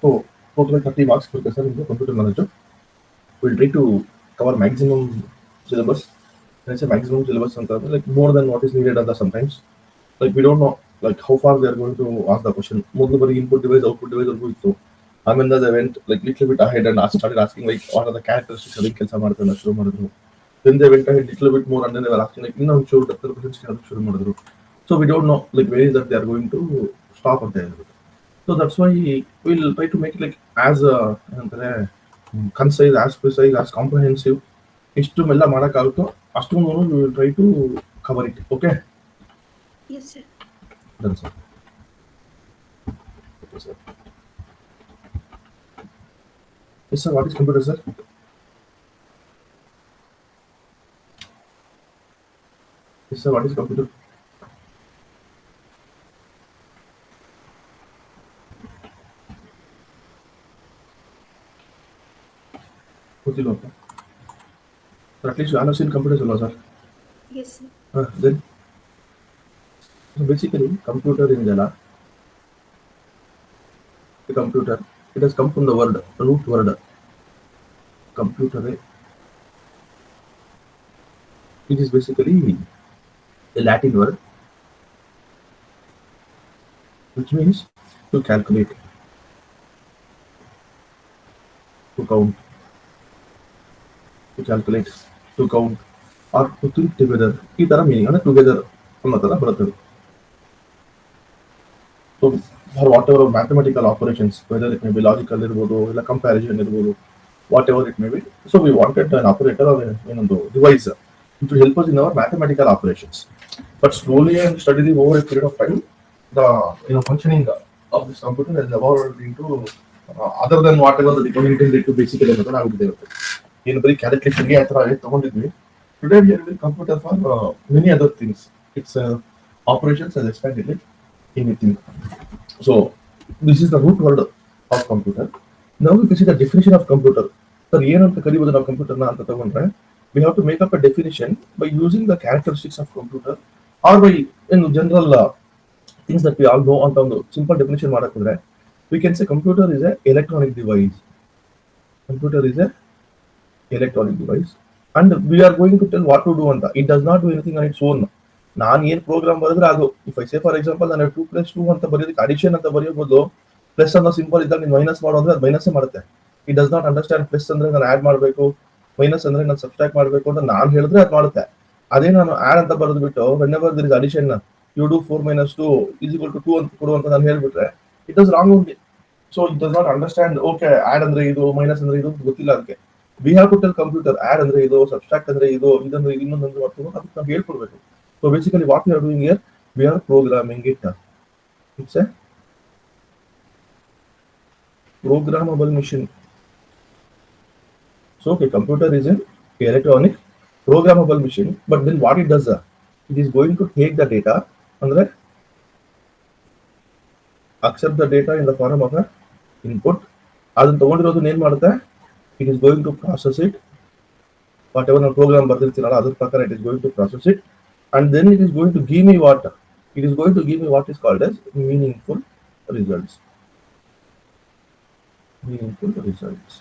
So total 30 marks professor in the computer knowledge. We'll try to cover maximum syllabus. When I say maximum syllabus, like more than what is needed other sometimes. Like we don't know like how far they are going to ask the question. More input device, output device, or going through. I mean, they went like little bit ahead and started asking like what are the characteristics of ಕೆಲಸ ಮಾಡ್ತಾರೆ ಶುರು ಮಾಡಿದ್ರು. Then they went ahead little bit more and then they were asking like ಇನ್ನೊಂದು ಚೂರು depth questions ಶುರು ಮಾಡಿದ್ರು. So we don't know like where is that they are going to stop ಅಂತ ಹೇಳ್ಬಿಟ್ಟು. So that's why we'll try to make it like as concise, as precise, as comprehensive. ಇಷ್ಟು ಎಲ್ಲ ಮಾಡೋಕ್ಕಾಗುತ್ತೋ ಅಷ್ಟೊಂದು we will try to cover it. Okay? Yes, sir. Done, sir. Okay, sir. Yes, sir. What is computer, sir? Yes, sir. What is computer? ಗೊತ್ತಿಲ್ಲ ಅಂತ. At least you have seen computers, sir. Yes, sir. Then so basically computer in Jala. The computer it has come from the word root word computer. It is basically a Latin word which means to calculate, to count, to calculate, to count, or to think together. ಈ ತರ meaning ಅಂದ್ರೆ together ಅನ್ನೋ ತರ ಬರುತ್ತೆ. So for whatever mathematical operations, whether it may be logical ಇರ್ಬೋದು ಇಲ್ಲ comparison ಇರ್ಬೋದು, whatever it may be. So we wanted an operator or ಏನೊಂದು device to help us in our mathematical operations. But slowly and steadily over a period of time, the functioning of this computer has evolved into other than whatever the intended to basically ಆಗುತ್ತೆ. ಏನು ಬರೀ ಕ್ಯಾಲ್ಕುಲೇಷನ್ಗೆ ಆ ಥರ ತಗೊಂಡಿದ್ವಿ. Today we are using computer for many other things. Its operations has expanded it anything. So this is the root word of computer. Now if you see the definition of computer, sir ಏನಂತ ಕರಿಬಹುದು ನಾವು ಕಂಪ್ಯೂಟರ್ನ ಅಂತ ತಗೊಂಡ್ರೆ we have to make up a definition by using the characteristics of computer or by general things that we all know ಅಂತ ಒಂದು simple definition ಮಾಡಕ್ಕೆ we can say computer is a electronic device. Computer is a electronic device and we are going to tell what to do ಅಂತ. It does not do anything on its own. ನಾನು ಏನು program ಬರೆದ್ರೆ ಅದು if I say for example ನಾನು 2+2 ಅಂತ ಬರೆಯೋದಕ್ಕೆ addition ಅಂತ ಬರೆಯೋ ಬದಲು ಪ್ಲಸ್ ಅನ್ನೋ ಸಿಂಪಲ್ ಇದ್ದಾಗ ನೀನು ಮೈನಸ್ ಮಾಡೋ ಅಂದ್ರೆ ಅದು ಮೈನಸ್ಸೇ ಮಾಡುತ್ತೆ. It does not understand plus ಅಂದ್ರೆ ನಾನು ಆಡ್ ಮಾಡಬೇಕು, ಮೈನಸ್ ಅಂದ್ರೆ ನಾನು ಸಬ್ಸ್ಟ್ರಾಕ್ಟ್ ಮಾಡಬೇಕು ಅಂತ ನಾನು ಹೇಳಿದ್ರೆ ಅದು ಮಾಡುತ್ತೆ. ಅದೇ ನಾನು ಆಡ್ ಅಂತ ಬರೆದು ಬಿಟ್ಟು whenever there is addition you do 4 - 2 = 2 ಅಂತ ಕೊಡು ಅಂತ ನಾನು ಹೇಳ್ಬಿಟ್ರೆ it is wrong only. So it does not understand okay add ಅಂದ್ರೆ ಇದು ಮೈನಸ್ ಅಂದ್ರೆ ಇದು ಗೊತ್ತಿಲ್ಲ ಅದಕ್ಕೆ. We have to tell computer add ಅಂದ್ರೆ ಇದು, ಸಬ್ಸ್ಟ್ರಾಕ್ಟ್ ಅಂದ್ರೆ ಇದು, ಇದೊಂದು ಇನ್ನೊಂದು ಮಾಡ್ಕೊಂಡು ಅದಕ್ಕೆ ನಾವು ಹೇಳ್ಕೊಡ್ಬೇಕು. So basically what we are doing here, we are programming it. It's a programmable machine. So okay, computer is an electronic programmable machine, but then what it does, it is going to take the data and accept the data in the form of a input. ಅದನ್ನ ತಗೊಂಡಿರೋದು ಏನು ಮಾಡುತ್ತೆ, it is going to process it. Whatever ನಾವು program ಬರ್ದಿರ್ತೀರಲ್ಲ ಅದ್ರ ಪ್ರಕಾರ it is going to process it. And then it is going to give me what? It is going to give me what is called as meaningful results. Meaningful results.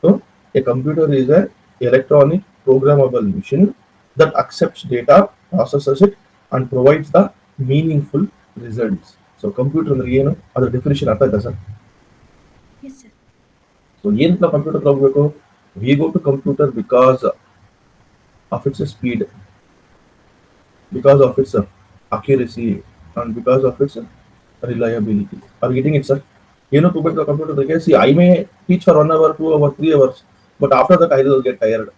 So a computer is an electronic programmable machine that accepts data, processes it, and provides the meaningful results. So computer ಅಂದ್ರೆ ಏನು ಅದರ definition ಅರ್ಥ ಆಯ್ತಾ sir? Yes, sir. So ಏನಕ್ಕೆ ನಾವು computer ತಗೋಬೇಕು? We go to computer because of its speed, because of its accuracy, and because of its reliability. Are you getting it, sir? You know, to make the computer, see, I may teach for 1 hour, 2 hours, 3 hours, but after that I will get tired.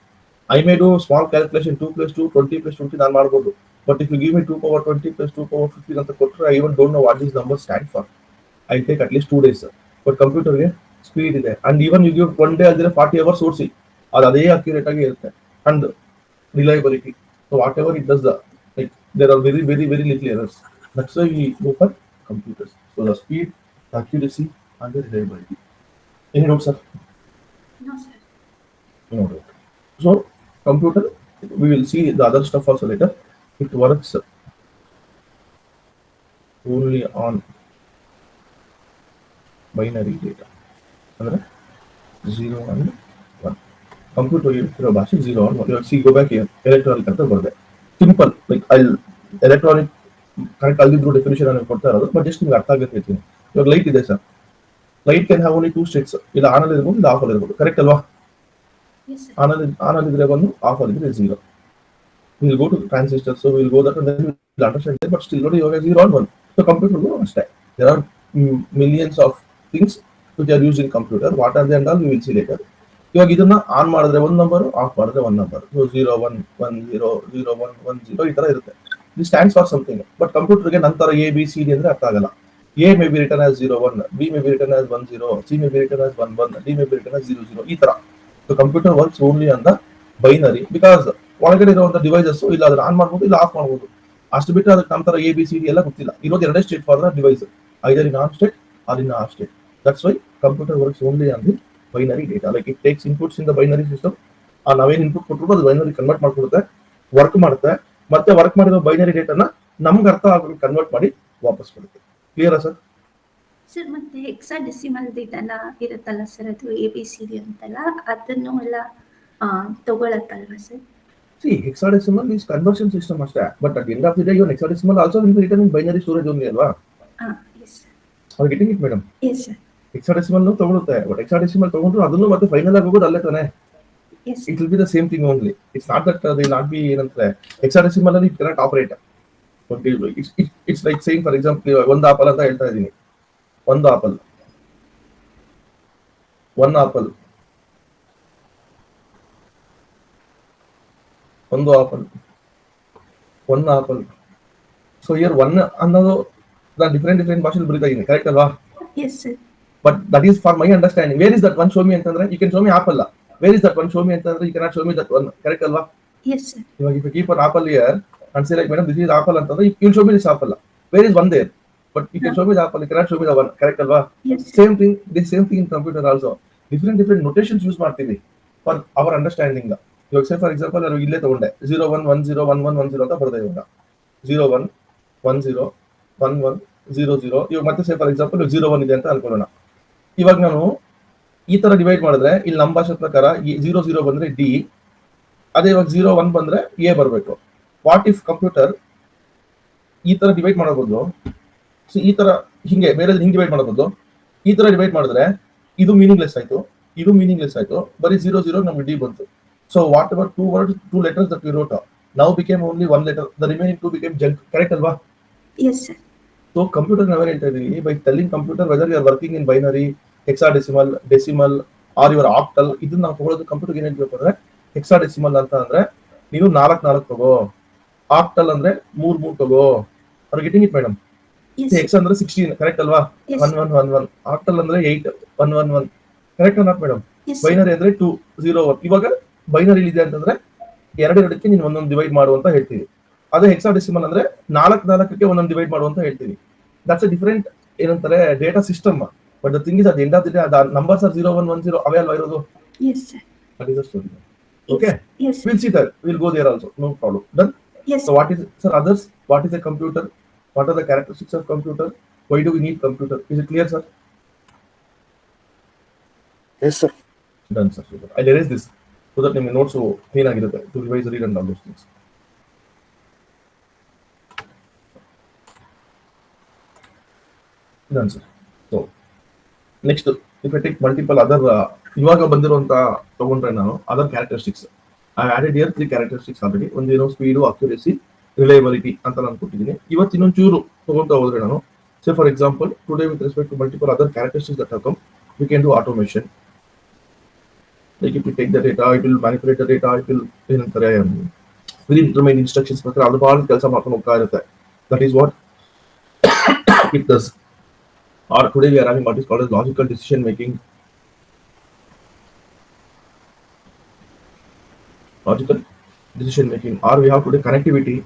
I may do small calculation 2 + 2, 20 + 20, ನಾನು ಮಾಡ್ಬೋದು. But if you give me 2^20 + 2^50 ಅಂತ ಕೊಟ್ಟರೆ I even don't know what these numbers stand for. I take at least 2 days, sir. But computerಗೆ speed ಇದೆ, and even you give 1 day ಆದರೆ 40 hours ಓಡಿಸಿ ಅದು ಅದೇ accurate ಆಗಿ ಇರುತ್ತೆ, and reliability. So whatever it does, like there are very little errors. That's why we go for computers. So the speed, the accuracy, and the reliability. Any notes, sir? No, sir. No doubt. So computer, we will see the other stuff also later. It works only on binary data. ಅಂದರೆ 0 1 1 computer ಇರೋ ಭಾಷೆ 0 1 1. ಇವಾಗ C go back electronic ಅಂತ ಬರುತ್ತೆ. Simple like electronic correct ಅಲ್ಲಿದ್ರು definition ನಾನು ಕೊಡ್ತಾ ಇರೋದು, ಬಟ್ ಜಸ್ಟ್ ನಿಮ್ಗೆ ಅರ್ಥ ಆಗುತ್ತೆ ಹೇಳ್ತೀನಿ. ಇವಾಗ ಲೈಟ್ ಇದೆ sir, light can have only 2 States, ಇಲ್ಲ ಆನ್ ಅಲ್ಲಿ ಇರ್ಬೋದು ಇಲ್ಲ ಆಫ್ ಅಲ್ಲಿ ಇರ್ಬೋದು, ಕರೆಕ್ಟ್ ಅಲ್ವಾ? Yes, sir. ಆನ್ ಅಲ್ಲಿ ಇದ್ರೆ 1, ಆಫ್ ಅಲ್ಲಿ ಇದ್ರೆ 0. We'll go to the transistors, so we'll go that and then we'll understand it, but still not yoga 0 or 1. So computer will understand. There are millions of things which are used in computer. What are they and all we will see later. ಇವಾಗ ಇದನ್ನ on ಮಾಡಿದ್ರೆ 1 number, of ಮಾಡಿದ್ರೆ 1 number. So 0 1 1 0 0 1 1 0 ಈ ತರ ಇರುತ್ತೆ. This stands for something. But ಕಂಪ್ಯೂಟರ್ಗೆ ನಂತರ A B C D ಅಂದ್ರೆ ಅರ್ಥ ಆಗಲ್ಲ. A may be return as 0 1, B may be return as 1 0, C may be return as 1 1, D may be return as 0 0 ಈ ತರ. So computer works only on the binary, because ಒಳಗಡೆ ಇರುವಂತ devices ಇಲ್ಲ ಅದನ್ನ on ಮಾಡ್ಬೋದು ಇಲ್ಲ ಆಫ್ ಮಾಡ್ಬೋದು. ಅಷ್ಟು ಬಿಟ್ಟು ಅದಕ್ಕೆ ನಂತರ ಎ ಬಿ ಸಿ ಡಿ ಎಲ್ಲ ಗೊತ್ತಿಲ್ಲ. ಇರೋದು ಎರಡೇ state for the device, either in on state or in off state. That's why computer works only on the binary data. Like it takes inputs in the binary system. ನಾವೇನ್ input ಕೊಟ್ಟರು ಅದು binary convert ಮಾಡ್ಕೊಡುತ್ತೆ, work ಮಾಡುತ್ತೆ, ಮತ್ತೆ work ಮಾಡಿರೋ binary ಡೇಟಾನ ನಮ್ಗೆ ಅರ್ಥ ಆಗೋದು convert ಮಾಡಿ ವಾಪಸ್ ಕೊಡುತ್ತೆ. ಕ್ಲಿಯರಾ ಸರ್? ಸರ್ ಮತ್ತೆ ಹೆಕ್ಸಾಡೆಸಿಮಲ್ ಡೇಟಾನ ಇರುತ್ತಲ್ಲ ಸರ್, ಅದು ಎ ಬಿ ಸಿ ಡಿ ಅಂತಲ್ಲ, ಅದನ್ನು ಎಲ್ಲ ತಗೊಳತ್ತಲ್ವಾ sir? See, hexadecimal is conversion system ಅಷ್ಟೇ, but at the end of the day, your hexadecimal also will be written in binary storage only ಅಲ್ವಾ? Yes sir. Are you getting it, madam? Yes sir. Hexadecimal ತಗೊಳುತ್ತೆ, but hexadecimal ತಗೊಂಡ್ರು ಅದನ್ನು ಮತ್ತೆ final ಆಗಿ ಹೋಗೋದು ಅಲ್ಲೇ ತಾನೆ. Yes It will be the same thing only. It's not that they will not be ಏನಂತಾರೆ hexadecimal ಅಲ್ಲಿ it cannot operate. But it's like saying, for example, ಒಂದು ಆಪಲ್ ಅಂತ ಹೇಳ್ತಾ ಇದ್ದೀನಿ. ಒಂದು ಆಪಲ್, ಒನ್ ಆಪಲ್, ಒಂದು apple, one apple. So here one ಅನ್ನೋದು ನಾನು ಡಿಫ್ರೆಂಟ್ ಭಾಷೆಯಲ್ಲಿ ಬರೀತಾ ಇದ್ದೀನಿ, ಕರೆಕ್ಟ್ ಅಲ್ವಾ? Yes sir. But that is for my understanding. Where is that one show me ಅಂತಂದ್ರೆ you can show me apple. Where is that one show me ಅಂತಂದ್ರೆ you cannot show me that one, correct ಅಲ್ವಾ? Yes sir. ಇವಾಗ if you keep an apple year and say like madam this is apple ಅಂತಂದ್ರೆ you show me this apple. Where is one there, but you can show me the apple, you cannot show me the one, correct ಅಲ್ವಾ? Same thing, this same thing in computer also. Different notations use ಮಾಡ್ತೀವಿ for our understanding. ಇವಾಗ say for example ನಾನು ಇಲ್ಲೇ ತಗೊಂಡೆ 0 1 1 0 1 1 1 0 ಅಂತ ಬರ್ದೆ. ಇವಾಗ 0 1 1 0 1 1 0 0. ಇವಾಗ ಮತ್ತೆ ಸೇ ಫಾರ್ ಎಕ್ಸಾಂಪಲ್ 0 1 ಇದೆ ಅಂತ ಅನ್ಕೊಳ್ಳೋಣ. ಇವಾಗ ನಾನು ಈ ತರ ಡಿವೈಡ್ ಮಾಡಿದ್ರೆ ಇಲ್ಲಿ ನಮ್ಮ ಭಾಷೆ ಪ್ರಕಾರ 0 0 ಬಂದ್ರೆ ಡಿ, ಅದೇ ಇವಾಗ 0 1 ಬಂದ್ರೆ ಎ ಬರಬೇಕು. ವಾಟ್ ಇಫ್ ಕಂಪ್ಯೂಟರ್ ಈ ತರ ಡಿವೈಡ್ ಮಾಡೋದು, ಈ ತರ ಹಿಂಗೆ ಬೇರೆ ಹಿಂಗೆ ಡಿವೈಡ್ ಮಾಡೋದು, ಈ ತರ ಡಿವೈಡ್ ಮಾಡಿದ್ರೆ ಇದು ಮೀನಿಂಗ್ಲೆಸ್ ಆಯ್ತು, ಇದು ಮೀನಿಂಗ್ಲೆಸ್ ಆಯ್ತು, ಬರೀ 0 0 ನಮ್ಗೆ ಡಿ ಬಂತು. So whatever two letters that we wrote now became only one letter. The remaining two became junk. Correct, alva? Yes, sir. So computer never entirely by telling computer whether you are working in binary, hexadecimal, decimal, or your octal. ಇದನ್ನ ನಾವು ತಗೊಳ್ಳೋದು computer ಏನ್ ಹೇಳ್ಬೇಕು ಅಂದ್ರೆ hexadecimal ಅಂತ ಅಂದ್ರೆ ನೀವು 4 4 ತಗೋ, ಆಕ್ಟಲ್ ಅಂದ್ರೆ 3 3 ತಗೋ. R getting it madam? Hex ಅಂದ್ರೆ 16, ಕರೆಕ್ಟ್ ಅಲ್ವಾ? 1 1 1 1. ಆಕ್ಟಲ್ ಅಂದ್ರೆ 8 1 1 1, ಕರೆಕ್ಟ್ ಅಲ್ಲ ಮೇಡಮ್? ಬೈನರಿ ಅಂದ್ರೆ 2 0 1. ಇವಾಗ ಬೈನರಿ ಇದೆ ಅಂತಂದ್ರೆ ಎರಡಕ್ಕೆ ನೀನು ಒಂದೊಂದು ಡಿವೈಡ್ ಮಾಡು ಅಂತ ಹೇಳ್ತೀವಿ. ಅದೇ ಹೆಕ್ಸಾಡೆಸಿಮಲ್ ಅಂದ್ರೆ 4 4ಕ್ಕೆ ಒಂದೊಂದು ಡಿವೈಡ್ ಮಾಡು ಅಂತ ಹೇಳ್ತೀವಿ. ದಟ್ಸ್ ಅ ಡಿಫರೆಂಟ್ ಏನಂತಾರೆ data system. But the thing is at the end of the day the numbers are 0 1 1 0 ಅವೇ ಅಲ್ವಾ ಇರೋದು? Yes, sir. That is the story. Okay? Yes. We'll see that. We'll go there also. No problem. Done? Yes. So what is, sir, others? What is a computer? What are the characteristics of computer? Why do we need computer? Is it clear, sir? Yes, sir. Done, sir. I'll erase this so that my notes will clean to revise, read and all those things. Done, sir. So next, if I take multiple other ಇವಾಗ ಬಂದಿರುವಂತ ತಗೊಂಡ್ರೆ ನಾನು other characteristics I added here 3 characteristics already. ಒಂದೇನೋ speed, accuracy, reliability ಅಂತ ನಾನು ಕೊಟ್ಟಿದ್ದೀನಿ. ಇವತ್ತು ಇನ್ನೊಂದು ಚೂರು ತಗೊಂತಾ ಹೋದ್ರೆ ನಾನು say for example today with respect to multiple other characteristics that have come, we can do automation. Like if you take the data, it will manipulate the data, it will ಏನಂತಾರೆ ಪ್ರೀ ಡಿಟರ್ಮೈನ್ಡ್ ಇನ್ಸ್ಟ್ರಕ್ಷನ್ಸ್ ಪ್ರಕಾರ ಅದು ಭಾಳ ಕೆಲಸ ಮಾಡ್ಕೊಂಡು ಹೋಗ್ತಾ ಇರುತ್ತೆ. That is what it does. Or today we are having what is called as logical decision making. Logical decision making. Or we have today connectivity,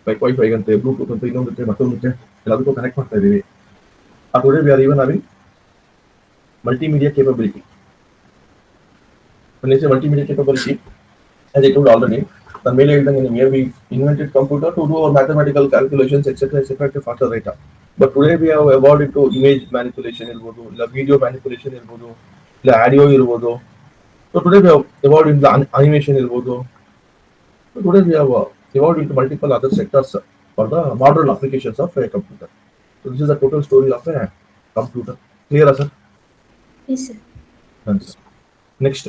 like Wi-Fi ante, Bluetooth ante, innondutte mattondutte elladukku connect ಮಾಡ್ತಾ ಇದೀವಿ. Or today we are even having multimedia capability. When I say multimedia capability, as I told already, the ಮೇಲೆ ಹೇಳಿದಂಗೆ we invented computer to do our mathematical calculations etc etc at a faster rate. But today we have evolved into image manipulation ಇರ್ಬೋದು, ಇಲ್ಲ video manipulation ಇರ್ಬೋದು, ಇಲ್ಲ audio ಇರ್ಬೋದು. So today we have evolved into animation ಇರ್ಬೋದು. So today we have evolved into multiple other sectors for the modern applications of a computer. So this is the total story of a computer. Clear, sir? Yes, sir. Done, sir. Next.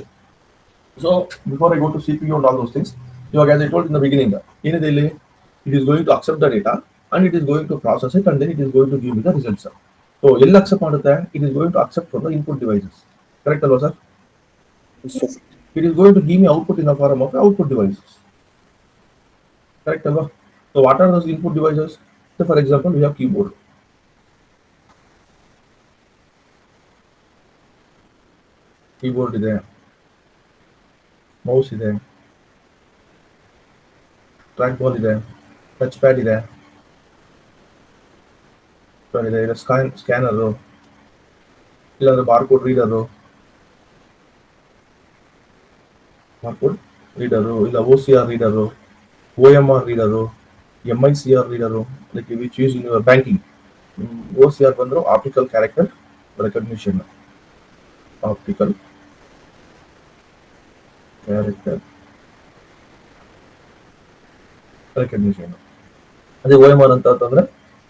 So before I go to CPU and all those things, as I told in the beginning, it is going to accept the data and it is going to process it and then it is going to give me the results. So accept it is going to accept from the input devices. Correct, hello, sir? Yes, sir. It is going to give me output in the form of output devices. Correct, hello? So what are those input devices? So for example, we have keyboard. Keyboard is there. Mouse is there. Trackball ಇದೆ, touch pad ಇದೆ, ಸ್ಕ್ಯಾನರು, ಇಲ್ಲಾಂದ್ರೆ barcode reader, ಇಲ್ಲ OCR reader, OMR reader, MICR reader, like which use in your banking. OCR ಬಂದ್ರು optical character recognition, optical character recognition. ಅದೇ OMR ಅಂತಂದ್ರೆ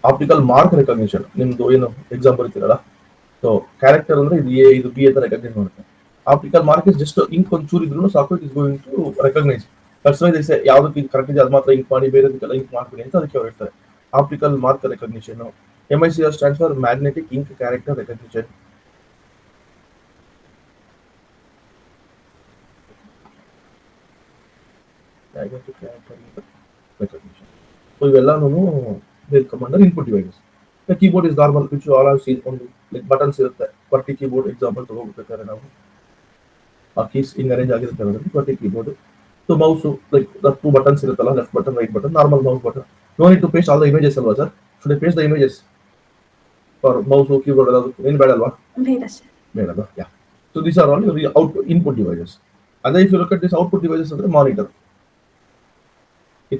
optical mark recognition. ನಿಮ್ದು ಏನು exam ಬರೀತಿರಲ್ಲ, so character ಅಂದ್ರೆ ಇದು A ಇದು B ಅಂತ ರೆಕಗ್ನೈಸ್ ಮಾಡುತ್ತೆ. Optical mark is just ink ಒಂಚೂರು ಇದ್ರೂ ಸಾಕು, it is going to recognise. Personalise ಯಾವ್ದಕ್ಕೆ ಇದು ಕರೆಕ್ಟ್ ಇದೆ ಅದು ಮಾತ್ರ ಇಂಕ್ ಮಾಡಿ, ಬೇರೆದಕ್ಕೆಲ್ಲ ಇಂಕ್ ಮಾಡ್ಬಿಡಿ ಅಂತ ಅದಕ್ಕೆ ಅವ್ರು ಹೇಳ್ತಾರೆ. Optical mark recognition. MICR stands for magnetic ink character recognition. recognition. So ಇವೆಲ್ಲನೂ will come under input devices. The keyboard is normal, which you all have seen only, like buttons ಇರುತ್ತೆ. QWERTY keyboard example ತಗೋಬೇಕಾದ್ರೆ ನಾವು ಆ keys ಹಿಂಗ್ arrange ಆಗಿರುತ್ತೆ ಅದರಲ್ಲಿ QWERTY keyboard. So mouse, like the two buttons ಇರುತ್ತಲ್ಲ, left button, right button, normal mouse button. No need to paste all the images ಅಲ್ವಾ sir? Should I paste the images for mouse, keyboard ಎಲ್ಲ ಏನು ಬೇಡ ಅಲ್ವಾ? ಬೇಡ sir. ಬೇಡ ಅಲ್ವಾ? Yeah. So these are all your input devices. And if you look at this output devices ಅಂದ್ರೆ monitor.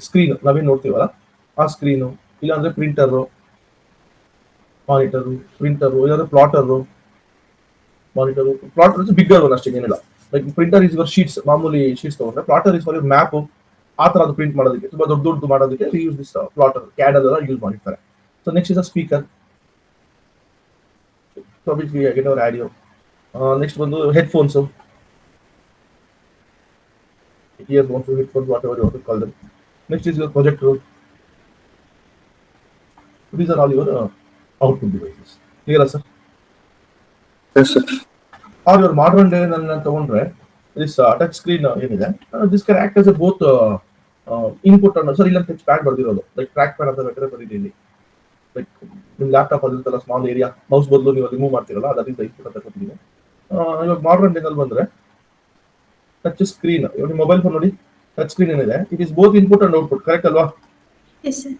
Screen ನಾವೇನು ನೋಡ್ತೀವಲ್ಲ ಆ ಸ್ಕ್ರೀನು, ಇಲ್ಲಾಂದ್ರೆ ಪ್ರಿಂಟರು, ಮಾನಿಟರು, ಪ್ರಿಂಟರು, ಇಲ್ಲಾಂದ್ರೆ plotter. Monitor, plotter is bigger one ಅಷ್ಟೇ, ಏನಿಲ್ಲ. Like printer is your sheets, ಮಾಮೂಲಿ sheets ತಗೊಂಡ್ರೆ. Plotter is for your map, ಆ ಥರ ಅದು ಪ್ರಿಂಟ್ ಮಾಡೋದಕ್ಕೆ, ತುಂಬಾ ದೊಡ್ಡ ಮಾಡೋದಕ್ಕೆ ಯೂಸ್ ದಿಸ್ ಪ್ಲಾಟರ್. ಕ್ಯಾಡ್ ಅದೆಲ್ಲ ಯೂಸ್ ಮಾಡಿರ್ತಾರೆ. So next is a speaker, so which we get our audio. Next ಬಂದು headphones, earphones, headphones, whatever you want to call them. Next is your projector. These are all your output devices. Clear, sir? Yes, sir. Or your modern day ತಗೊಂಡ್ರೆ this touch screen ಏನಿದೆ, this can act as a both input and sir ಇಲ್ಲ touch pad ಬರ್ದಿರೋದು, like track pad ಅಂತ ಬೇಕಾದ್ರೆ ಬರೀತೀನಿ. Like ನಿಮ್ಮ laptop ಅದಿರುತ್ತಲ್ಲ small area, mouse ಬದಲು ನೀವು ರಿಮೂವ್ ಮಾಡ್ತಿರಲ್ಲ, ದಟ್ ಇಸ್ ದ ಇನ್ಪುಟ್ ಅಂತ ಕೊಟ್ಟಿದ್ದೀನಿ. ಇವಾಗ ಮಾಡರ್ನ್ ಡೇನಲ್ಲಿ ಬಂದ್ರೆ ಟಚ್ ಸ್ಕ್ರೀನ್, ಇವಾಗ ನಿಮ್ಮ ಮೊಬೈಲ್ ಫೋನ್ ನೋಡಿ, ಟಚ್ ಸ್ಕ್ರೀನ್ ಏನಿದೆ, it is both input and output. Correct ಅಲ್ವಾ? Yes sir.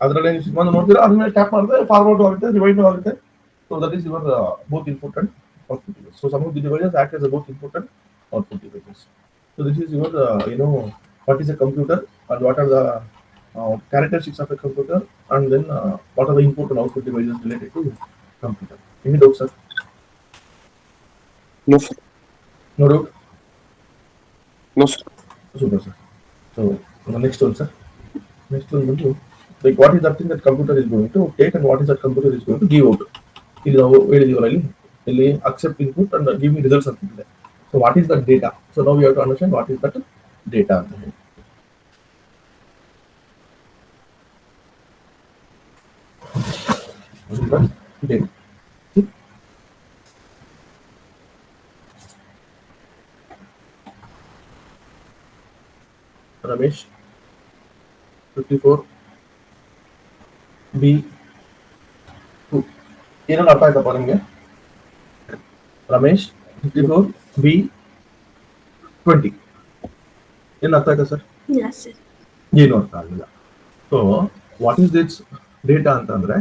ಅದರಲ್ಲಿ ನೀವು ಒಂದು ನೋಡ್ತೀರಾ, ಅದ್ಮೇಲೆ ಟ್ಯಾಪ್ ಮಾಡಿದ್ರೆ ಫಾರ್ವರ್ಡ್ ಆಗುತ್ತೆ, ರಿವೈಂಡ್ ಆಗುತ್ತೆ. So that is your both input and output device. So some of the devices act as both input and output devices. So this is your what is a computer and what are the characteristics of a computer, and then what are the input and output devices related to computer. Any doubt, sir? No, sir. No doubt? No, sir. Super, sir. So the next one, sir. Next one will do, like what is that thing that computer is going to take and what is that computer is going to give out. ಇಲ್ಲಿ ನಾವು ಹೇಳಿದೀವಲ್ಲ, ಇಲ್ಲಿ accept input and give me results ಅಂತ ಇದೆ. So what is that data? So now we have to understand what is that data ಅಂತ ಹೇಳಿ. Data. Ramesh 54B2 ಏನನ್ನ ಅರ್ಥ ಆಯ್ತಪ್ಪ ನಿಮಗೆ? ರಮೇಶ್ 54B20 ಏನು ಅರ್ಥ ಆಯ್ತಾ ಸರ್? ಇಲ್ಲ ಸರ್. ಏನು ಅರ್ಥ ಆಗಲಿಲ್ಲ. So what is this data ಅಂತಂದ್ರೆ,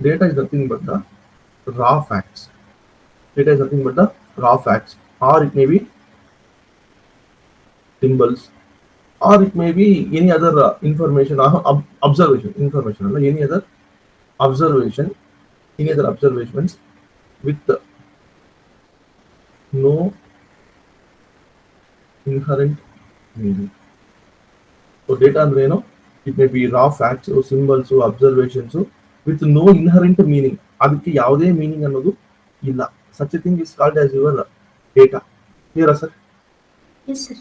data is nothing but the raw facts. Data is nothing but the raw facts, or it may be symbols, or it may be any other information, observation information, any other observation, any other observations with no inherent meaning. So data ಅಂದ್ರೆ ಏನು? It may be raw facts, symbols, observations with no inherent meaning. ಅದಕ್ಕೆ ಯಾವುದೇ meaning ಅನ್ನೋದು ಇಲ್ಲ. Such a thing is called as your data. Clear, sir? Yes, sir.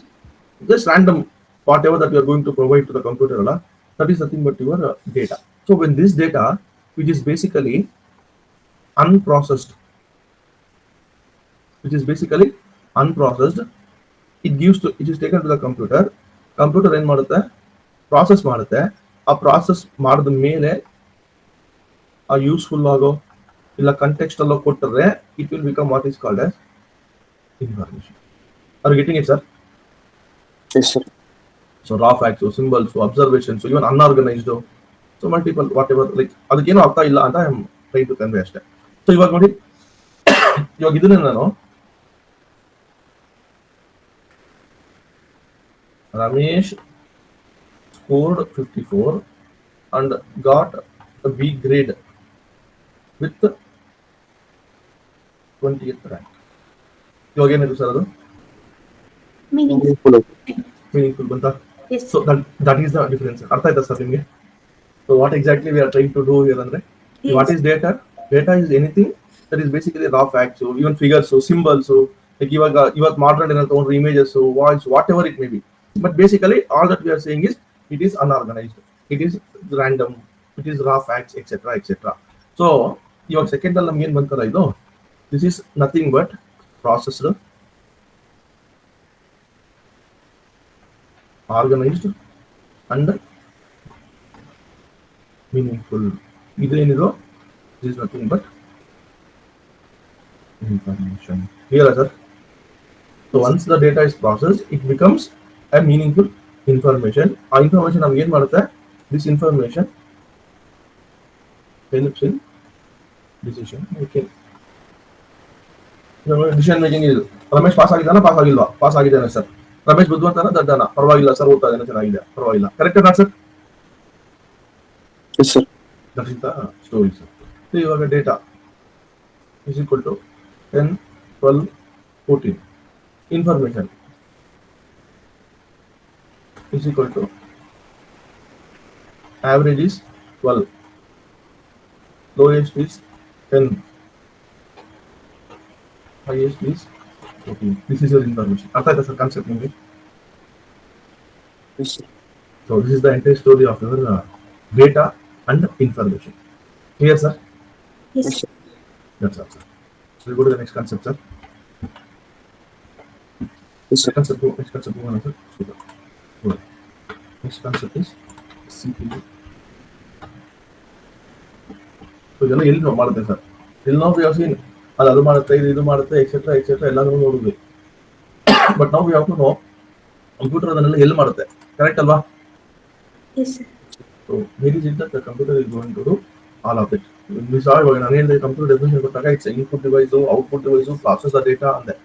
Just random, whatever that you are going to provide to the computer, that is nothing but your data. So when this data, which is basically unprocessed, it is taken to the computer. Computer ಏನು ಮಾಡುತ್ತೆ? Process ಮಾಡುತ್ತೆ. ಆ process ಮಾಡಿದ ಮೇಲೆ ಆ useful ಆಗೋ ಇಲ್ಲ context ಅಲ್ಲೋ ಕೊಟ್ಟರೆ it will become what is called as information. Are you getting it, sir? Yes, sir. So raw facts, symbols, observations, even unorganized, so multiple whatever, like ಅದಕ್ಕೇನು ಅರ್ಥ ಇಲ್ಲ ಅಂತ I am trying to convey ಅಷ್ಟೇ. So ಇವಾಗ ನೋಡಿ, ಇವಾಗ ಇದನ್ನ ನಾನು Ramesh scored 54 and got a B grade with 20th rank. ಇವಾಗ ಏನಿದೆ ಸರ್ ಅದು? Meaningful. Meaningful ಬಂತ? Yes. So that is the difference. ಅರ್ಥ ಆಯ್ತಾ ಸರ್ ನಿಮಗೆ? So what exactly we are trying to do here ಅಂದ್ರೆ, Yes. what is data? Data is anything that is basically raw facts, so even figures, so symbols, so like ಇವತ್ತು modern ಏನಾದ್ರು ತಗೊಂಡ್ರೆ images, so voice, whatever it may be. But basically all that we are saying is it is unorganized, it is random, it is raw facts, etc. So ಇವಾಗ second ಅಲ್ಲಿ ನಮ್ಗೆ ಏನ್ ಬಂತಲ್ಲ ಇದು, this is nothing but processed, organized and meaningful. ಇದೇನಿದು, this is nothing but information. Clear, sir? So once the data is processed, it becomes a meaningful information. ಆ information ನಮ್ಗೆ ಏನ್ ಮಾಡುತ್ತೆ? This information helps in decision making. Decision making ಇದು. Ramesh pass ಆಗಿದ್ದಾನ, pass ಆಗಿಲ್ವಾ? Pass ಆಗಿದ್ದಾನೆ sir. Ramesh ಬುದ್ಧಿವಂತನ, ದಡ್ಡನ? ಪರವಾಗಿಲ್ಲ ಸರ್, ಓದ್ತಾ ಇದ್ದಾನೆ, ಚೆನ್ನಾಗಿದೆ, ಪರವಾಗಿಲ್ಲ. ಕರೆಕ್ಟ್ ನಾ sir? Yes, sir. That is the story, sir. So ಇವಾಗ data is equal to 10, 12, 14. Information is equal to average is 12, lowest is 10, highest is 14. This is your information. ಅರ್ಥ ಆಯ್ತಾ ಸರ್ ಕಾನ್ಸೆಪ್ಟ್ ನಿಮಗೆ? Yes, sir. So this is the entire story of your data and information. Clear, sir? Yes. Yes, sir. That's all, sir. So we go to the next concept, sir. Yes, sir. Next concept, sir. Super. Good. Next concept is CPU. So ಇದೆಲ್ಲ ಎಲ್ಲಿ ನಾವು ಮಾಡುತ್ತೆ sir? ಇಲ್ಲಿ ನಾವು we have seen ಅದು ಮಾಡುತ್ತೆ, ಇದು ಮಾಡುತ್ತೆ, ಎಕ್ಸೆಟ್ರಾ ಎಲ್ಲಾನು ನೋಡಿದ್ವಿ. ಬಟ್ ನಾವು we have to know computer ಅದನ್ನೆಲ್ಲ ಎಲ್ಲಿ ಮಾಡುತ್ತೆ, ಕರೆಕ್ಟ್ ಅಲ್ವಾ? Yes, sir. So where is it that the computer is going to do all of it? We saw ಇವಾಗ ನಾನು ಹೇಳಿದೆ ಕಂಪ್ಯೂಟರ್ ಡೆಫಿನೇಷನ್ ಕೊಟ್ಟಾಗ it's input device, output device, process the data ಅಂದೆ.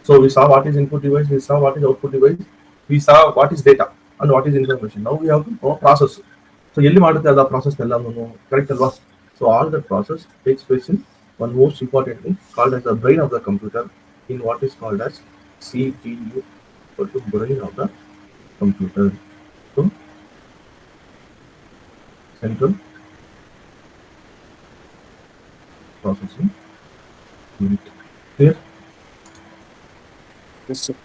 So we saw what is input device, we saw what is output device, we saw what is data and what is information. Now we have to know process. So ಎಲ್ಲಿ ಮಾಡುತ್ತೆ ಅದ process ಎಲ್ಲಾನು, correct ಅಲ್ವಾ? So all that process takes place in one most important thing called as the brain of the computer, in what is called as CPU, or the brain of the computer. So central processing unit. Clear? Yes, sir.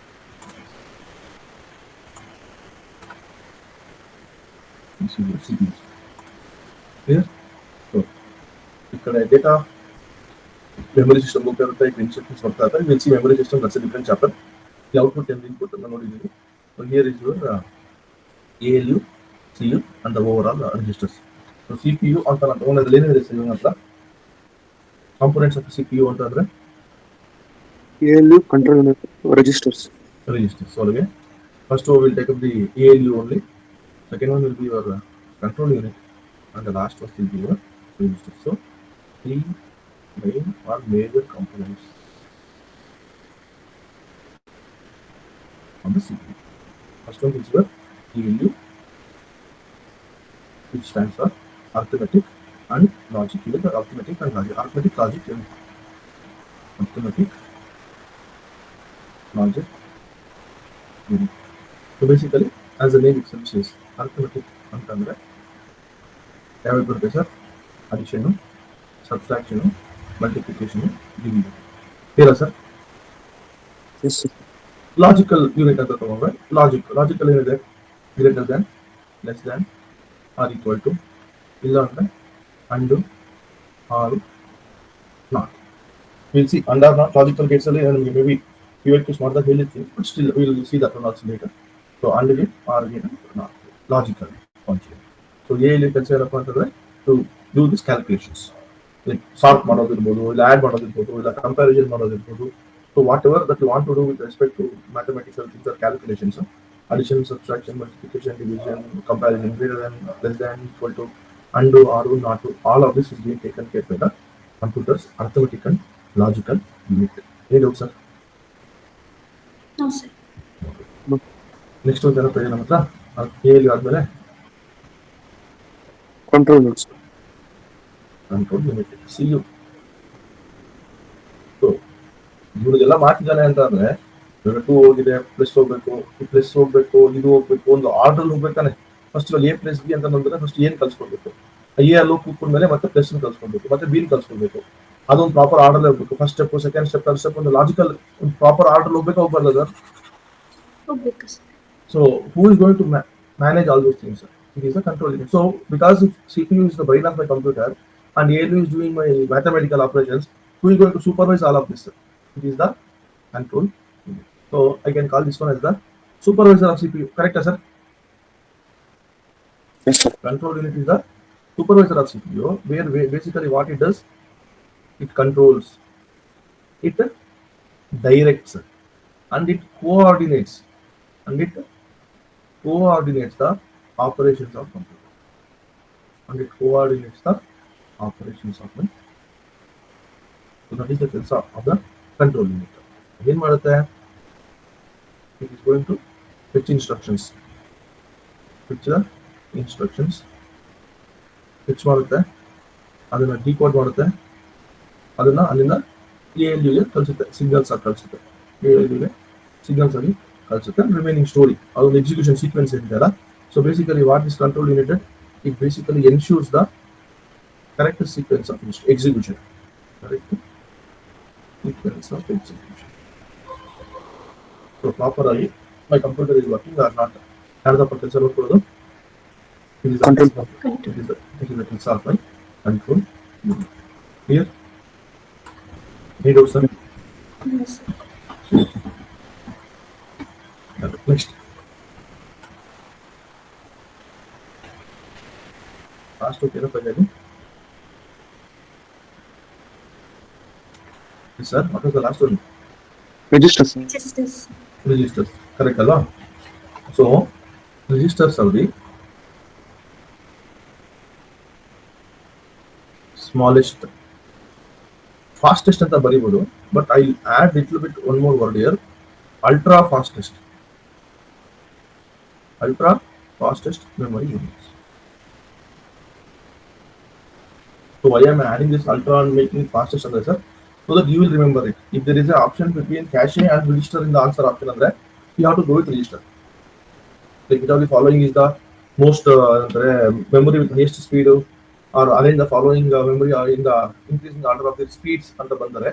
CPU. Clear? So ikkada data memory system ಹೋಗ್ತಾ ಇರುತ್ತೆ, instructions ಬರ್ತಾ ಇರುತ್ತೆ. You will see memory system, that's a different chapter. The output and input ಅನ್ನು ನೋಡಿದ್ದೀವಿ. So here is your ALU, CU and the overall registers. So CPU ಅಂತ ನಾನು ತಗೊಂಡಿದ್ರಲ್ಲಿ ಏನಿದೆ sir ಇವಾಗ ಹತ್ರ? Components of CPU ಅಂತಂದ್ರೆ ALU control unit registers. registers. So again, first we will take up the ALU only. Second one will be your control unit, and the last one will be your register. So three main or major components on the CPU. First one is your ALU, which stands for arithmetic and logic unit or arithmetic and logic. Arithmetic logic unit. Arithmetic logic unit. So basically, as the name itself says, arithmetic ಅಂತಂದ್ರೆ ಯಾವ್ಯಾವ ಬರುತ್ತೆ ಸರ್? Addition, subtraction, multiplication, division. ಹೇಳ ಸರ್? Yes, sir. Logical unit ಅಂತ ತಗೊಂಡ್ರೆ logical ಏನಿದೆ? Greater than, less than, or equal to, ಇಲ್ಲ ಅಂದ್ರೆ and, or, not. Will see and or not logical gates ಅಲ್ಲಿ ನಿಮಗೆ ಮೇ ಬಿ PYQs ಮಾಡಿದಾಗ ಹೇಳಿರ್ತೀನಿ, but still will see that one also later. So ಅಂಡ್ಗೆ, ಆರ್ಗೆ, ನಾಟ್, ಲಾಜಿಕಲ್ ಫಂಕ್ಷನ್. ಸೊ ಎಲ್ಲಿ ಕೆಲಸ ಏನಪ್ಪ ಅಂತಂದ್ರೆ to do this calculations, like sort ಮಾಡೋದಿರ್ಬೋದು, ಇಲ್ಲ ಆ್ಯಡ್ ಮಾಡೋದಿರ್ಬೋದು, ಇಲ್ಲ ಕಂಪ್ಯಾರಿಸನ್ ಮಾಡೋದಿರ್ಬೋದು. So whatever that you want to do with respect to mathematical things or calculations, addition, subtraction, multiplication, division, comparison, greater than, less than, equal to, undo, or not to, all of this is being taken care by the computer's arithmetic and logical unit. Any doubts, sir? No, sir. Next one, ನಮ್ಮ ಹತ್ರ KEA ಆದ್ಮೇಲೆ Control units. Control unit, CU. So ಇವರಿಗೆಲ್ಲ ಮಾಡ್ತಿದ್ದಾನೆ ಅಂತ ಅಂದ್ರೆ ಇವಾಗ 2 ಹೋಗಿದೆ, plus ಹೋಗ್ಬೇಕು, ಪ್ಲಸ್ ಹೋಗ್ಬೇಕು, ಇದು ಹೋಗ್ಬೇಕು, ಒಂದು ಆರ್ಡರ್ ಹೋಗ್ಬೇಕಾನೆ. ಫಸ್ಟ್ ಇವಾಗ A+B ಅಂತ ಬಂದ್ರೆ ಫಸ್ಟ್ ಏನ್ ಕಲ್ಸ್ಕೊಡ್ಬೇಕು, A ಅಲ್ಲಿ ಕೂತ್ಕೊಂಡ್ಮೇಲೆ ಮತ್ತೆ ಪ್ಲಸ್ ಕಲ್ಸ್ಕೊಡ್ಬೇಕು, ಮತ್ತೆ B ಕಲ್ಸ್ಕೊಡ್ಬೇಕು. ಅದೊಂದು ಪ್ರಾಪರ್ ಆರ್ಡರ್ ಹೋಗ್ಬೇಕು. First step, second step, third step, ಒಂದು ಲಾಜಿಕಲ್ ಒಂದು ಪ್ರಾಪರ್ ಆರ್ಡರ್ ಹೋಗ್ಬಾರ್ದು ಸರ್? ಹೋಗ್ಬೇಕು sir. So who is going to manage all those things, sir? It is a control unit. So because if CPU is the brain of my computer and ALU is doing my mathematical operations, who is going to supervise all of this, sir? It is the control unit. So I can call this one as the supervisor of CPU. Correct, sir? Yes, sir. Control unit is the supervisor of CPU, where basically what it does, it controls, it directs, and it coordinates the operations of computer. And it coordinates the operations of my. So that is the ಕೆಲಸ of the control unit. ಏನು ಮಾಡುತ್ತೆ? It is going to fetch instructions. Fetch the instructions. Fetch ಮಾಡುತ್ತೆ, ಅದನ್ನ decode ಮಾಡುತ್ತೆ, ಅದನ್ನ ಅಲ್ಲಿಂದ ALU ಗೆ ಕಳಿಸುತ್ತೆ, signals ಆಗಿ ಕಳಿಸುತ್ತೆ, ALU ಗೆ ಸಿಗ್ನಲ್ಸ್ ಆಗಿ ಕಳಿಸುತ್ತೆ. ರಿಮೈನಿಂಗ್ ಸ್ಟೋರಿ ಅದೊಂದು ಎಕ್ಸಿಕ್ಯೂಷನ್ ಸೀಕ್ವೆನ್ಸ್ ಇದೆಯಲ್ಲ. So basically what is control unit, it basically ensures the correct sequence of execution. Correct sequence of execution. So proper ಆಗಿ my computer is working or not, ಯಾರ್ದಪ್ಪ ಕೆಲಸ ನೋಡ್ಕೊಳ್ಳೋದು? It is the ಕೆಲಸ of my control unit. Clear? Any doubts, sir? No, sir. Next. Last two ಏನಪ್ಪ ಇದೆ? Yes, sir. What was the last one? Registers. Registers. Registers. Correct ಅಲ್ವಾ? So registers are the smallest, fastest ಅಂತ ಬರೀಬಹುದು, but I'll add little bit one more word here, ultra fastest memory units. So why am I adding this ultra and making it fastest ಅಂದ್ರೆ sir, so that you will remember it. If there is an option between cache and register in the answer option ಅಂದ್ರೆ you have to go with register. Like which of the following is the most memory with highest speed, or arrange the following memory in the increasing order of the speeds ಅಂತ ಬಂದರೆ.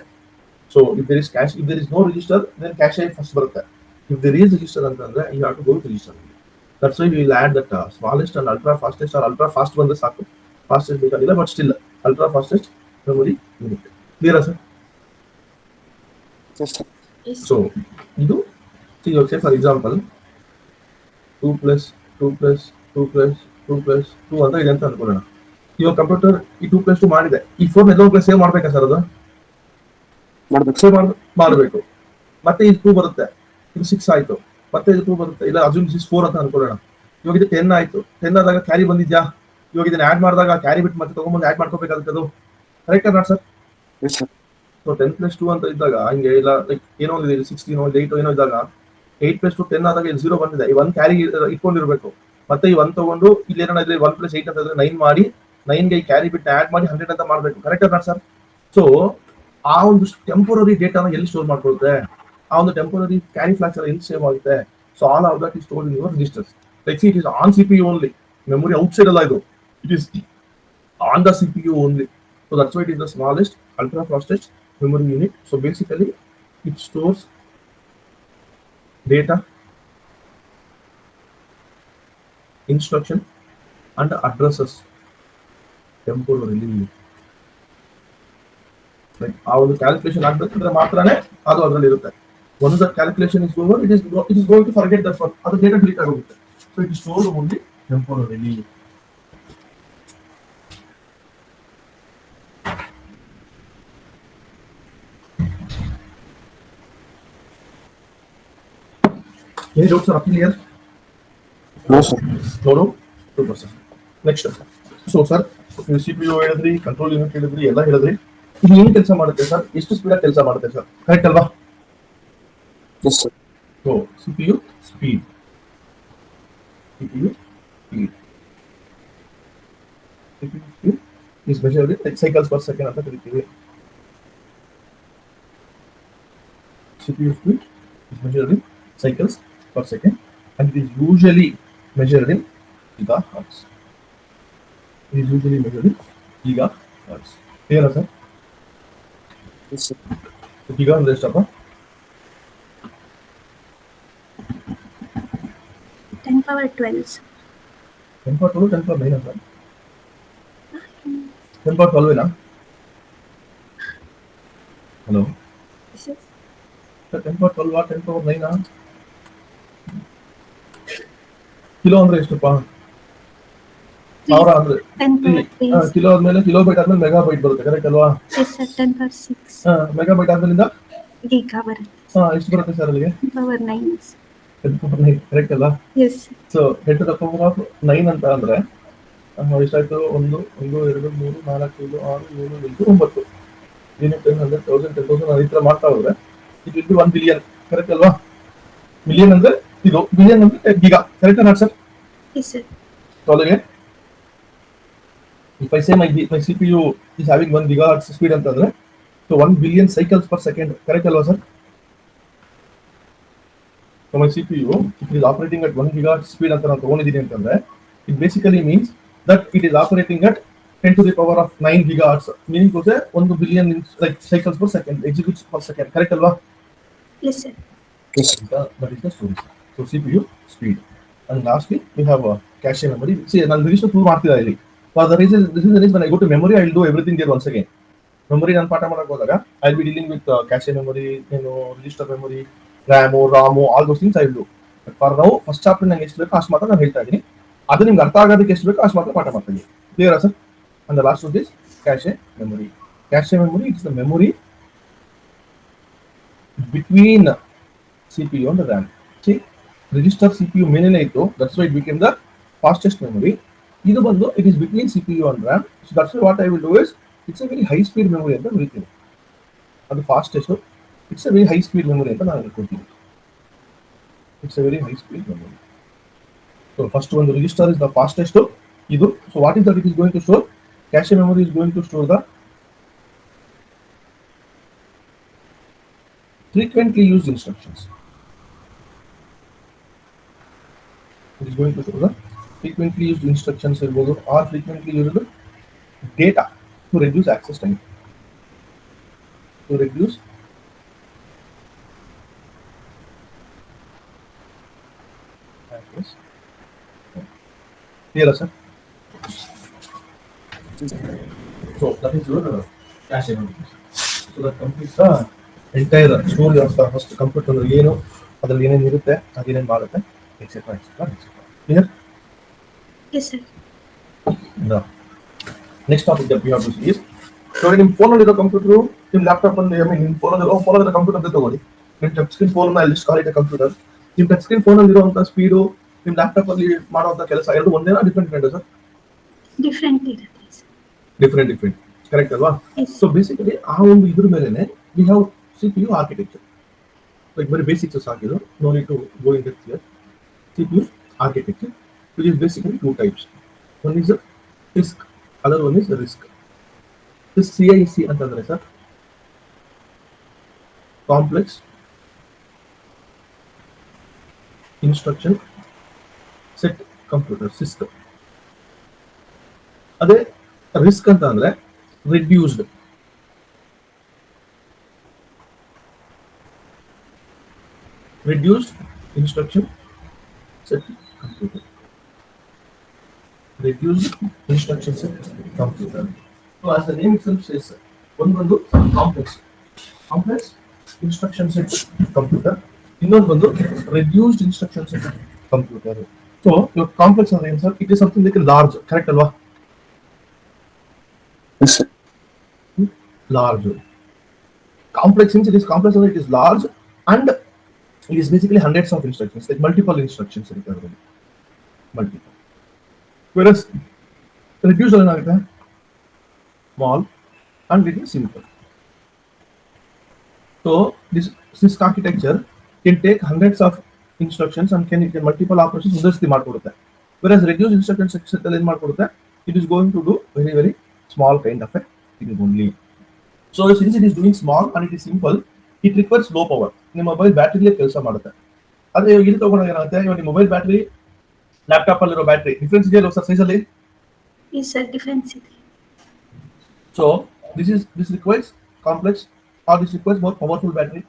So if there is cache, if there is no register, then cache first ಬರುತ್ತೆ. If there is register ಅಂತಂದ್ರೆ you have to go with register. That's why we will add that smallest and ultra fastest, or ultra fast ಬಂದ್ರೆ ಸಾಕು, fastest ಬೇಕಾಗಿಲ್ಲ, but still ultra fastest memory unit. Clear, sir? Yes, sir. Yes. So ಇದು say for example 2 plus 2 plus 2 plus 2 plus 2 ಅಂತ ಇದೆ ಅಂತ ಅನ್ಕೊಳ್ಳೋಣ. ಇವಾಗ computer ಈ 2 plus 2 ಮಾಡಿದೆ, ಈ 4 ಎಲ್ಲೋ ಪ್ಲಸ್ ಸೇವ್ ಮಾಡ್ಬೇಕಾ ಸರ್? ಅದು ಸೇವ್ ಮಾಡಬೇಕು. ಮತ್ತೆ ಇದು 2 ಬರುತ್ತೆ, ಇದು 6 ಆಯ್ತು, ಮತ್ತೆ ಇದು 2 ಬರುತ್ತೆ, ಇಲ್ಲ ಅಜೂಮ್ 4 ಅಂತ ಅನ್ಕೊಳ್ಳೋಣ. ಇವಾಗ ಇದು 10 ಆಯ್ತು, 10 ಆದಾಗ ಕ್ಯಾರಿ ಬಂದಿದ್ಯಾ? ಇವಾಗ ಇದನ್ನ ಆಡ್ ಮಾಡಿದಾಗ ಕ್ಯಾರಿ ಬಿಟ್ಟು ಮತ್ತೆ ತಗೊಂಡ್ಬಂದು ಆಡ್ ಮಾಡ್ಕೋಬೇಕಾಗುತ್ತೆ. ಅದು correct not sir? Yes, sir. So 10 plus 2 ಅಂತ ಇದ್ದಾಗ ಹಂಗೆ, ಇಲ್ಲ ಲೈಕ್ ಏನೋ ಒಂದು 16 8 ಏನೋ ಇದ್ದಾಗ 8 plus 2 10 ಆದಾಗ ಇಲ್ಲಿ 0 ಬಂದಿದೆ, ಈ 1 ಕ್ಯಾರಿ ಇಟ್ಕೊಂಡಿರ್ಬೇಕು. ಮತ್ತೆ ಈ 1 ತಗೊಂಡು ಇಲ್ಲಿ ಏನೋ ಇದ್ರೆ 1 plus 8 ಅಂತ ಇದ್ರೆ 9 ಮಾಡಿ 9ಗೆ ಕ್ಯಾರಿ ಬಿಟ್ ಆಡ್ ಮಾಡಿ 100 ಅಂತ ಮಾಡಬೇಕು, ಕರೆಕ್ಟ್ ಅಲ್ಲ ಸರ್? ಸೊ ಆ ಒಂದು ಟೆಂಪರರಿ ಡೇಟಾನ ಎಲ್ಲಿ ಸ್ಟೋರ್ ಮಾಡ್ಕೊಳ್ಳುತ್ತೆ, ಆ ಒಂದು ಟೆಂಪರರಿ ಕ್ಯಾರಿ ಫ್ಲಾಗ್ಸ್ ಎಲ್ಲ ಎಲ್ಲಿ ಸೇವ್ ಆಗುತ್ತೆ. So all of that is stored in your registers. Like C it is on CPU only, memory outside ಅಲ್ಲ ಇದು, it is on the CPU only. So that's Y it is the smallest ultra fastest memory unit. So basically it stores data, instruction and addresses temporarily. Like ಆ ಒಂದು calculation ಆಗಬೇಕಂದ್ರೆ ಮಾತ್ರನೇ ಅದು ಅದರಲ್ಲಿ ಇರುತ್ತೆ. Once the calculation is over, it is going to forget that one. ಅದು data delete ಆಗೋಗುತ್ತೆ. So it is stored only temporarily. Any doubts are up here? No, sir. No. 2%. Next. So sir, CPU ಹೇಳಿದ್ರಿ, control unit ಹೇಳಿದ್ರಿ, ಎಲ್ಲ ಹೇಳಿದ್ರಿ. ಇದು ಏನು ಕೆಲಸ ಮಾಡುತ್ತೆ ಸರ್? ಎಷ್ಟು ಸ್ಪೀಡ್ ಆಗಿ ಕೆಲಸ ಮಾಡುತ್ತೆ ಸರ್? ಕರೆಕ್ಟ್ ಅಲ್ವಾ? Yes, sir. So CPU speed. CPU speed is measured in cycles per second ಅಂತ ಕರಿತೀವಿ. CPU speed is measured in cycles per second and it is usually measured in gigahertz. It is usually measured in gigahertz. Clear, sir? Yes, sir. Giga ಅಂದ್ರೆ ಎಷ್ಟಪ್ಪ? 10 power 12. 10 power 12, 10 power 9 sir? 10 power 12 ಏನಾ? Hello? Yes, Sir, 10 power 12 10 power 9 kilo ಅಂದ್ರೆ ಎಷ್ಟಪ್ಪ? ಸಾವಿರ ಅಂದ್ರೆ 10 power 3. Kilo ಆದ್ಮೇಲೆ kilobyte ಆದ್ಮೇಲೆ megabyte ಬರುತ್ತೆ, ಕರೆಕ್ಟ್ ಅಲ್ವಾ? Yes, sir. 10 power 6. ಮೆಗಾಬೈಟ್ ಆದ್ಮೇಲಿಂದ Giga ಬರುತ್ತೆ. ಎಷ್ಟು ಬರುತ್ತೆ ಸರ್ ಅಲ್ಲಿಗೆ? 10 power 9. 10 power 9, ಕರೆಕ್ಟ್ ಅಲ್ಲ? Yes, sir. So 10 to the power of 9 ಅಂತ ಅಂದ್ರೆ ಎಷ್ಟಾಯ್ತು? 1 2 3 4 5 6 7 8 9 ಯೂನಿಟ್ 100 1000 10,000 ಈ ತರ ಮಾಡ್ತಾ ಹೋದ್ರೆ it will B 1 billion, correct ಅಲ್ವಾ? ಮಿಲಿಯನ್ ಅಂದ್ರೆ ಇದು, ಬಿಲಿಯನ್ ಅಂದ್ರೆ ಗಿಗಾ, ಕರೆಕ್ಟ್ ಅಲ್ಲ sir? Yes, sir. So again, if I say my CPU is having 1 gigahertz speed ಅಂತಂದ್ರೆ so 1 billion cycles per second, correct ಅಲ್ವಾ sir? So my CPU, if it is operating at 1 gigahertz speed ಅಂತ ನಾನು ತಗೊಂಡಿದ್ದೀನಿ ಅಂತಂದ್ರೆ it basically means that it is operating at 10 to the power of 9 gigahertz, meaning to say 1 billion like cycles per second, executes per second, correct ಅಲ್ವಾ? Yes, sir. Yes, sir. That is the story. So CPU speed. And lastly, we have cache memory. See, ನಾನು register prove ಮಾಡ್ತಿಲ್ಲ ಇಲ್ಲಿ. For the reason, this is the reason when I go to memory, I will do everything there once again. Memory ನಾನು ಪಾಠ ಮಾಡಕ್ಕೆ ಹೋದಾಗ I will be dealing with cache memory, register memory, RAM, all those things I will do. But for now, first chapter ನಂಗೆ ಎಷ್ಟು ಬೇಕು ಅಷ್ಟು ಮಾತ್ರ ನಾನು ಹೇಳ್ತಾ ಇದ್ದೀನಿ. ಅದು ನಿಮ್ಗೆ ಅರ್ಥ ಆಗೋದಕ್ಕೆ ಎಷ್ಟು ಬೇಕು ಅಷ್ಟು ಮಾತ್ರ ಪಾಠ ಮಾಡ್ತಾ ಇದ್ದೀನಿ. Clear sir? And the last one is cache memory. Cache memory is the memory between CPU and RAM. See, register CPU ಮೇಲೇನೆ ಇತ್ತು, that's why it became the fastest memory. ಇದು ಬಂದು it is between CPU and RAM. So that's why what I will do is it's a very high speed memory ಅಂತ ಹೇಳ್ತೀನಿ. ಅದು fastest, it's a very high speed memory ಅಂತ ನಾನು ಹೇಳ್ಕೊಳ್ತೀನಿ. It's a very high speed memory. So first one, the register is the fastest. ಇದು, so what is that it is going to store? Cache memory is going to store the frequently used instructions. It is going to store the frequently used instructions or frequently used data to reduce access time. To reduce access. Clear, sir? So that is your cache memory. So that completes the entire story of the first computer. ಏನು ಅದರಲ್ಲಿ ಏನೇನು ಇರುತ್ತೆ, ಅದೇನೇನು ಮಾಡುತ್ತೆ, etcetera etcetera etcetera. Clear? Yes, sir. The next topic that we have to see is, so ನಿಮ್ಮ phone ಅಲ್ಲಿ ಇರೋ computer, ನಿಮ್ಮ laptop ಅಲ್ಲಿ, ನಿಮ್ಮ ಫೋನ್ ಅಲ್ಲಿ ಕಂಪ್ಯೂಟರ್ ಅಂತ ತಗೊಳ್ಳಿ. ನಿಮ್ಮ ಟಚ್ ಸ್ಕ್ರೀನ್ ಫೋನ್ ಅಲ್ಲಿ ಕಾಲ್ ಇಟ್ ಕಂಪ್ಯೂಟರ್. ನಿಮ್ಮ ಟಚ್ ಸ್ಕ್ರೀನ್ ಫೋನ್ ಅಲ್ಲಿ ಇರುವಂತ ಸ್ಪೀಡು, ನಿಮ್ಮ ಲ್ಯಾಪ್ಟಾಪ್ ಅಲ್ಲಿ ಮಾಡುವಂತ ಕೆಲಸ ಎರಡು ಒಂದೇನಾ ಡಿಫ್ರೆಂಟ್ ಸರ್? Different ಇರುತ್ತೆ, sir. ಡಿಫ್ರೆಂಟ್, ಕರೆಕ್ಟ್ ಅಲ್ವಾ? Yes. ಸೊ ಬೇಸಿಕಲಿ ಆ ಒಂದು ಇದ್ರ ಮೇಲೆನೆ we have CPU architecture. Like very basics ಸಾಕಿದ್ರು, no need to go in depth here. CPU architecture, which is basically two types. One is a RISC other one is risk. CIC ಅಂತಂದ್ರೆ sir complex instruction set computer system. ಅದೇ risk ಅಂತ ಅಂದ್ರೆ reduced instruction set computer. reduced instruction set computer. So as the name itself says, ಒಂದು complex instruction set computer, ಇನ್ನೊಂದು reduced instruction set computer. So your complex ಅಂದ್ರೆ ಏನು sir? It is something like a large, correct ಅಲ್ವಾ? Yes, sir. Large. Complex, since it is complex, it is large and it is basically hundreds of instructions, like multiple instructions. Multiple. Whereas reduced ಏನಾಗುತ್ತೆ? Small and it is simple. So this architecture can take hundreds of instructions and can multiple operations ಉದರಿಸಿ ಮಾಡ್ಕೊಡುತ್ತೆ. Whereas reduced instruction set ಅಲ್ಲಿ ಏನು ಮಾಡ್ಕೊಡುತ್ತೆ? It is going to do very small kind of a thing only. So since it is doing small and it is simple, it requires low power. ನಿಮ್ಮ mobile ಬ್ಯಾಟರಿಲಿ ಕೆಲಸ ಮಾಡುತ್ತೆ. ಅದೇ ಇಲ್ಲಿ ತಗೊಂಡಾಗ ಏನಾಗುತ್ತೆ? ಇವಾಗ ನಿಮ್ಮ ಮೊಬೈಲ್ ಬ್ಯಾಟರಿ ಲ್ಯಾಪ್ಟಾಪ್ ಅಲ್ಲಿರೋ ಬ್ಯಾಟರಿ ಡಿಫ್ರೆನ್ಸ್ ಇದೆಯಲ್ಲ ಸರ್ ಸೈಜ್ ಅಲ್ಲಿ? Yes sir, difference ಇದೆ. So this requires complex or this requires more powerful battery.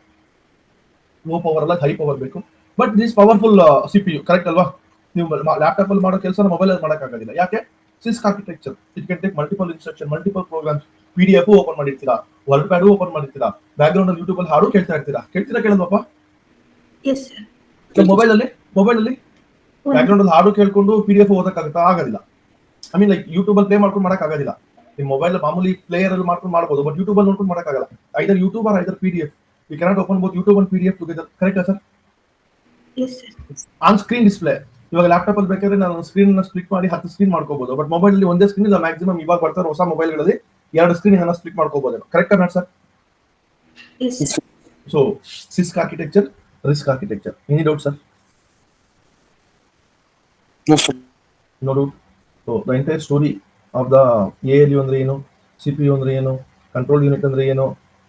Low power ಅಲ್ಲ ಹೈ ಪವರ್ ಬೇಕು. But this powerful CPU, correct ಅಲ್ವಾ? ನೀವು ಲ್ಯಾಪ್ಟಾಪ್ ಅಲ್ಲಿ ಮಾಡೋ ಕೆಲಸ ಮೊಬೈಲ್ ಅಲ್ಲಿ ಮಾಡೋಕ್ಕಾಗೋದಿಲ್ಲ. ಯಾಕೆ? CISC architecture, it can take multiple instruction, multiple programs. PDF open ಮಾಡಿರ್ತೀರಾ, ವರ್ಡ್ ಪ್ಯಾಡ್ ಓಪನ್ ಮಾಡಿರ್ತೀರಾ, ಬ್ಯಾಕ್ ಗ್ರೌಂಡ್ ಅಲ್ಲಿ ಯೂಟ್ಯೂಬ್ ಅಲ್ಲಿ ಹಾಡು ಕೇಳ್ತೀರಾ ಕೇಳಲ್ವಪ್ಪ? Yes sir. ಮೊಬೈಲ್ ಅಲ್ಲಿ ಬ್ಯಾಕ್ ಗ್ರೌಂಡ್ ಅಲ್ಲಿ ಹಾಡು ಕೇಳ್ಕೊಂಡು PDF ಓದಕ್ಕಾಗುತ್ತಾ? ಆಗೋದಿಲ್ಲ. ಐ ಮೀನ್ ಲೈಕ್ ಯೂಟ್ಯೂಬ್ ಅಲ್ಲಿ ಪ್ಲೇ ಮಾಡ್ಕೊಂಡು ಮಾಡೋಕ್ಕಾಗೋದಿಲ್ಲ. ನಿಮ್ಮ ಮೊಬೈಲ್ ಮಾಮೂಲಿ ಪ್ಲೇಯರ್ ಅಲ್ಲಿ ಮಾಡ್ಕೊಂಡು ಮಾಡಬಹುದು, ಬಟ್ ಯೂಟ್ಯೂಬ್ ಅಲ್ಲಿ ನೋಡ್ಕೊಂಡು ಮಾಡೋಕ್ಕಾಗಲ್ಲ. Either YouTube or either PDF. You cannot open both YouTube and PDF together. ಕರೆಕ್ಟಾ sir? Yes sir. On screen display. ಇವಾಗ ಲ್ಯಾಪ್ಟಾಪ್ ಅಲ್ಲಿ ಬೇಕಾದ್ರೆ ನಾನು ಸ್ಕ್ರೀನ್ ಸ್ಪ್ಲಿಟ್ ಮಾಡಿ 10 ಸ್ಕ್ರೀನ್ ಮಾಡ್ಕೋಬಹುದು, ಬಟ್ ಮೊಬೈಲ್ ಅಲ್ಲಿ ಒಂದೇ ಸ್ಕ್ರೀನ್ ಇಲ್ಲ. ಮ್ಯಾಕ್ಸಿಮಮ್ ಇವಾಗ ಬರ್ತಾರೆ ಹೊಸ ಮೊಬೈಲ್ಗಳಲ್ಲಿ 2 ಸ್ಕ್ರೀನ್ ಅನ್ನ ಸ್ಪ್ಲಿಟ್ ಮಾಡ್ಕೋಬಹುದು. ಕರೆಕ್ಟಾ not sir? Yes sir. So CISC architecture, RISC architecture. Any doubt sir? No, sir. No doubt. So the entire story of the ALU ಅಂದ್ರೆ ಏನು, CPU ಅಂದ್ರೆ ಏನು, ಕಂಟ್ರೋಲ್ ಯೂನಿಟ್ ಅಂದ್ರೆ ಏನು,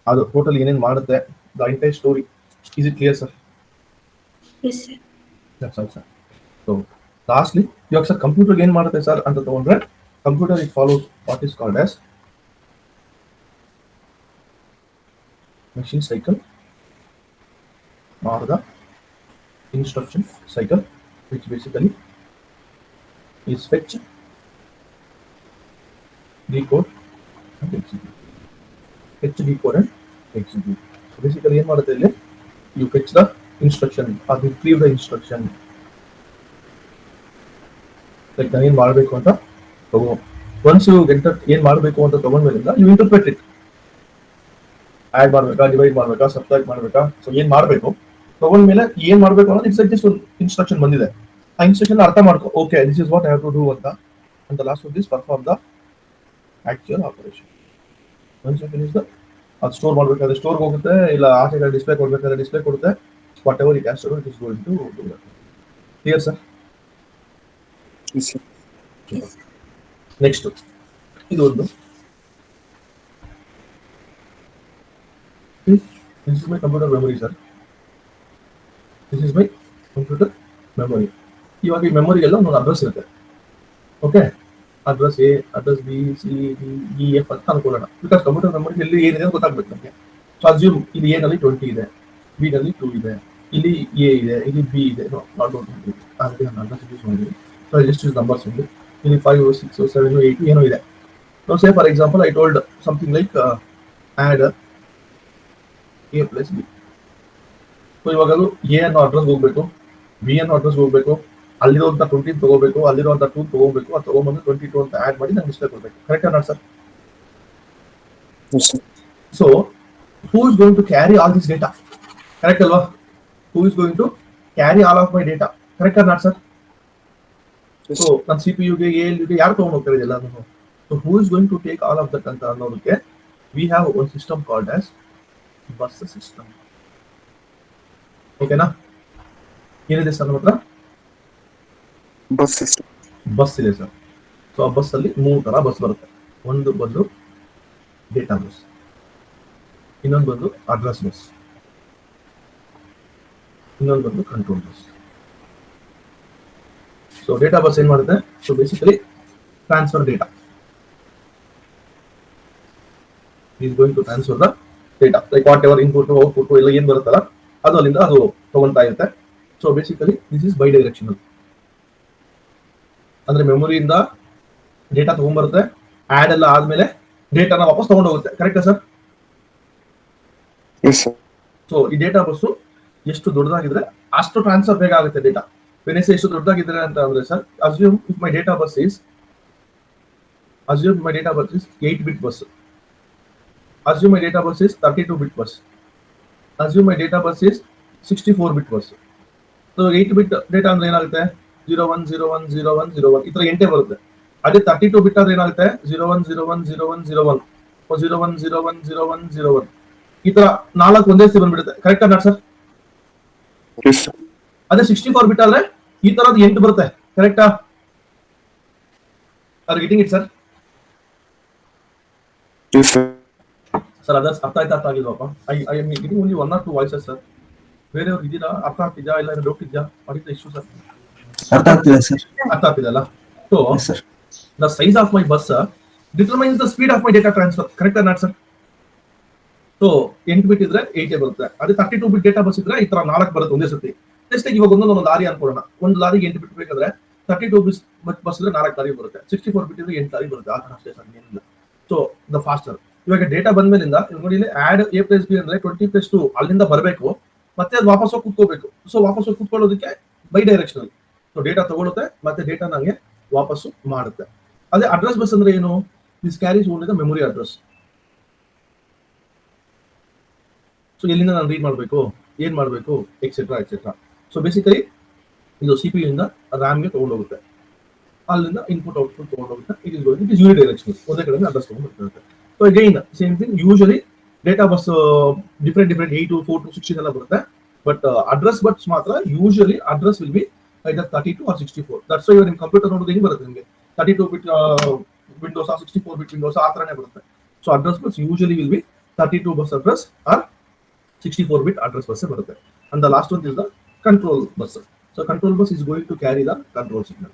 ಅದು ಟೋಟಲ್ ಏನೇನು ಮಾಡುತ್ತೆ, the entire story. Is it clear sir? Yes sir. That's all sir. So lastly, ಇವಾಗ ಸರ್ ಕಂಪ್ಯೂಟರ್ ಏನು ಮಾಡುತ್ತೆ ಸರ್ ಅಂತ ತಗೊಂಡ್ರೆ, computer it follows what is called as machine cycle or the instruction cycle, which basically is fetch, decode and execute. Fetch, decode and execute. So basically ಏನು ಮಾಡುತ್ತೆ ಇಲ್ಲಿ? You fetch the instruction or you retrieve the instruction. Like ನಾನು ಏನು ಮಾಡಬೇಕು ಅಂತ ತಗೋ. Once you get that ಏನು ಮಾಡಬೇಕು ಅಂತ ತಗೊಂಡ್ಮೇಲಿಂದ you interpret it. ಆಡ್ ಮಾಡಬೇಕಾ, ಡಿವೈಡ್ ಮಾಡಬೇಕಾ, ಸಬ್ಟ್ರಾಕ್ಟ್ ಮಾಡಬೇಕಾ, ಸೊ ಏನು ಮಾಡಬೇಕು ತಗೊಂಡ್ಮೇಲೆ ಏನು ಮಾಡಬೇಕು ಅನ್ನೋದು ಇಟ್ಸ್ ಜಸ್ಟ್ ಒಂದು ಇನ್ಸ್ಟ್ರಕ್ಷನ್ ಬಂದಿದೆ. ಆ ಇನ್ಸ್ಟ್ರಕ್ಷನ್ ಅರ್ಥ ಮಾಡ್ಕೊ, okay this is what I have to do ಅಂತ last of this perform the actual operation. Once you finish the, ಅದು ಸ್ಟೋರ್ ಮಾಡಬೇಕಾದ್ರೆ ಸ್ಟೋರ್ಗೆ ಹೋಗುತ್ತೆ, ಇಲ್ಲ ಆಚೆ ಡಿಸ್ಪ್ಲೇ ಕೊಡಬೇಕಾದ್ರೆ ಡಿಸ್ಪ್ಲೇ ಕೊಡುತ್ತೆ. Whatever it has to do, it is going to do that. Clear sir? Yes, sir. Next ಇದು ಒಂದು, this is my computer memory sir. This is my computer memory. ಇವಾಗ ಈ ಮೆಮೊರಿಗೆಲ್ಲ ಒಂದು ಅಡ್ರೆಸ್ ಇರುತ್ತೆ. Okay, address A, address B, C, D, E, F ಅಂತ ಅನ್ಕೊಳ್ಳೋಣ. Because computer memory ಎಲ್ಲಿ ಏನಿದೆ ಅಂತ ಗೊತ್ತಾಗ್ಬೇಕು ನಮಗೆ. ಸೊ ಅಸ್ಯೂಮ್ ಇಲ್ಲಿ A ನಲ್ಲಿ 20 ಇದೆ, B ನಲ್ಲಿ 2 ಇದೆ, ಇಲ್ಲಿ A ಇದೆ, ಇಲ್ಲಿ B ಇದೆ. ನಾಟ್ ಆಲ್ರೆಡಿ ನಾನು ಅಡ್ರೆಸ್ ಯೂಸ್ ಮಾಡಿದ್ದೀನಿ. So I just use numbers only. ಇಲ್ಲಿ 5, 6, 7, 8 ಏನೋ ಇದೆ. So say for example I told something like add A plus B. So ಇವಾಗ ಅದು A ಅನ್ನೋ ಅಡ್ರೆಸ್ ಹೋಗ್ಬೇಕು, B ಅನ್ನೋ ಅಡ್ರೆಸ್ ಹೋಗ್ಬೇಕು, ಅಲ್ಲಿರುವಂತ 20 ತಗೋಬೇಕು, ಅಲ್ಲಿರುವಂತ 2 ತಗೋಬೇಕು, ಅದು ತಗೊಂಡ್ಬಂದು 22 ಅಂತ ಆಡ್ ಮಾಡಿ ನಂಗೆ ಡಿಸ್ಪ್ಲೇ ಕೊಡ್ಬೇಕು. Correct not sir? Yes, sir. So who is going to carry all this data? Correct ಅಲ್ವಾ? Who is going to carry all of my data? Correct not sir? Yes, so ನನ್ನ CPUಗೆ ALUಗೆ ಯಾರು ತಗೊಂಡು ಹೋಗ್ತಾರೆ ಇದೆಲ್ಲ? So who is going to take all of that ಅಂತ ಅನ್ನೋದಕ್ಕೆ we have one system called as bus system. ಓಕೆನಾ? ಏನಿದೆ ಸರ್ ನಮ್ಮ ಹತ್ರ? bus system. ಬಸ್ ಇದೆ ಸರ್. ಸೊ ಆ ಬಸ್ ಅಲ್ಲಿ 3 ತರ ಬಸ್ ಬರುತ್ತೆ. ಒಂದು ಬಂದು ಡೇಟಾ ಬಸ್, ಇನ್ನೊಂದು ಬಂದು ಅಡ್ರೆಸ್ ಬಸ್, ಇನ್ನೊಂದು ಬಂದು control bus. So data bus ಏನ್ ಮಾಡುತ್ತೆ? So basically transfer data, is going to transfer the data, like what ever input output ಎಲ್ಲ ಏನ್ ಬರುತ್ತಲ್ಲ ಅದು ಅಲ್ಲಿಂದ ಅದು ತಗೊಳ್ತಾ ಇರುತ್ತೆ. So basically this is bidirectional, ಅಂದ್ರೆ ಮೆಮೊರಿಯಿಂದ ಡೇಟಾ ತಗೊಂಡ್ಬರುತ್ತೆ, ಆಡ್ ಎಲ್ಲ ಆದ್ಮೇಲೆ ಡೇಟಾನ ವಾಪಸ್ ತಗೊಂಡು ಹೋಗುತ್ತೆ. ಕರೆಕ್ಟಾ ಸರ್? ಸೊ ಈ ಡೇಟಾ ಬಸ್ಸು ಎಷ್ಟು ದೊಡ್ಡದಾಗಿದ್ರೆ ಅಷ್ಟು ಟ್ರಾನ್ಸ್ಫರ್ ಬೇಗ ಆಗುತ್ತೆ ಡೇಟಾ. ವೆನೆಸೆ ಎಷ್ಟು ದೊಡ್ಡದಾಗಿದ್ರೆ ಅಂತ ಅಂದ್ರೆ sir, assume my data bus is 8-bit bus. Assume my data bus is 32-bit bus. Assume my data bus is 64-bit bus. So 8-bit data ಅಂದ್ರೆ ಏನಾಗುತ್ತೆ? 01010101 ಈ ತರ 8 ಬರುತ್ತೆ. ಅದೇ 32-bit ಆದ್ರೆ ಏನಾಗುತ್ತೆ? 01010101 01010101 ಈ ತರ 4 ಒಂದೇ ಸರಿ ಬಂದ್ಬಿಡುತ್ತೆ. ಕರೆಕ್ಟಾ ನಾಟ್ ಸರ್? ಅದೇ 64-bit ಆದ್ರೆ ಈ ತರದ್ 8 ಬರುತ್ತೆ. ಕರೆಕ್ಟಾ? Are getting it sir? Sir others ಅರ್ಥ ಆಯ್ತಾ ಅರ್ಥ ಆಗಿಲ್ವಪ್ಪ? I am getting only 1 or 2 voices sir. ಬೇರೆಯವ್ರು ಇದ್ದೀರಾ? ಅರ್ಥ ಆಗ್ತಿದ್ಯಾ ಇಲ್ಲ ಡೌಟ್ ಇದೆಯಾ? What is the issue sir? ಅರ್ಥ ಆಗ್ತಿದೆ ಸರ್. ಅರ್ಥ ಆಗ್ತಿದೆಯಲ್ಲ? So the size of my bus determines the speed of my data transfer. ಕರೆಕ್ಟಾ ನಾಟ್ ಸರ್? ಸೊ 8-bit ಇದ್ರೆ 8 ಬರುತ್ತೆ. ಅದೇ 32-bit ಡೇಟಾ ಬಸ್ ಇದ್ರೆ ಈ ತರ 4 ಬರುತ್ತೆ ಒಂದೇ ಸತಿ. ಜಸ್ಟ್ ಇವಾಗ ಒಂದೊಂದು ಲಾರಿ ಅನ್ಕೊಳ್ಳೋಣ. ಒಂದು ಲಾರಿಗೆ 8 bit ಬೇಕಾದ್ರೆ 32-bit ಬಸ್ ಇದ್ರೆ 4 ಲಾರಿ ಬರುತ್ತೆ. 64-bit ಇದ್ರೆ 8 ಲಾರಿ ಬರುತ್ತೆ. ಆ ತರ ಅಷ್ಟೇ ಸರ್, ಏನಿಲ್ಲ. So the faster. ಇವಾಗ ಡೇಟಾ ಬಂದ್ಮೇಲಿಂದ ನೋಡಿ ಇಲ್ಲಿ ಆಡ್ A+B ಅಂದ್ರೆ 20+2 ಅಲ್ಲಿಂದ ಬರಬೇಕು, ಮತ್ತೆ ಅದು ವಾಪಸ್ ಹೋಗಿ ಕೂತ್ಕೋಬೇಕು. ಸೊ ವಾಪಸ್ ಹೋಗಿ ಕೂತ್ಕೊಳ್ಳೋದಕ್ಕೆ ಬೈ ಡೈರೆಕ್ಷನಲ್. ಸೊ ಡೇಟಾ ತಗೊಳುತ್ತೆ ಮತ್ತೆ ಡೇಟಾ ನಂಗೆ ವಾಪಸ್ಸು ಮಾಡುತ್ತೆ. ಅದೇ ಅಡ್ರೆಸ್ ಬಸ್ ಅಂದ್ರೆ ಏನು? This carries only the memory address. So ಎಲ್ಲಿಂದ ನಾನು ರೀಡ್ ಮಾಡಬೇಕು, ಏನ್ ಮಾಡಬೇಕು, ಎಕ್ಸೆಟ್ರಾ ಎಕ್ಸೆಟ್ರಾ. ಸೊ ಬೇಸಿಕಲಿ ಇದು CPU ಇಂದ RAM ಗೆ ತಗೊಂಡೋಗುತ್ತೆ, ಅಲ್ಲಿಂದ ಇನ್ಪುಟ್ ಔಟ್ಪುಟ್ ತಗೊಂಡೋಗುತ್ತೆ. ಇಟ್ ಇಸ್ ಯೂನಿಡೈರೆಕ್ಷನಲ್, ಒಂದೇ ಕಡೆ ಅಡ್ರೆಸ್ ತಗೊಂಡ್ಬರ್ತಿರುತ್ತೆ. So again same thing, usually data bus different 8 to 4 to 16 ಎಲ್ಲ ಬರುತ್ತೆ. ಬಟ್ ಅಡ್ರೆಸ್ ಬಸ್ ಮಾತ್ರ usually address will be either 32 or 64. That's why ನಿಮ್ಮ ಕಂಪ್ಯೂಟರ್ ನೋಡೋದು ಹೆಂಗ್ ಬರುತ್ತೆ ನಿಮಗೆ? 32-bit ವಿಂಡೋಸ್ 64-bit ವಿಂಡೋಸ್ ಆ ತರನೇ ಬರುತ್ತೆ. So address bus usually will be 32 bus address or 64-bit address bus ಬರುತ್ತೆ. And the last one is the control bus. So control bus is going to carry the control signal.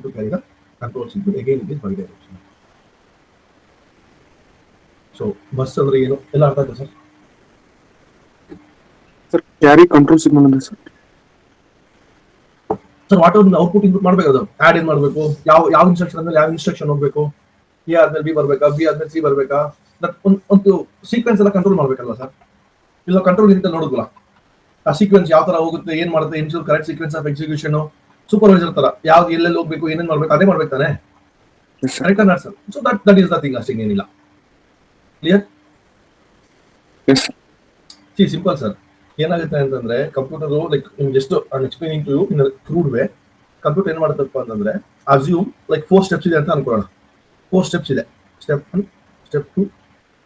To carry the control signal, again it is bidirectional. So bus ಅಂದ್ರೆ ಏನು ಎಲ್ಲ ಅರ್ಥ ಆಯ್ತಾ sir? Sir carry control signal ಅಂದ್ರೆ sir what ಒಂದು output input ಮಾಡ್ಬೇಕು, ಅದು add ಏನ್ ಮಾಡಬೇಕು, ಯಾವ ಇನ್ಸ್ಟ್ರಕ್ಷನ್ ಅಂದ್ರೆ ಯಾವ ಇನ್ಸ್ಟ್ರಕ್ಷನ್ ಹೋಗ್ಬೇಕು, ಎ ಆದ್ಮೇಲೆ ಬಿ ಬರ್ಬೇಕಾ, ಬಿ ಆದ್ಮೇಲೆ ಸಿ ಬರ್ಬೇಕಾ, ಒಂದು ಸೀಕ್ವೆನ್ಸ್ ಎಲ್ಲ ಕಂಟ್ರೋಲ್ ಮಾಡ್ಬೇಕಲ್ವಾ ಸರ್? ಇಲ್ಲ ಕಂಟ್ರೋಲ್ ಇಂತ ನೋಡಿದ್ವಲ್ಲ, ಆ ಸೀಕ್ವೆನ್ಸ್ ಯಾವ ತರ ಹೋಗುತ್ತೆ, ಏನ್ ಮಾಡುತ್ತೆ, ensure correct sequence of execution, supervisor ತರ ಯಾವ್ದು ಎಲ್ಲೆಲ್ಲಿ ಹೋಗ್ಬೇಕು, ಏನೇನ್ ಮಾಡ್ಬೇಕು ಅದೇ ಮಾಡ್ಬೇಕು ತಾನೆ? Correct not sir? So that is the thing, ಅಷ್ಟೇ, ಏನಿಲ್ಲ. ಕ್ಲಿಯರ್? See simple sir. ಏನಾಗುತ್ತೆ ಅಂತಂದ್ರೆ ಕಂಪ್ಯೂಟರ್ ಲೈಕ್ ನಿಮ್ಗೆ ಎಷ್ಟು explaining to you in crude way. Computer ಏನ್ ಮಾಡುತ್ತಪ್ಪ ಅಂತಂದ್ರೆ ಅಸ್ಯೂಮ್ ಲೈಕ್ 4 steps ಇದೆ ಅಂತ ಅನ್ಕೊಳ್ಳೋಣ. 4 steps ಇದೆ. Step 1, step 2,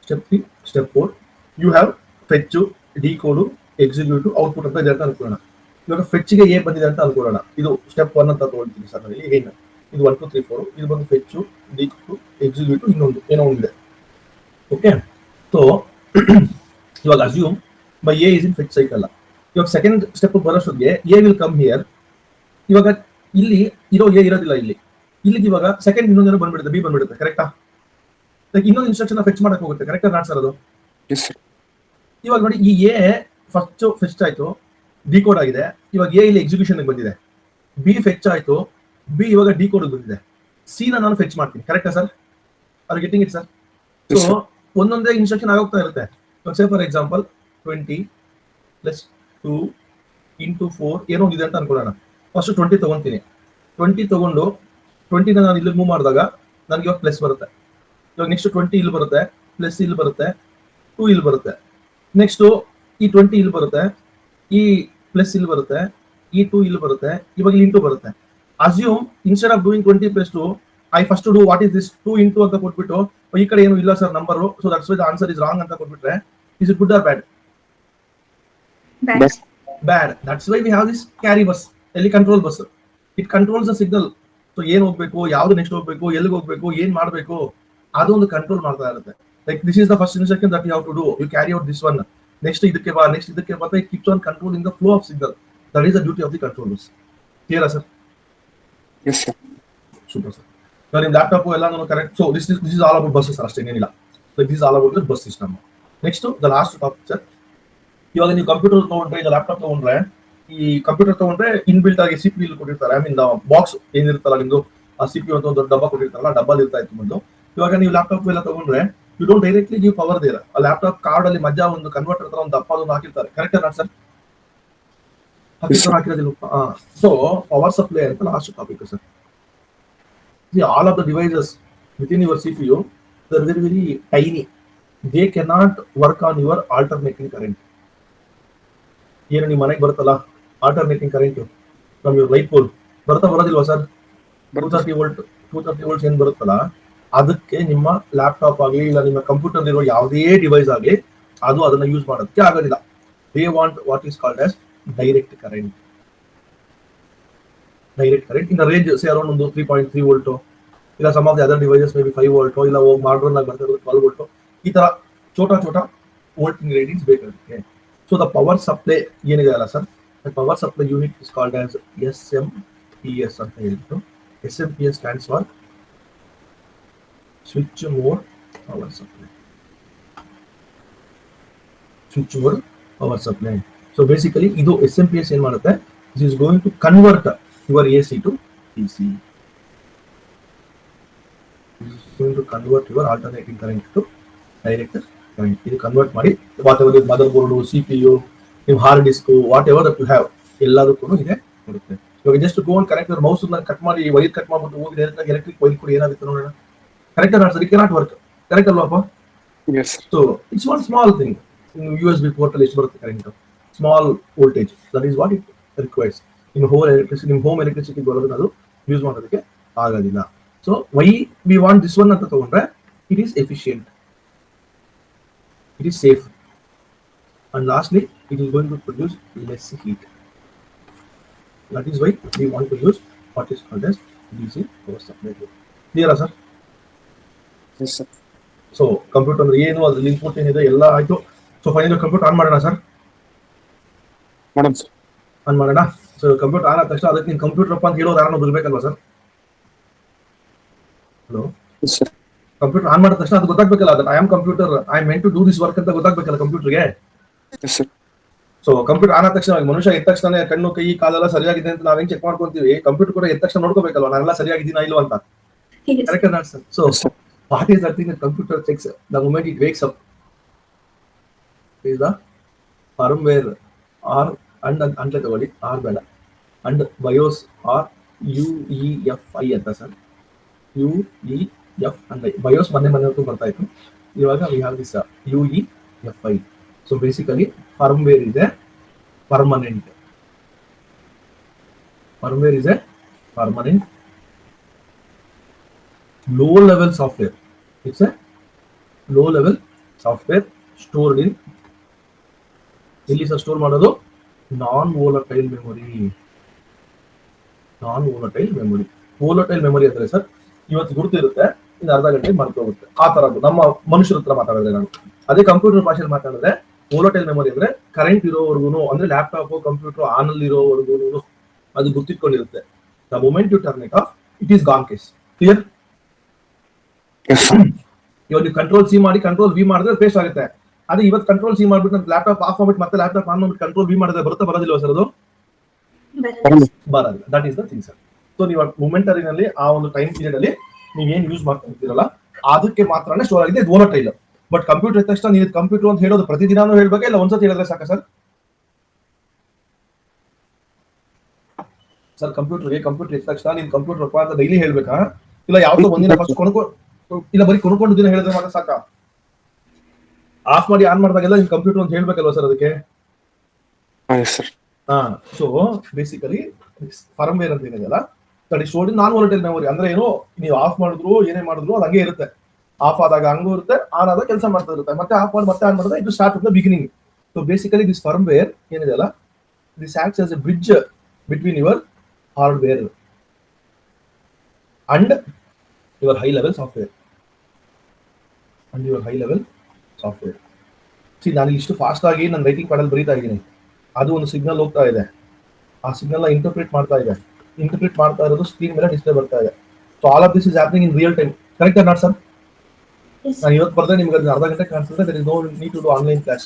step 3, step 4. You have fetch, decode, execute, output ಅಂತ ಇದೆ ಅಂತ ಅನ್ಕೊಳ್ಳೋಣ. ಇವಾಗ ಫೆಚ್ಗೆ ಎ ಬಂದಿದೆ ಅಂತ ಅನ್ಕೊಳ್ಳೋಣ. ಇದು ಸ್ಟೆಪ್ 1 ಅಂತ ತಗೊಳ್ತೀನಿ ಸರ್ ನಾನು. ಏನು ಇದು 1 2 3 4, ಇದು ಬಂದು ಫೆಚ್, ಡಿಕೋಡ್, ಎಕ್ಸಿಕ್ಯೂಟ್, ಇನ್ನೊಂದು ಏನೋ ಒಂದಿದೆ. ಓಕೆ, ಸೊ ಇವಾಗ assume by A is in fetch cycle. ಇವಾಗ ಸೆಕೆಂಡ್ ಸ್ಟೆಪ್ ಬರೋಷ್ಟೊತ್ತಿಗೆ ಎ ವಿಲ್ ಕಮ್ ಹಿಯರ್. ಇವಾಗ ಇಲ್ಲಿ ಇರೋ ಎ ಇರೋದಿಲ್ಲ, ಇಲ್ಲಿಗೆ ಇವಾಗ ಸೆಕೆಂಡ್ ಇನ್ನೊಂದೇನೋ ಬಂದ್ಬಿಡುತ್ತೆ, ಬಿ ಬಂದ್ಬಿಡುತ್ತೆ. ಕರೆಕ್ಟಾ? ಲೈಕ್ ಇನ್ನೊಂದು ಇನ್ಸ್ಟ್ರಕ್ಷನ್ ಫೆಚ್ ಮಾಡಕ್ ಹೋಗುತ್ತೆ. ಕರೆಕ್ಟಾ ನಾಟ್ ಸರ್ ಅದು? ಇವಾಗ ನೋಡಿ, ಈ ಎ ಫಸ್ಟ್ ಫೆಚ್ ಆಯ್ತು, ಡಿಕೋಡ್ ಆಗಿದೆ. ಇವಾಗ ಎ ಇಲ್ಲಿ ಎಕ್ಸಿಕ್ಯೂಷನ್ ಬಂದಿದೆ. ಬಿ ಫೆಚ್ ಆಯ್ತು, ಬಿ ಇವಾಗ ಡಿಕೋಡ್ ಬಂದಿದೆ. ಸಿ ನಾನು ಫೆಚ್ ಮಾಡ್ತೀನಿ. ಕರೆಕ್ಟಾ sir? R getting it sir? So ಒಂದೊಂದೇ ಇನ್ಸ್ಟ್ರಕ್ಷನ್ ಆಗೋಗ್ತಾ ಇರುತ್ತೆ. ಸೇ ಫಾರ್ ಎಕ್ಸಾಂಪಲ್ 20 + 2 × 4 ಏನೋ ಇದೆ ಅಂತ ಅನ್ಕೊಳ್ಳೋಣ. ಫಸ್ಟ್ 20 ತಗೊಂತೀನಿ. 20 ತಗೊಂಡು 20ನ ನಾನು ಇಲ್ಲಿ ಮೂವ್ ಮಾಡಿದಾಗ ನನಗೆ ಇವಾಗ ಪ್ಲಸ್ ಬರುತ್ತೆ. ಇವಾಗ ನೆಕ್ಸ್ಟ್ 20 ಇಲ್ಲಿ ಬರುತ್ತೆ, ಪ್ಲಸ್ ಇಲ್ಲಿ ಬರುತ್ತೆ, 2 ಇಲ್ಲಿ ಬರುತ್ತೆ. ನೆಕ್ಸ್ಟ್ ಈ 20 ಇಲ್ಲಿ ಬರುತ್ತೆ, ಈ ಪ್ಲಸ್ ಇಲ್ಲಿ ಬರುತ್ತೆ, ಈ 2 ಇಲ್ಲಿ ಬರುತ್ತೆ, ಇವಾಗ ಇಲ್ಲಿ ಇಂಟು ಬರುತ್ತೆ. Assume instead of doing 20 + 2 I first do what is this 2 into ಅಂತ ಕೊಟ್ಬಿಟ್ಟು ಈ ಕಡೆ ಏನು ಇಲ್ಲ sir number, so that's why the answer is wrong ಅಂತ ಕೊಟ್ಬಿಟ್ರೆ is it good or bad? Bad. That's why we have this carry bus, control bus. It controls the signal. So ಏನ್ ಹೋಗ್ಬೇಕು, ಯಾವ್ದು ನೆಕ್ಸ್ಟ್ ಹೋಗ್ಬೇಕು, ಎಲ್ಲಿಗೆ ಹೋಗ್ಬೇಕು, ಏನ್ ಮಾಡ್ಬೇಕು, ಅದೊಂದು ಕಂಟ್ರೋಲ್ ಮಾಡ್ತಾ ಇರುತ್ತೆ. Like this is the first instruction that you have to do, you carry out this one, next ಇದಕ್ಕೆ ಬಾ, ನೆಕ್ಸ್ಟ್ ಇದಕ್ಕೆ ಬಾ, it keeps on controlling the flow of signal. That is the duty of the controllers. ಕ್ಲಿಯರಾ sir? Yes sir. Super sir. ನಾನು ನಿಮ್ಮ laptop ಎಲ್ಲ correct. So this is all about bus sir, ಅಷ್ಟೇನಿಲ್ಲ. This is all about the bus system. Next the last topic sir. ಇವಾಗ ನೀವು computer ತಗೊಂಡ್ರೆ, ಈಗ laptop ತಗೊಂಡ್ರೆ, ಈ ಕಂಪ್ಯೂಟರ್ ತಗೊಂಡ್ರೆ ಇನ್ ಬಿಲ್ಟ್ ಆಗಿ CPU ಕೊಟ್ಟಿರ್ತಾರೆ. ಐ ಮೀನ್ ಬಾಕ್ಸ್ ಏನಿರುತ್ತಲ್ಲ ನಿಮ್ದು, ಆ CPU ಅಂತ ಒಂದು ದೊಡ್ಡ ಡಬ್ಬ ಕೊಟ್ಟಿರ್ತಾರಲ್ಲ, ಡಬ್ಬಲ್ ಇರ್ತಾ ಇತ್ತು ಮುಂದೆ. ಇವಾಗ ನೀವು ಲ್ಯಾಪ್ಟಾಪ್ ಎಲ್ಲ ತಗೊಂಡ್ರೆ you don't directly give power there. ಆ ಲ್ಯಾಪ್ಟಾಪ್ ಕಾರ್ಡ್ ಅಲ್ಲಿ ಮಧ್ಯ ಒಂದು ಕನ್ವರ್ಟರ್ ತರ ಒಂದು ದಪ್ಪ ಒಂದು ಹಾಕಿರ್ತಾರೆ. Correct not sir? ಹಾಕಿರೋದಿಲ್ಲ. ಸೊ ಪವರ್ ಸಪ್ಲೈ ಅಂತ last topic sir. All of the devices within your CPU, they're very very tiny. They cannot work on your alternating current. ಏನು ನಿಮ್ಮ ಮನೆಗೆ ಬರುತ್ತಲ್ಲ alternating current from your light pole, ಬರೋದಿಲ್ವಾ sir? 230 volts ಏನ್ ಬರುತ್ತಲ್ಲ, ಅದಕ್ಕೆ ನಿಮ್ಮ ಲ್ಯಾಪ್ಟಾಪ್ ಆಗಲಿ ಇಲ್ಲ ನಿಮ್ಮ ಕಂಪ್ಯೂಟರ್ ಇರೋ ಯಾವುದೇ ಡಿವೈಸ್ ಆಗಲಿ ಅದು ಅದನ್ನ ಯೂಸ್ ಮಾಡೋದಕ್ಕೆ ಆಗೋದಿಲ್ಲ. They want what is called as direct current. Direct current in the range say around ಒಂದು 3.3 ವೋಲ್ಟ್, ಇಲ್ಲ some of the other devices may be 5 volt, ಇಲ್ಲ ಹೋಗಿ ಮಾಡ್ರೋನ್ ಆಗಿ ಬರ್ತಾ ಇರೋದು 12 ವೋಲ್ಟ್. ಈ ತರ ಚೋಟ ವೋಲ್ಟಿಂಗ್ ರೇಟಿಂಗ್ಸ್ ಬೇಕಾಗುತ್ತೆ. ಸೊ ದ ಪವರ್ ಸಪ್ಲೈ ಏನಿದೆ ಅಲ್ಲ sir, the power supply unit is called as SMPS ಅಂತ ಹೇಳ್ಬಿಟ್ಟು. SMPS stands for switch mode power supply. Switch mode power supply. So basically ಇದು SMPS ಏನ್ ಮಾಡುತ್ತೆ, this is going to convert your AC to DC. Going to convert your alternating current to direct current. ಇದು convert ಮಾಡಿ whatever motherboard, CPU, ನಿಮ್ಮ hard disk, whatever that you have ಎಲ್ಲದಕ್ಕೂ ಇದೆ ಬರುತ್ತೆ. ಇವಾಗ just go and connect your mouse cut ಮಾಡಿ wire cut ಮಾಡ್ಬಿಟ್ಟು ಹೋಗಿ ಎಲೆಕ್ಟ್ರಿಕ್ ವೈರ್ ಕೂಡ ಏನಾಗುತ್ತೆ ನೋಡೋಣ. ಕರೆಕ್ಟ್ ಅಲ್ಲ sir? It cannot work. Correct ಅಲ್ವಾಪ್ಪ? So it's one small thing. USB port ಅಲ್ಲಿ ಎಷ್ಟು ಬರುತ್ತೆ current? Small voltage. That is what it requires. ನಿಮ್ಮ ಹೋಮ್ ಎಲೆಕ್ಟ್ರಿಸಿಟಿ ಬರೋದನ್ನ ಅದು ಯೂಸ್ ಮಾಡೋದಕ್ಕೆ ಆಗೋದಿಲ್ಲ. So why we want this one ಅಂತ ತಗೊಂಡ್ರೆ, it is efficient, it is safe, and lastly it is going to produce less heat. That is why we want to use what is called as DC power supply. Clear sir? Yes sir. So computer ಅಂದ್ರೆ ಏನು, ಅದ್ರಲ್ಲಿ input ಏನಿದೆ ಎಲ್ಲ ಆಯ್ತು. So final computer on ಮಾಡೋಣ sir? On ಮಾಡೋಣ. So computer on ಆದ ತಕ್ಷಣ ಅದಕ್ಕೆ ನೀನು ಕಂಪ್ಯೂಟರ್ ಅಪ್ಪ ಅಂತ ಹೇಳೋದು ಯಾರನ್ನೋ ಬಿಡ್ಬೇಕಲ್ವಾ ಸರ್? ಹಲೋ, ಕಂಪ್ಯೂಟರ್ ಆನ್ ಮಾಡಿದ ತಕ್ಷಣ ಅದು ಗೊತ್ತಾಗ್ಬೇಕಲ್ಲ, ಅದು I am computer, I meant to do this work ಅಂತ ಗೊತ್ತಾಗ್ಬೇಕಲ್ಲ ಕಂಪ್ಯೂಟರ್ಗೆ. ಸೊ ಕಂಪ್ಯೂಟರ್ ಆನ್ ಆದ ತಕ್ಷಣ ಮನುಷ್ಯ ಎದ್ದ ತಕ್ಷಣ ಕಣ್ಣು ಕೈ ಕಾಲೆಲ್ಲ ಸರಿಯಾಗಿದೆ ಅಂತ ನಾವ್ ಹೆಂಗ್ ಚೆಕ್ ಮಾಡ್ಕೊಂತೀವಿ, ಕಂಪ್ಯೂಟರ್ ಕೂಡ ಎದ್ದ ತಕ್ಷಣ ನೋಡ್ಕೋಬೇಕಲ್ವಾ ನಾನೆಲ್ಲ ಸರಿಯಾಗಿದ್ದೀನಾ ಇಲ್ವಾ ಅಂತ. Correct not sir? So what is that thing that computer cheques the moment it wakes up is the firmware or and ತಗೊಳ್ಳಿ, ಆರ್ ಬೇಡ, ಅಂಡ್ BIOS or UEFI ಅಂತ ಸರ್. UEF ಅಂದ್ರೆ BIOS ಮೊನ್ನೆ ಬರ್ತಾ ಇತ್ತು, ಇವಾಗ we have this UEFI. So basically firmware is a permanent. Firmware is a permanent low level software. It's a low level software stored in ಇಲ್ಲಿ sir store ಮಾಡೋದು ನಾನ್ volatile memory. Volatile memory ಅಂದ್ರೆ sir ಇವತ್ತು ಗುರುತಿರುತ್ತೆ, ಇನ್ನು ಅರ್ಧ ಗಂಟೆ ಮರ್ತೋಗುತ್ತೆ, ಆ ತರದ್ದು. ನಮ್ಮ ಮನುಷ್ಯರ ಹತ್ರ ಮಾತಾಡಿದ್ರೆ ನಾನು, ಅದೇ ಕಂಪ್ಯೂಟರ್ ಭಾಷೆಯಲ್ಲಿ ಮಾತಾಡಿದ್ರೆ ವೋಲಟೈಲ್ ಮೆಮೊರಿ ಅಂದ್ರೆ ಕರೆಂಟ್ ಇರೋವರೆಗೂ, ಅಂದ್ರೆ ಲ್ಯಾಪ್ಟಾಪ್ ಕಂಪ್ಯೂಟರ್ ಆನ್ ಅಲ್ಲಿ ಇರೋವರೆಗೂ ಅದು ಗುರ್ತಿಟ್ಕೊಂಡಿರುತ್ತೆ. The moment you turn it off, it is gone case. Clear? ಇವಾಗ ನೀವು ಕಂಟ್ರೋಲ್ ಸಿ ಮಾಡಿ ಕಂಟ್ರೋಲ್ ವಿ ಮಾಡಿದ್ರೆ ಪೇಸ್ಟ್ ಆಗುತ್ತೆ. ಅದೇ ಇವತ್ತು ಕಂಟ್ರೋಲ್ ಸಿ ಮಾಡ್ಬಿಟ್ಟು ಲ್ಯಾಪ್ಟಾಪ್ ಆಫ್ ಮಾಡ್ಬಿಟ್ಟು ಮತ್ತೆ ಲ್ಯಾಪ್ಟಾಪ್ ಆನ್ ಮಾಡ್ಬಿಟ್ಟು ಕಂಟ್ರೋಲ್ ಬಿ ಮಾಡಿದ್ರೆ ಬರೋದಿಲ್ವಾ ಸರ್? ಅದು ಬರಲ್ಲ. That is the thing sir. So ನೀವು ಮೊಮೆಂಟರಿನಲ್ಲಿ ಆ ಒಂದು ಟೈಮ್ ಪೀರಿಯಡ್ ಅಲ್ಲಿ ನೀವೇನ್ ಯೂಸ್ ಮಾಡ್ತಾ ಇರ್ತೀರಲ್ಲ ಅದಕ್ಕೆ ಮಾತ್ರನೇ ಸ್ಟೋರ್ ಆಗಿದೆ ವೋಲಟೈಲ್. ಬಟ್ ಕಂಪ್ಯೂಟರ್ ಇದ್ದ ತಕ್ಷಣ ನೀವು ಕಂಪ್ಯೂಟರ್ ಅಂತ ಹೇಳೋದು ಪ್ರತಿದಿನಾನು ಹೇಳ್ಬೇಕಾ, ಇಲ್ಲ ಒಂದ್ಸತಿ ಹೇಳಿದ್ರೆ ಸಾಕ ಸರ್? ಸರ್ ಕಂಪ್ಯೂಟರ್ ಇದ್ದ ತಕ್ಷಣ ನೀನ್ ಕಂಪ್ಯೂಟರ್ ಅಂತ ಡೈಲಿ ಹೇಳ್ಬೇಕಾ, ಇಲ್ಲ ಯಾವ್ದೋ ಒಂದಿನ ಫಸ್ಟ್ ಇಲ್ಲ ಬರೀ ಕೊಡ್ಕೊಂಡು ದಿನ ಹೇಳಿದ್ರೆ ಮಾತ್ರ ಸಾಕ? ಆಫ್ ಮಾಡಿ ಆನ್ ಮಾಡಿದಾಗೆಲ್ಲ ನಿಮ್ ಕಂಪ್ಯೂಟರ್ ಅಂತ ಹೇಳ್ಬೇಕಲ್ವಾ ಸರ್ ಅದಕ್ಕೆ? ಸೊ ಬೇಸಿಕಲಿ ಫರ್ಮ್ವೇರ್ ಅಂತ ಏನಿದೆಯಲ್ಲ that is stored in non volatile memory. ಅಂದ್ರೆ ಏನು, ನೀವು ಆಫ್ ಮಾಡಿದ್ರು ಏನೇ ಮಾಡಿದ್ರು ಅದು ಹಂಗೆ ಇರುತ್ತೆ. ಆಫ್ ಆದಾಗ ಹಂಗೂ ಇರುತ್ತೆ, ಆನ್ ಆದಾಗ ಕೆಲಸ ಮಾಡ್ತಾ ಇರುತ್ತೆ, ಮತ್ತೆ ಆಫ್ ಮಾಡಿ ಮತ್ತೆ ಆನ್ ಮಾಡಿದ್ರೆ ಇದು start the beginning. So basically this firmware ಏನಿದೆಯಲ್ಲ, this acts as a bridge between your hardware and your high level software. And your high level software. C ನಾನು ಇಷ್ಟು ಫಾಸ್ಟ್ ಆಗಿ ನನ್ನ ರೈಟಿಂಗ್ ಪ್ಯಾಡಲ್ಲಿ ಬರೀತಾ ಇದ್ದೀನಿ, ಅದು ಒಂದು ಸಿಗ್ನಲ್ ಹೋಗ್ತಾ ಇದೆ, ಆ ಸಿಗ್ನಲ್ನ ಇಂಟರ್ಪ್ರಿಟ್ ಮಾಡ್ತಾ ಇರೋದು ಸ್ಕ್ರೀನ್ ಮೇಲೆ ಡಿಸ್ಪ್ಲೇ ಬರ್ತಾ ಇದೆ. So all of this is happening in real time. Correct not sir? ನಾನು ಇವತ್ತು ಬರ್ದೆ ನಿಮ್ಗೆ ಅದನ್ನ ಅರ್ಧ ಗಂಟೆ ಕಾಣಿಸಿದ್ರೆ there is no need to do online class.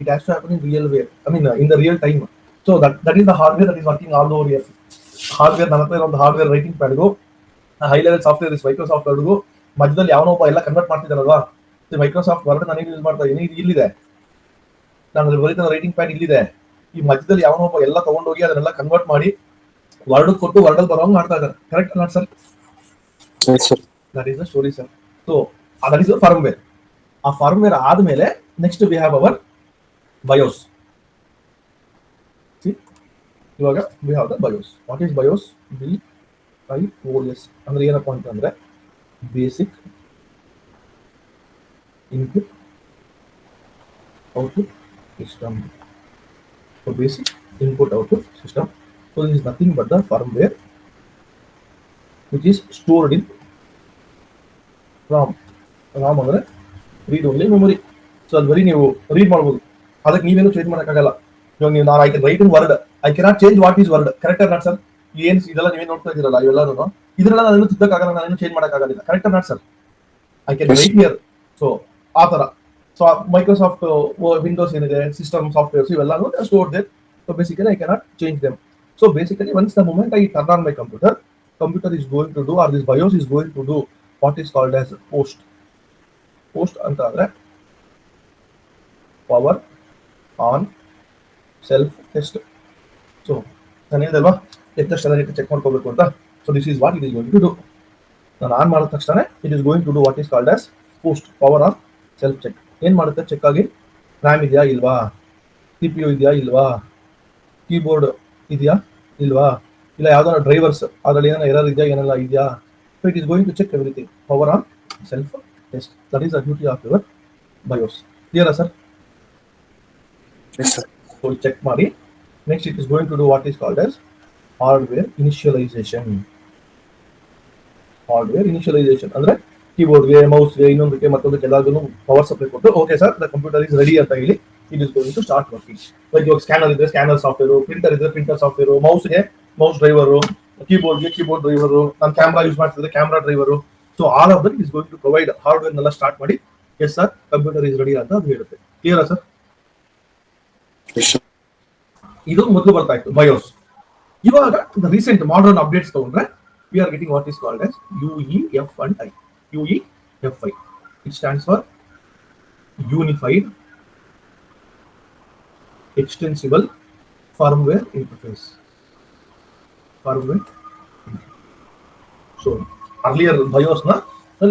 It has to happen in real way, I mean in the real time. So that is the hardware that is working all over year. Hardware ನನ್ನ ಹತ್ರ ಒಂದು hardware writing ಪ್ಯಾಡ್ಗೂ high level software is Microsoft ವರ್ಡ್ಗೂ ಮಧ್ಯದಲ್ಲಿ ಯಾವನೊಬ್ಬ ಎಲ್ಲ convert ಮಾಡ್ತಿದ್ದಾರಲ್ವಾ, Microsoft word ನಾನು use ಮಾಡ್ತಾ ಇದ್ದೀನಿ, ಇದು ಇಲ್ಲಿದೆ, ನಾನು ಬರೀತಾ ರೈಟಿಂಗ್ ಪ್ಯಾಡ್ ಇಲ್ಲಿದೆ, ಈ ಮಧ್ಯದಲ್ಲಿ ಯಾವನೊಬ್ಬ ಎಲ್ಲ ತಗೊಂಡೋಗಿ ಅದನ್ನೆಲ್ಲ ಕನ್ವರ್ಟ್ ಮಾಡಿ ವರ್ಡ್ ಕೊಟ್ಟು ವರ್ಡಲ್ಲಿ ಬರೋಂಗ್ ಮಾಡ್ತಾ ಇದ್ದಾರೆ. Correct not sir? That is the story sir. So that is the firmware. ಆ ಫರ್ಮ್ವೇರ್ ಆದ್ಮೇಲೆ next we have our BIOS. ಇವಾಗ we have the BIOS. What is BIOS? BIOS ಅಂದ್ರೆ ಏನಪ್ಪ ಅಂತಂದ್ರೆ basic input output system. So basic input output system. So this is nothing but the firmware which is stored in RAM. RAM ಅಂದ್ರೆ read only memory. So ಅದು ಬರೀ ನೀವು read ಮಾಡ್ಬೋದು, ಅದಕ್ಕೆ ನೀವೇನು ಚೇಂಜ್ ಮಾಡೋಕ್ಕಾಗಲ್ಲ. ಇವಾಗ ನೀವು ನಾನು I can right in word, I cannot change what is word. Correct not sir? ಏನ್ ಇದೆಲ್ಲ ನೀವೇನು ನೋಡ್ತಾ ಇದ್ದೀರಲ್ಲ ಇವೆಲ್ಲರೂ, ಇದನ್ನೆಲ್ಲ ನಾನು ತಿದ್ದಕ್ಕಾಗಲ್ಲ, ನಾನೇನು ಚೇಂಜ್ ಮಾಡೋಕ್ಕಾಗಲ್ಲ. Correct not sir? I can write here. So ಆ ಥರ. ಸೊ ಮೈಕ್ರೋಸಾಫ್ಟ್ ವಿಂಡೋಸ್ ಏನಿದೆ, ಸಿಸ್ಟಮ್ ಸಾಫ್ಟ್ವೇರ್ಸ್ ಇವೆಲ್ಲನೂ store there. So basically I cannot change them. So basically once the moment I turn on my computer is going to do, or this BIOS is going to do what is called as post. Post ಅಂತ ಅಂದ್ರೆ power on self test. So ನಾನು ಹೇಳಿದಲ್ವಾ ಎಷ್ಟೆಲ್ಲ check ಮಾಡ್ಕೋಬೇಕು ಅಂತ. So this is what it is going to do. ನಾನು on ಮಾಡಿದ ತಕ್ಷಣ it is going to do what is called as post, power on self check. ಏನ್ ಮಾಡುತ್ತೆ? ಚೆಕ್ ಆಗಿ ರ್ಯಾಮ್ ಇದೆಯಾ ಇಲ್ವಾ, CPU ಇದೆಯಾ ಇಲ್ವಾ, ಕೀಬೋರ್ಡ್ ಇದೆಯಾ ಇಲ್ವಾ, ಇಲ್ಲ ಯಾವ್ದಾರ ಡ್ರೈವರ್ಸ್ ಅದ್ರಲ್ಲಿ ಏನಾರ ಎರರ್ ಇದೆಯಾ, ಏನೆಲ್ಲ ಇದೆಯಾ. So it is going to check everything. Power on self test. That is the duty of your BIOS. ಕ್ಲಿಯರಾ ಸರ್? ಸೊ ಚೆಕ್ ಮಾಡಿ next it is going to do what is called as hardware initialization. Hardware initialization ಅಂದ್ರೆ ಕೀಬೋರ್ಡ್ಗೆ, ಮೌಸ್ಗೆ, ಇನ್ನೊಂದಕ್ಕೆ ಮತ್ತೊಂದಕ್ಕೆ ಎಲ್ಲಾದ್ರೂ power supply ಕೊಟ್ಟು okay sir the computer is ready ಅಂತ ಹೇಳಿ it is going to start working. Like ಇವಾಗ ಸ್ಕ್ಯಾನರ್ ಇದ್ರೆ ಸ್ಕ್ಯಾನರ್ ಸಾಫ್ಟ್ವೇರು, ಪ್ರಿಂಟರ್ ಇದ್ರೆ ಪ್ರಿಂಟರ್ ಸಾಫ್ಟ್ವೇರು, ಮೌಸ್ಗೆ ಮೌಸ್ ಡ್ರೈವರು, ಕೀಬೋರ್ಡ್ಗೆ ಕೀಬೋರ್ಡ್ ಡ್ರೈವರು, ನಾನು ಕ್ಯಾಮ್ರಾ ಯೂಸ್ ಮಾಡ್ತಿದ್ರೆ camera driver. So all of that is going to provide ಹಾರ್ಡ್ವೇರ್ನೆಲ್ಲ ಸ್ಟಾರ್ಟ್ ಮಾಡಿ yes sir computer is ready ಅಂತ ಅದು ಹೇಳುತ್ತೆ. ಕ್ಲಿಯರಾ ಸರ್? ಇದು ಮೊದಲು ಬರ್ತಾ ಇತ್ತು ಬಯೋಸ್. ಇವಾಗ ರೀಸೆಂಟ್ ಮಾಡರ್ನ್ ಅಪ್ಡೇಟ್ಸ್ ತಗೊಂಡ್ರೆ we are getting what is called as UEFI. UEFI. It stands for Unified Extensible Firmware Interface. Firmware. So earlier BIOS na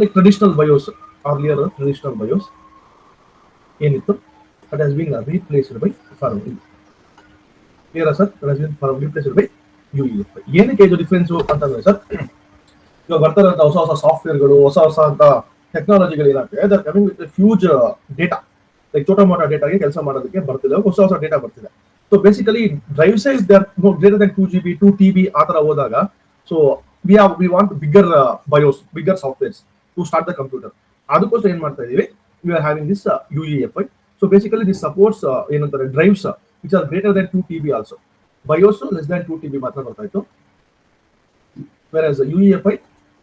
like traditional BIOS, earlier traditional BIOS ಏನಿತ್ತು that has been replaced by firmware. Clear sir? That has been replaced by UEFI. ಏನಕ್ಕೆ ಇದು difference ಅಂತಂದ್ರೆ sir, ಇವಾಗ ಬರ್ತಾರಂತ ಹೊಸ ಹೊಸ ಸಾಫ್ಟ್ವೇರ್ಗಳು, ಹೊಸ ಹೊಸ ಅಂತ ಟೆಕ್ನಾಲಜಿಗಳು ಏನಾಗ್ತದೆ, they're coming with huge data. Like ಚೋಟ ಮೋಟ ಡೇಟಾಗೆ ಕೆಲಸ ಮಾಡೋದಕ್ಕೆ ಬರ್ತಿದೆ, ಹೊಸ ಹೊಸ ಡೇಟಾ ಬರ್ತಿದೆ. So basically drive size they are greater than 2 GB 2 TB ಆ ಥರ ಹೋದಾಗ, so we want bigger BIOS, bigger softwares to start the computer. ಅದಕ್ಕೋಸ್ಕರ ಏನ್ ಮಾಡ್ತಾ ಇದೀವಿ, we are having this UEFI. So basically this supports ಏನಂತಾರೆ drives which are greater than 2 TB also. BIOS less than 2 TB ಮಾತ್ರ ಬರ್ತಾ ಇತ್ತು, whereas UEFI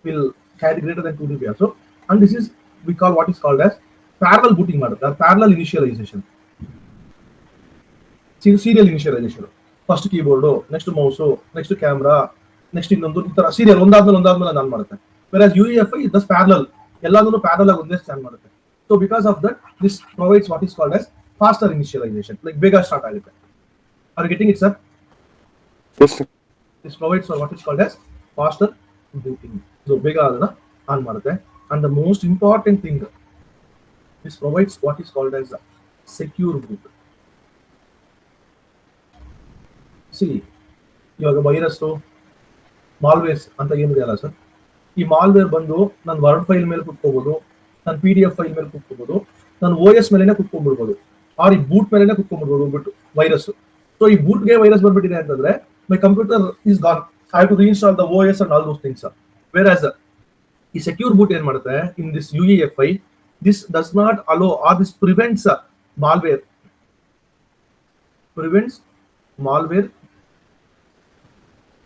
will carry greater than 2 TB also. And this is we call what is called as parallel booting ಮಾಡುತ್ತೆ, parallel initialization, serial initialization. First keyboard, next mouse, next camera, next ಇನ್ನೊಂದು, ಈ ತರ serial ಒಂದಾದ್ಮೇಲೆ ನಾನು ಮಾಡುತ್ತೆ. whereas UEFI is parallel, ಎಲ್ಲಾನು parallel ಆಗಿ ಒಂದೇ scan ಮಾಡುತ್ತೆ. So because of that this provides what is called as faster initialization, like ಬೇಗ ಸ್ಟಾರ್ಟ್ ಆಗುತ್ತೆ. Are you getting it sir? Yes, sir. This provides for what is called as faster booting. So ಬೇಗ ಅದನ್ನ on ಮಾಡುತ್ತೆ. And the most important thing, this provides what is called as secure boot. See, ಇವಾಗ virus, ಮಾಲ್ವೇರ್ಸ್ ಅಂತ ಏನಿದೆ ಅಲ್ಲ sir, ಈ malware ಬಂದು ನನ್ನ ವರ್ಡ್ ಫೈಲ್ ಮೇಲೆ ಕುತ್ಕೋಬಹುದು, ನನ್ನ PDF ಫೈಲ್ ಮೇಲೆ ಕುತ್ಕೋಬಹುದು, ನನ್ನ OS ಮೇಲೆನೆ ಕುತ್ಕೊಂಡ್ಬಿಡ್ಬೋದು, ಆರ್ ಈ ಬೂಟ್ ಮೇಲೆನೆ ಕುತ್ಕೊಂಡ್ಬಿಡ್ಬೋದು ಹೋಗ್ಬಿಟ್ಟು ವೈರಸ್. ಸೊ ಈ ಬೂಟ್ಗೆ ವೈರಸ್ ಬಂದ್ಬಿಟ್ಟಿದೆ ಅಂತಂದ್ರೆ my computer is gone. I have to reinstall the OS and all those things. Whereas ಈ ಸೆಕ್ಯೂರ್ ಬೂಟ್ ಏನ್ ಮಾಡುತ್ತೆ in this UEFI, this does not allow or this prevents malware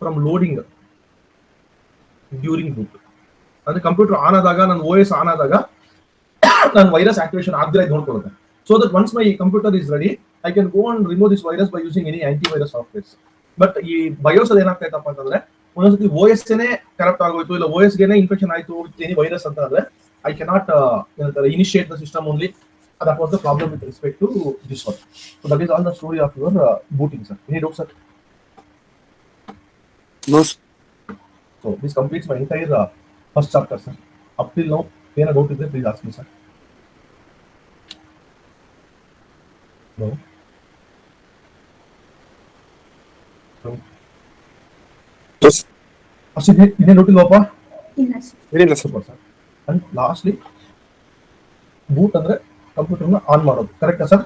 from loading during boot. ಅಂದ್ರೆ computer on ಆದಾಗ, ನನ್ನ OS on ಆದಾಗ ನಾನು virus activation ಆಗದೆ ನೋಡ್ಕೊಳ್ಳುತ್ತೆ. So that once my computer is ready, I can go and remove this virus by using any antivirus softwares. But ಈ BIOS ಅದು ಏನಾಗ್ತಾ ಇತ್ತಪ್ಪ ಅಂತಂದ್ರೆ, ಒಂದೊಂದ್ಸತಿ OS ಕರಪ್ಟ್ ಆಗೋಯ್ತು, ಇಲ್ಲ OS ಗೆನೆ ಇನ್ಫೆಕ್ಷನ್ ಆಯ್ತು ಎನಿ ವೈರಸ್ ಅಂತ ಅಂದ್ರೆ, I cannot initiate the system only. That was the problem with respect to this one. So that is all the story of your booting, sir. Any doubt, sir? No, sir. So this completes my entire first chapter, sir. Up till now, any doubt is there, please ask me, sir. No. No. Yes. Ashit, any doubt illappa? ಇಲ್ಲ sir. Very less, Super, sir. And lastly, boot andre ಕಂಪ್ಯೂಟರ್ನ on ಮಾಡೋದು, ಕರೆಕ್ಟಾ sir?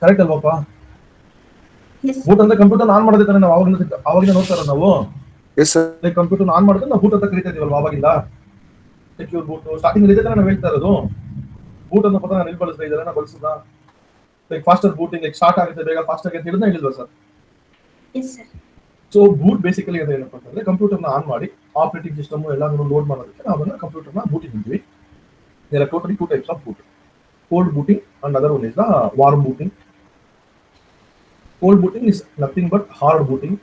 Correct ಅಲ್ವಾಪ್ಪ? Boot ಅಂದ್ರೆ computer on ಮಾಡೋದೇ ತಾನೆ ನಾವು ಅವಾಗಿಂದ ನೋಡ್ತಾ ಇರೋದು ನಾವು. yes sir. Like computer on ಮಾಡಿದ್ರೆ ನಾವು ಬೂಟ್ ಅಂತ ಕರಿತಾ ಇದೀವಲ್ವಾ ಅವಾಗಿಂದ. ಸೆಕ್ಯೂರ್ ಬೂಟ್ ಸ್ಟಾರ್ಟಿಂಗ್ ಇದೆ ತಾನೆ ನಾವು ಹೇಳ್ತಾ ಇರೋದು. ಬೂಟ್ ಅನ್ನೋ ಪದ ನಾನು ಎಲ್ಲಿ ಬಳಸ್ತಾ ಇದ್ದಾರೆ, ನಾನು ಬಳಸಿದ like faster booting, like start ಆಗುತ್ತೆ ಬೇಗ ಫಾಸ್ಟ್ ಆಗಿ ಅಂತ ಹೇಳಿದ್ರೆ ಹೇಳಿಲ್ವಾ sir? Yes sir. So boot basically ಅದು ಏನಪ್ಪ ಅಂತಂದ್ರೆ, ಕಂಪ್ಯೂಟರ್ನ ಆನ್ ಮಾಡಿ ಆಪರೇಟಿಂಗ್ ಸಿಸ್ಟಮ್ ಎಲ್ಲಾನು ಲೋಡ್ ಮಾಡೋದಕ್ಕೆ ನಾವು ಅದನ್ನ ಕಂಪ್ಯೂಟರ್ನ ಬೂಟಿಂಗ್ ಅಂತೀವಿ. There are totally two types of boot: cold booting and another one is the warm booting. Cold booting is nothing but hard booting,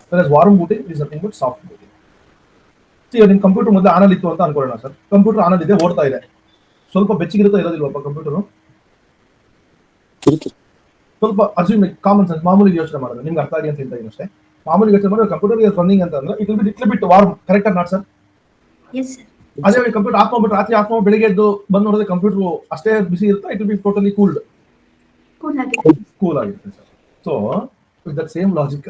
whereas warm booting is nothing but soft booting. See, ನಿಮ್ಮ computer ಮೊದಲು on ಅಲ್ಲಿ ಇತ್ತು ಅಂತ ಅನ್ಕೊಳ್ಳೋಣ sir. Computer on ಅಲ್ಲಿ ಇದೆ, ಓಡ್ತಾ ಇದೆ, ಸ್ವಲ್ಪ ಬೆಚ್ಚಗಿರುತ್ತಾ ಇರೋದಿಲ್ವಪ್ಪ ಕಂಪ್ಯೂಟರ್? ಸ್ವಲ್ಪ ಅಸ್ಯೂಮ್ ಕಾಮನ್ ಸೆನ್ಸ್, ಮಾಮೂಲಿ ಯೋಚನೆ ಮಾಡೋದು, ನಿಮ್ಗೆ ಅರ್ಥ ಆಗಲಿ ಅಂತ ಹೇಳ್ತಾ ಇದ್ದೀನಿ ಅಷ್ಟೇ. ಮಾಮೂಲಿ ಯೋಚನೆ ಮಾಡಿದ್ರೆ ಕಂಪ್ಯೂಟರ್ ಇಸ್ ರನ್ನಿಂಗ್ ಅಂತ ಅಂದ್ರೆ it will be little bit warm, correct or not sir? Yes sir. ಅದೇ ಕಂಪ್ಯೂಟರ್ ಆಫ್ ಮಾಡ್ಬಿಟ್ಟು ರಾತ್ರಿ ಆಫ್ ಮಾಡಿ ಬೆಳಿಗ್ಗೆ ಎದ್ದು ಬಂದು ನೋಡಿದ್ರೆ ಕಂಪ್ಯೂಟರ್ ಅಷ್ಟೇ ಬಿಸಿ ಇರುತ್ತೆ, it will be totally cool ಆಗಿರುತ್ತೆ sir. So with that same logic,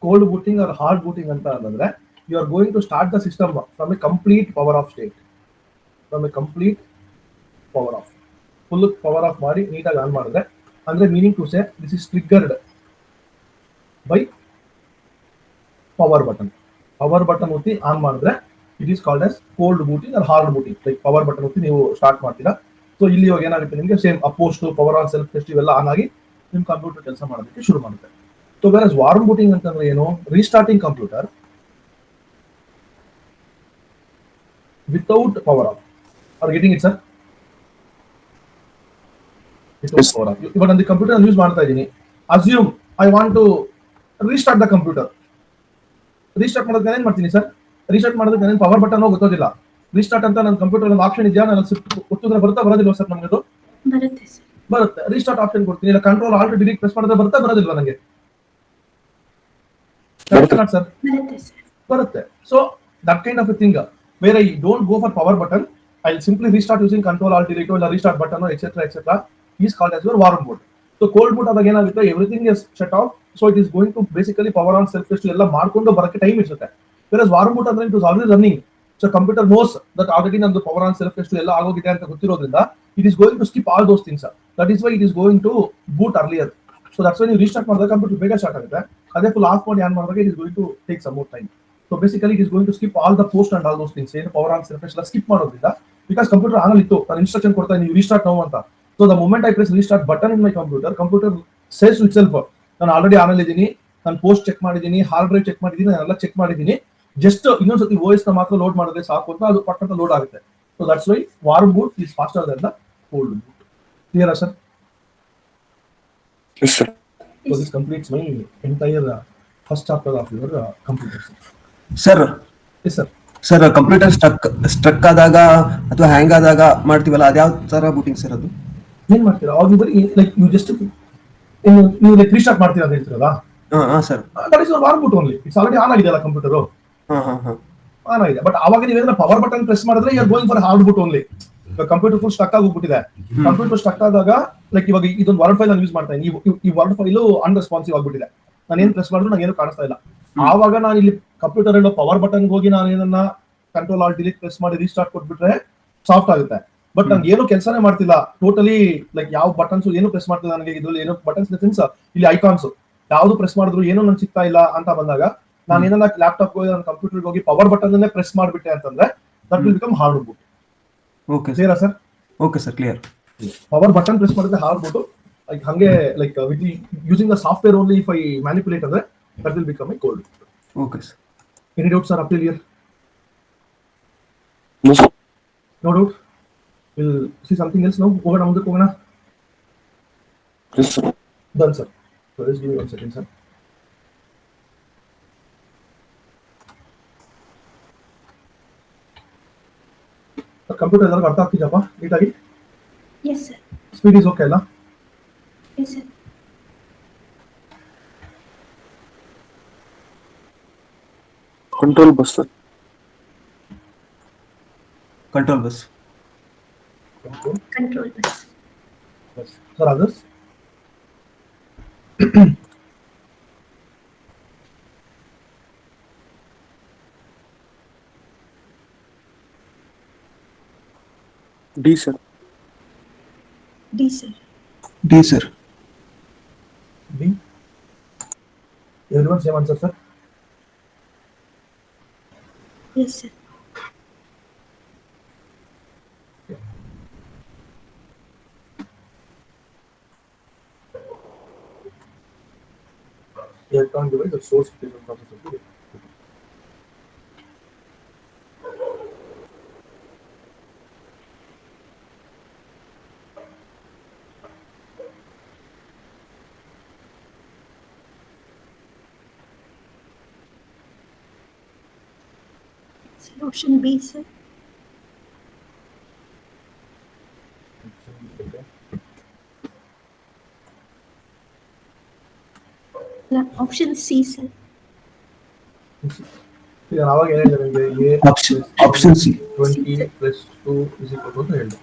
cold booting or hard booting ಅಂತ ಅಂದ್ರೆ, you are going to start the system from a complete power off state, full power off ಮಾಡಿ ನೀಟಾಗಿ on ಮಾಡಿದ್ರೆ, ಅಂದ್ರೆ meaning to say this is triggered by power button ಒತ್ತಿ on ಮಾಡಿದ್ರೆ it is called as cold booting or hard booting. Like power button ಒತ್ತಿ ನೀವು start ಮಾಡ್ತೀರಾ, so ಇಲ್ಲಿ ಇವಾಗ ಏನಾಗುತ್ತೆ ನಿಮಗೆ same ಅಪೋಸ್ಟ್ power on self test ಇವೆಲ್ಲ ಆನ್ ಆಗಿ ನಿಮ್ಮ ಕಂಪ್ಯೂಟರ್ ಕೆಲಸ ಮಾಡೋದಕ್ಕೆ ಶುರು ಮಾಡುತ್ತೆ. ಸೊ ವೇರ್ ವಾರ್ಮ್ ಬೂಟಿಂಗ್ ಅಂತಂದ್ರೆ ಏನು, restarting computer without power off. Are getting it sir? Without power off. ಇವಾಗ ನನ್ನ ಕಂಪ್ಯೂಟರ್ ಯೂಸ್ ಮಾಡ್ತಾ ಇದ್ದೀನಿ, assume I want to restart the computer. Restart ಮಾಡೋದಕ್ಕೆ ಏನ್ ಮಾಡ್ತೀನಿ ಸರ್? ರೀಸ್ಟಾರ್ಟ್ ಮಾಡೋದಕ್ಕೆ ನಾನು ಪವರ್ ಬಟನ್ ಗೊತ್ತೋದಿಲ್ಲ. ರೀಸ್ಟಾರ್ಟ್ ಅಂತ ನನ್ನ ಕಂಪ್ಯೂಟರ್ ಒಂದು ಆಪ್ಷನ್ ಇದೆಯಾ, ನಾನು ಒತ್ತಿದ್ರೆ ಬರೋದಿಲ್ವ ಸರ್? ನಮಗೆ ಅದು ಬರುತ್ತೆ. ರೀಸ್ಟಾರ್ಟ್ ಆಪ್ಷನ್ ಕೊಡ್ತೀನಿ, ಇಲ್ಲ ಕಂಟ್ರೋಲ್ ಆಲ್ಟ್ ಡಿಲೀಟ್ ಪ್ರೆಸ್ ಮಾಡಿದ್ರೆ ಬರೋದಿಲ್ವಾ ನನಗೆ? ಸರ್ ಬರುತ್ತೆ. So that kind of a thing where I don't go for power button, I simply restart using control alt delete ಇಲ್ಲ restart button etcetera is called as your warm boot. So cold boot ಆದಾಗ ಏನಾಗುತ್ತೆ, everything is shut off, so it is going to basically power on self test ಎಲ್ಲ ಮಾಡ್ಕೊಂಡು ಬರೋಕ್ಕೆ time ಇರುತ್ತೆ. Whereas warm boot ಅಂದ್ರೆ it was already running, so computer knows that already ನಮ್ದು power on self test ಎಲ್ಲ ಆಗೋಗಿದೆ ಅಂತ ಗೊತ್ತಿರೋದ್ರಿಂದ it is going to skip all those things. That is why it is going to boot earlier. So that's why ನೀವು restart ಮಾಡಿದಾಗ computer ಬೇಗ start ಆಗುತ್ತೆ. ಅದೇ ಫುಲ್ ಆಫ್ ಮಾಡಿ ಆನ್ ಮಾಡಿದಾಗ it is going to take some more time. So basically it is going to skip all the post and all those things. ಏನು power on self test ಎಲ್ಲ skip ಮಾಡೋದ್ರಿಂದ, because computer on ಇತ್ತು, ನಾನು instruction ಕೊಡ್ತಾ ನೀವು restart no ಅಂತ. So the moment I press restart button in my computer says it self, ನಾನು already on ಇದ್ದೀನಿ, ನಾನು ಪೋಸ್ಟ್ ಚೆಕ್ ಮಾಡಿದ್ದೀನಿ, ಹಾರ್ಡ್ ಡ್ರೈವ್ ಚೆಕ್ ಮಾಡಿದ್ದೀನಿ, ನಾನೆಲ್ಲ ಚೆಕ್ ಮಾಡಿದ್ದೀನಿ, ಜಸ್ಟ್ ಇನ್ನೊಂದ್ಸತಿ OS ನ ಮಾತ್ರ ಲೋಡ್ ಮಾಡಿದ್ರೆ ಸಾಕು ಅಂತ ಅದು ಪಕ್ಕದ ಲೋಡ್ ಆಗುತ್ತೆ. So that's Y warm boot is faster Dhan the cold boot. Clear sir? Yes sir. So this completes my entire first chapter of your computer. Sir. Yes sir. Sir, computer struck ಆದಾಗ ಅಥವಾ ಹ್ಯಾಂಗ್ ಆದಾಗ ಮಾಡ್ತೀವಲ್ಲ, ಅದ್ಯಾವ ತರ booting sir ಅದು? ಏನ್ ಮಾಡ್ತೀರಾ ಅವ್ರು ಬರೀ ಲೈಕ್ ಯು ಜಸ್ಟ್ ನೀವು ಲೈಕ್ ರೀಸ್ಟಾರ್ಟ್ ಮಾಡ್ತೀರಾ ಅಂತ ಹೇಳ್ತೀರಲ್ಲ, sir that is warm boot only. It's already on ಆಗಿದೆಯಲ್ಲ ಕಂಪ್ಯೂಟರ್, ಆನ್ ಆಗಿದೆ. ಬಟ್ ಅವಾಗ ನೀವೇನಾದ್ರೂ ಪವರ್ ಬಟನ್ ಪ್ರೆಸ್ ಮಾಡಿದ್ರೆ you are going for hard boot only. Computer full stuck ಆಗೋಗ್ಬಿಟ್ಟಿದೆ. ಕಂಪ್ಯೂಟರ್ ಸ್ಟಕ್ ಆದಾಗ ಲೈಕ್ ಇವಾಗ ಇದೊಂದು ವರ್ಡ್ ಫೈಲ್ ನಾನು ಯೂಸ್ ಮಾಡ್ತಾ ಇದ್ದೀನಿ, ಈ ವರ್ಡ್ ಫೈಲ್ ಅನ್ರೆಸ್ಪಾನ್ಸಿವ್ ಆಗ್ಬಿಟ್ಟಿದೆ, ನಾನು ಏನ್ ಪ್ರೆಸ್ ಮಾಡಿದ್ರು ನಂಗೆ ಏನು ಕಾಣಿಸ್ತಾ ಇಲ್ಲ. ಆವಾಗ ನಾನು ಇಲ್ಲಿ ಕಂಪ್ಯೂಟರ್ ಅಲ್ಲಿ ಪವರ್ ಬಟನ್ ಹೋಗಿ ನಾನು ಏನನ್ನ ಕಂಟ್ರೋಲ್ ಆಲ್ಟ್ ಡಿಲೀಟ್ ಪ್ರೆಸ್ ಮಾಡಿ ರೀಸ್ಟಾರ್ಟ್ ಕೊಟ್ಬಿಟ್ರೆ ಸಾಫ್ಟ್ ಆಗುತ್ತೆ. ಬಟ್ ನಂಗೆ ಏನು ಕೆಲಸನೇ ಮಾಡ್ತಿಲ್ಲ, ಟೋಟಲಿ ಲೈಕ್ ಯಾವ ಬಟನ್ಸ್ ಏನು ಪ್ರೆಸ್ ಮಾಡ್ತಿಲ್ಲ ನನಗೆ. ಇದ್ರಲ್ಲಿ ಏನೋ ಬಟನ್ಸ್ ಇಲ್ಲಿ ಐಕಾನ್ಸ್ ಯಾವ್ದು ಪ್ರೆಸ್ ಮಾಡಿದ್ರು ಏನೋ ನನ್ಗೆ ಸಿಗ್ತಾ ಇಲ್ಲ ಅಂತ ಬಂದಾಗ ನಾನು ಏನಾರ ಲ್ಯಾಪ್ಟಾಪ್ ಹೋಗಿ ನನ್ನ ಕಂಪ್ಯೂಟರ್ಗೆ ಹೋಗಿ ಪವರ್ ಬಟನ್ ಅನ್ನೇ ಪ್ರೆಸ್ ಮಾಡಿಬಿಟ್ಟೆ ಅಂತಂದ್ರೆ that will become hard boot. Okay sir. ಕ್ಲಿಯರಾ sir? Okay sir, clear. Power button press ಮಾಡಿದ್ರೆ ಹಾರ್ಡ್ ಬೂಟ್, ಲೈಕ್ ಹಂಗೆ like with using the software only if I manipulate ಅಂದ್ರೆ that will become a cold boot. Okay sir. Any doubt sir? Up till here? No, sir. No doubt. We'll see something else now. ಹೋಗೋಣ ಮುಂದಕ್ಕೆ ಹೋಗೋಣ. Yes, sir. Done, sir. So just give me 1 second, sir. Computer ಎಲ್ಲರಿಗೂ ಅರ್ಥ ಆಗ್ತಿದೆಯಪ್ಪ ನೀಟಾಗಿ? Yes sir. Speed is okay ಅಲ್ಲ? Yes sir. Control bus, sir. Control bus. Control bus. Sir others? D, sir. D sir. D sir. D. Everyone same answer sir? Yes sir. Electron device the source frequency process of the Solution B, sir. Option C, sir. ಈಗ ನಾವಾಗ ಏನು ಹೇಳಿದ್ರೆ ನಿಮಗೆ option C 20 + 2 = ಅಂತ ಹೇಳಿದೆ.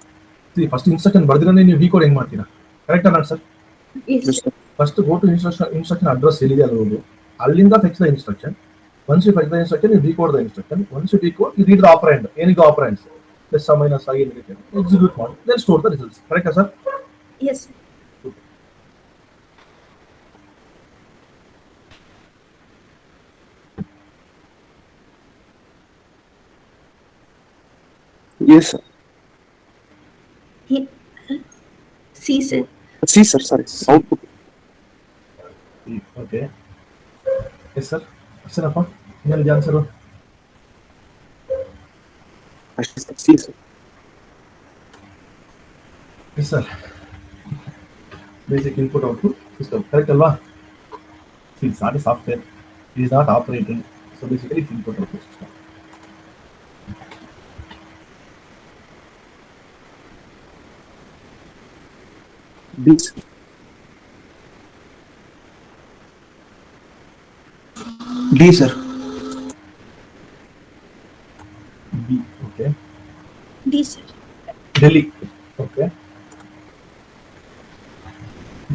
C first instruction ಬರ್ದಿರೋದೇ ನೀವು decode ಹೆಂಗ್ ಮಾಡ್ತೀರಾ? Correct ಅಲ್ಲ sir? Yes, Yes, sir. sir. First go to instruction address ಎಲ್ಲಿದೆ ಅಲ್ಲಿ ಹೋಗಿ ಅಲ್ಲಿಂದ fetch the instruction. Once you fetch the instruction you decode the instruction. Once you decode you read the operand. ಏನಿದೆ operands plus minus ಆಗಿ ಏನಿದೆ execute ಮಾಡಿ then store the results. ಕರೆಕ್ಟಾ sir? Yes, sir. Yes, sir. He- C, sir. C, sir. Sorry. Output. Okay yes sir. ಅಷ್ಟೇನಪ್ಪ? ಇನ್ನೇನಿದೆ answer? C, sir. Yes sir. Basic input output system correct ಅಲ್ವಾ? It's not a software, it is not operating. So basically it's input output system. D, sir. D sir. B okay. D, sir. Delhi okay.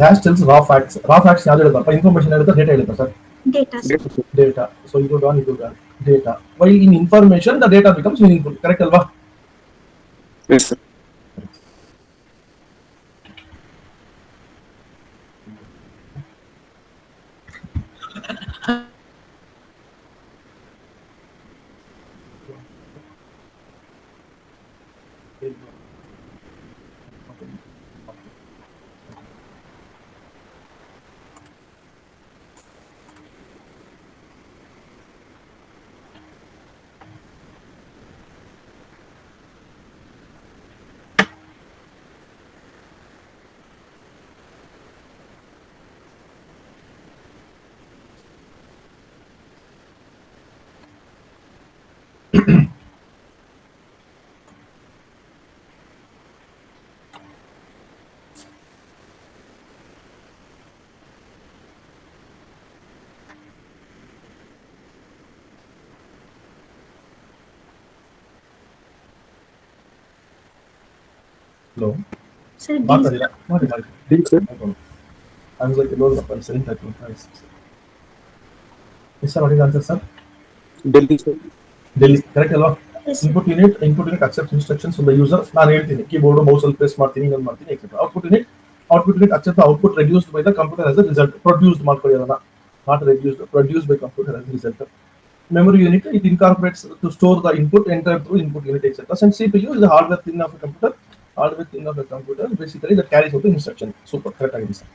Dash tells raw facts. Raw facts ಯಾವ್ದು ಹೇಳುತ್ತಪ್ಪ? Information ಹೇಳುತ್ತಾ data ಹೇಳುತ್ತಾ sir? Data, sir. Data, sir. Data. So ಇದು ಡಾನ್ data. While in information the data becomes meaningful. Correct ಅಲ್ವಾ? Yes, sir. Hello Sir, D, ಮಾತಾಡಿಲ್ಲ ಮಾಡಿ D, sir. ಅನ್ಸಕ್ಕೆ load ಅಪ್ಪ ಸೆಲೆಕ್ಟ್ ಆಯ್ತು. Yes sir, what is answer sir? Delhi, sir. Delhi correct ಅಲ್ವಾ? Yes, sir. Input unit accept instructions from the user. ನಾನು ಹೇಳ್ತೀನಿ keyboard mouse ಅಲ್ಲಿ press ಮಾಡ್ತೀನಿ, ಇನ್ನೊಂದು ಮಾಡ್ತೀನಿ etcetera. Output unit accept output reduced by the computer as a result. Produced ಮಾಡ್ಕೊಳ್ಳಿ ಅದನ್ನ. not reduced, produced by computer as a result. Memory unit, it incorporates to store the input entered through input unit, etc. And CPU is the hardware thing of a computer. Hardware thing of a computer basically that carries out the instruction. Super correct idea.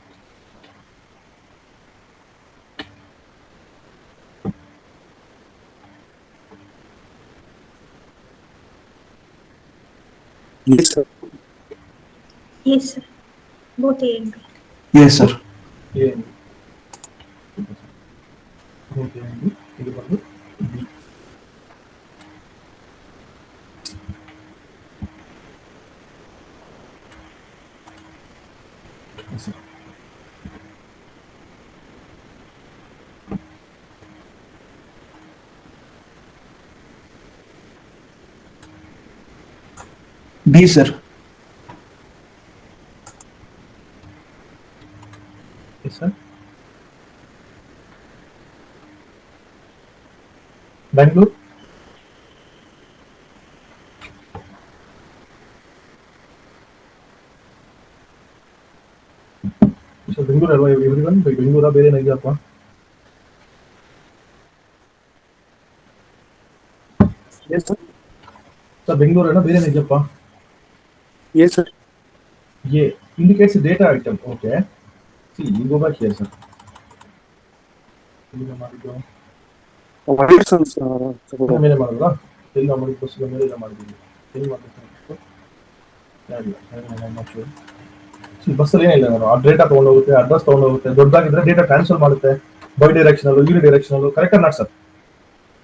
Yes, sir. Yes, sir. Both A and B. Yes, sir. A and B. Both A and B. ಇದು ಬಂದು B. Yes, sir. B, sir. Yes, sir. Bangalore. So Bangalore alva everyone by Bangalore ಬೇರೆ ಏನಾಗಿದೆಯಪ್ಪ? Yes, sir. Sir ಬೆಂಗಳೂರನ್ನ ಬೇರೆ ಏನಾಗಿದೆಯಪ್ಪ? Yes, sir. A indicates a data item. Okay. See, you go back here, sir. ಎಲ್ಲಿಂದ ಮಾಡಿದ್ದು? Wires and sir. ಮೇಲೆ ಮಾಡೋದಾ? ಎಲ್ಲಿ ನಾವು ಮಾಡಿದ್ದು? ಬಸ್ಸಿನ ಮೇಲೆ ಎಲ್ಲ ಮಾಡಿದ್ದೀವಿ. ಎಲ್ಲಿ ಮಾಡಬೇಕು? ಯಾರಿಲ್ಲ. ಬಸ್ಸಲ್ಲಿ ಏನಿಲ್ಲ, ನಾನು ಆ ಡೇಟಾ ತೊಗೊಂಡೋಗುತ್ತೆ, ಅಡ್ರೆಸ್ ತೊಗೊಂಡೋಗುತ್ತೆ, ದೊಡ್ಡದಾಗಿದ್ರೆ ಡೇಟಾ ಟ್ರಾನ್ಸ್ಫರ್ ಮಾಡುತ್ತೆ, bidirectional, unidirectional, correct not sir?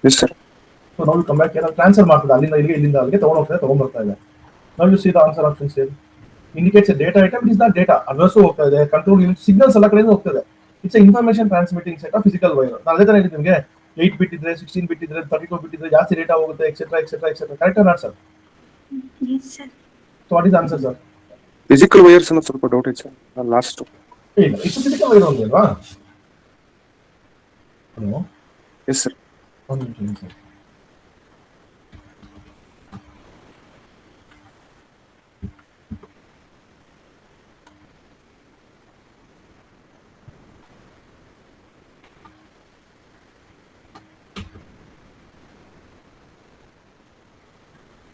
Yes, sir. So ನಾವು ಕಮ್ ಬ್ಯಾಕ್ ಏನಾದ್ರು ಟ್ರಾನ್ಸ್ಫರ್ ಮಾಡ್ತದೆ, ಅಲ್ಲಿಂದ ಇಲ್ಲಿಗೆ, ಇಲ್ಲಿಂದ ಅಲ್ಲಿಗೆ ತೊಗೊಂಡೋಗ್ತದೆ, ತೊಗೊಂಡ್ಬರ್ತಾ ಇದೆ. ನಾವು you see the answer options ಏನು? Indicates data item, is the data, address ಹೋಗ್ತಾ ಇದೆ, ಕಂಟ್ರೋಲ್ ಯೂನಿಟ್, ಸಿಗ್ನಲ್ಸ್ ಎಲ್ಲ ಕಡೆಯಿಂದ ಹೋಗ್ತದೆ. It's information transmitting set of physical wire. ನಾನು ಅದೇ ತರ ಹೇಳಿದ್ದು ನಿಮಗೆ, 8 ಬಿಟ್ ಇದ್ರೆ, 16 ಬಿಟ್ ಇದ್ರೆ, 32 ಬಿಟ್ ಇದ್ರೆ ಜಾಸ್ತಿ ಡೇಟಾ ಹೋಗುತ್ತೆ, etcetera etcetera etcetera. Correct not sir? Yes, sir. So what is answer sir? Physical wires ಅನ್ನೋ ಸ್ವಲ್ಪ ಡೌಟ್ ಇದೆ ಸರ್. ಲಾಸ್ಟ್ ಇಲ್ಲ, ಇಷ್ಟು ಫಿಸಿಕಲ್ ವೈರ್ ಒಂದು ಅಲ್ವಾ? ಹಲೋ. Yes sir. ಒಂದು ನಿಮಿಷ sir.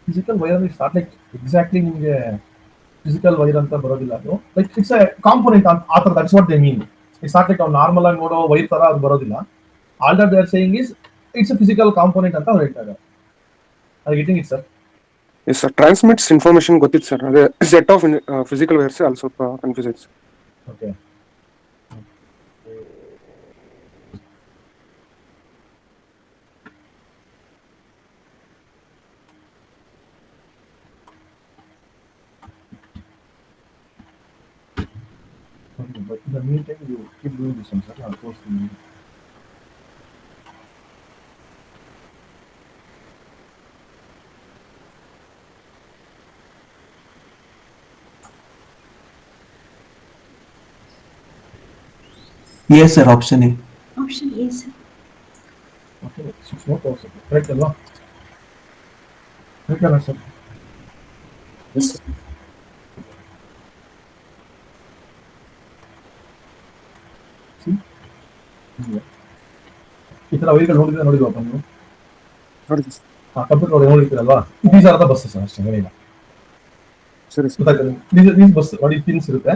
Physical wire it's not like exactly ನಿಮಗೆ ಫಿಸಿಕಲ್ ವೈರ್ ಅಂತ ಬರೋದಿಲ್ಲ, ಅದು ಲೈಕ್ ಇಟ್ಸ್ ಎ ಕಾಂಪೋನೆಂಟ್ ಅಂತ, ಆ ಥರ. That's what they mean. It's not like ನಾವು ನಾರ್ಮಲ್ ಆಗಿ ನೋಡೋ ವೈರ್ ತರ ಅದು ಬರೋದಿಲ್ಲ. All that they are saying is it's a physical component ಅಂತ ಅವ್ರು ಹೇಳ್ತಾರೆ. ಅದು getting it sir? Yes sir. Transmits information ಗೊತ್ತಿತ್ತು ಸರ್, ಅದೇ ಸೆಟ್ ಆಫ್ ಫಿಸಿಕಲ್ ವೈರ್ಸ್ ಅಲ್ಲಿ ಸ್ವಲ್ಪ ಕನ್ಫ್ಯೂಸ್ ಆಯ್ತು sir. Okay. But in the meantime, you keep doing this one, sir. I'll post the Yes, sir. Option A. Option A, sir. okay. 6 more also. Correct alva? Correct alva sir? Yes, sir. See? ಈ ಥರ ವೈರ್ಗಳು ನೋಡಿದ್ವಪ್ಪ ನೀವು? ನೋಡಿದ್ವಿ sir. Computer ಒಳಗೆ ನೋಡಿರ್ತೀರಲ್ವಾ? These are the buses ಅಷ್ಟೇ, ಏನಿಲ್ಲ. ಸರಿ sir. ಗೊತ್ತಾಗ್ತದೆ. These bus ನೋಡಿ ಪಿನ್ಸ್ ಇರುತ್ತೆ,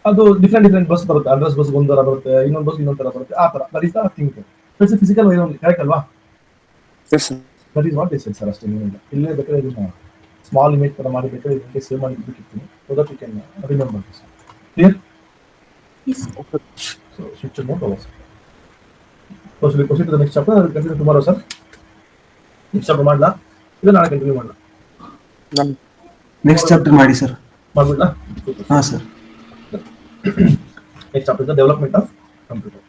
ಅದು ಡಿಫ್ರೆಂಟ್ ಬಸ್ ಬರುತ್ತೆ. ಅಡ್ರೆಸ್ ಬಸ್ ಒಂದ್ ತರ ಬರುತ್ತೆ, ಇನ್ನೊಂದು ಬಸ್ ಇನ್ನೊಂದು ತರ ಬರುತ್ತೆ, ಆ ತರ. That is the thing. It's a physical wire only. Correct ಅಲ್ವಾ? Yes sir. That is what is sir ಅಷ್ಟೇ, ಏನಿಲ್ಲ. ಇಲ್ಲೇ ಬೇಕಾದ್ರೆ ಇದನ್ನ ಸ್ಮಾಲ್ ಇಮೇಜ್ ತರ ಮಾಡಿ ಬೇಕಾದ್ರೆ ಇದಕ್ಕೆ ಸೇವ್ ಮಾಡಿ ಇಟ್ಬಿಟ್ಟಿರ್ತೀನಿ, so that you can remember this. Clear? Yes, sir. So switch mode over sir. So should we proceed to the next chapter? I will continue tomorrow sir. Next chapter ಮಾಡಲಾ ಇಲ್ಲ ನಾಳೆ continue ಮಾಡಲಾ? ನಾನು next chapter ಮಾಡಿ sir. ಮಾಡ್ಬಿಡ್ಲಾ? ಹಾಂ sir. Next chapter is the development of computer.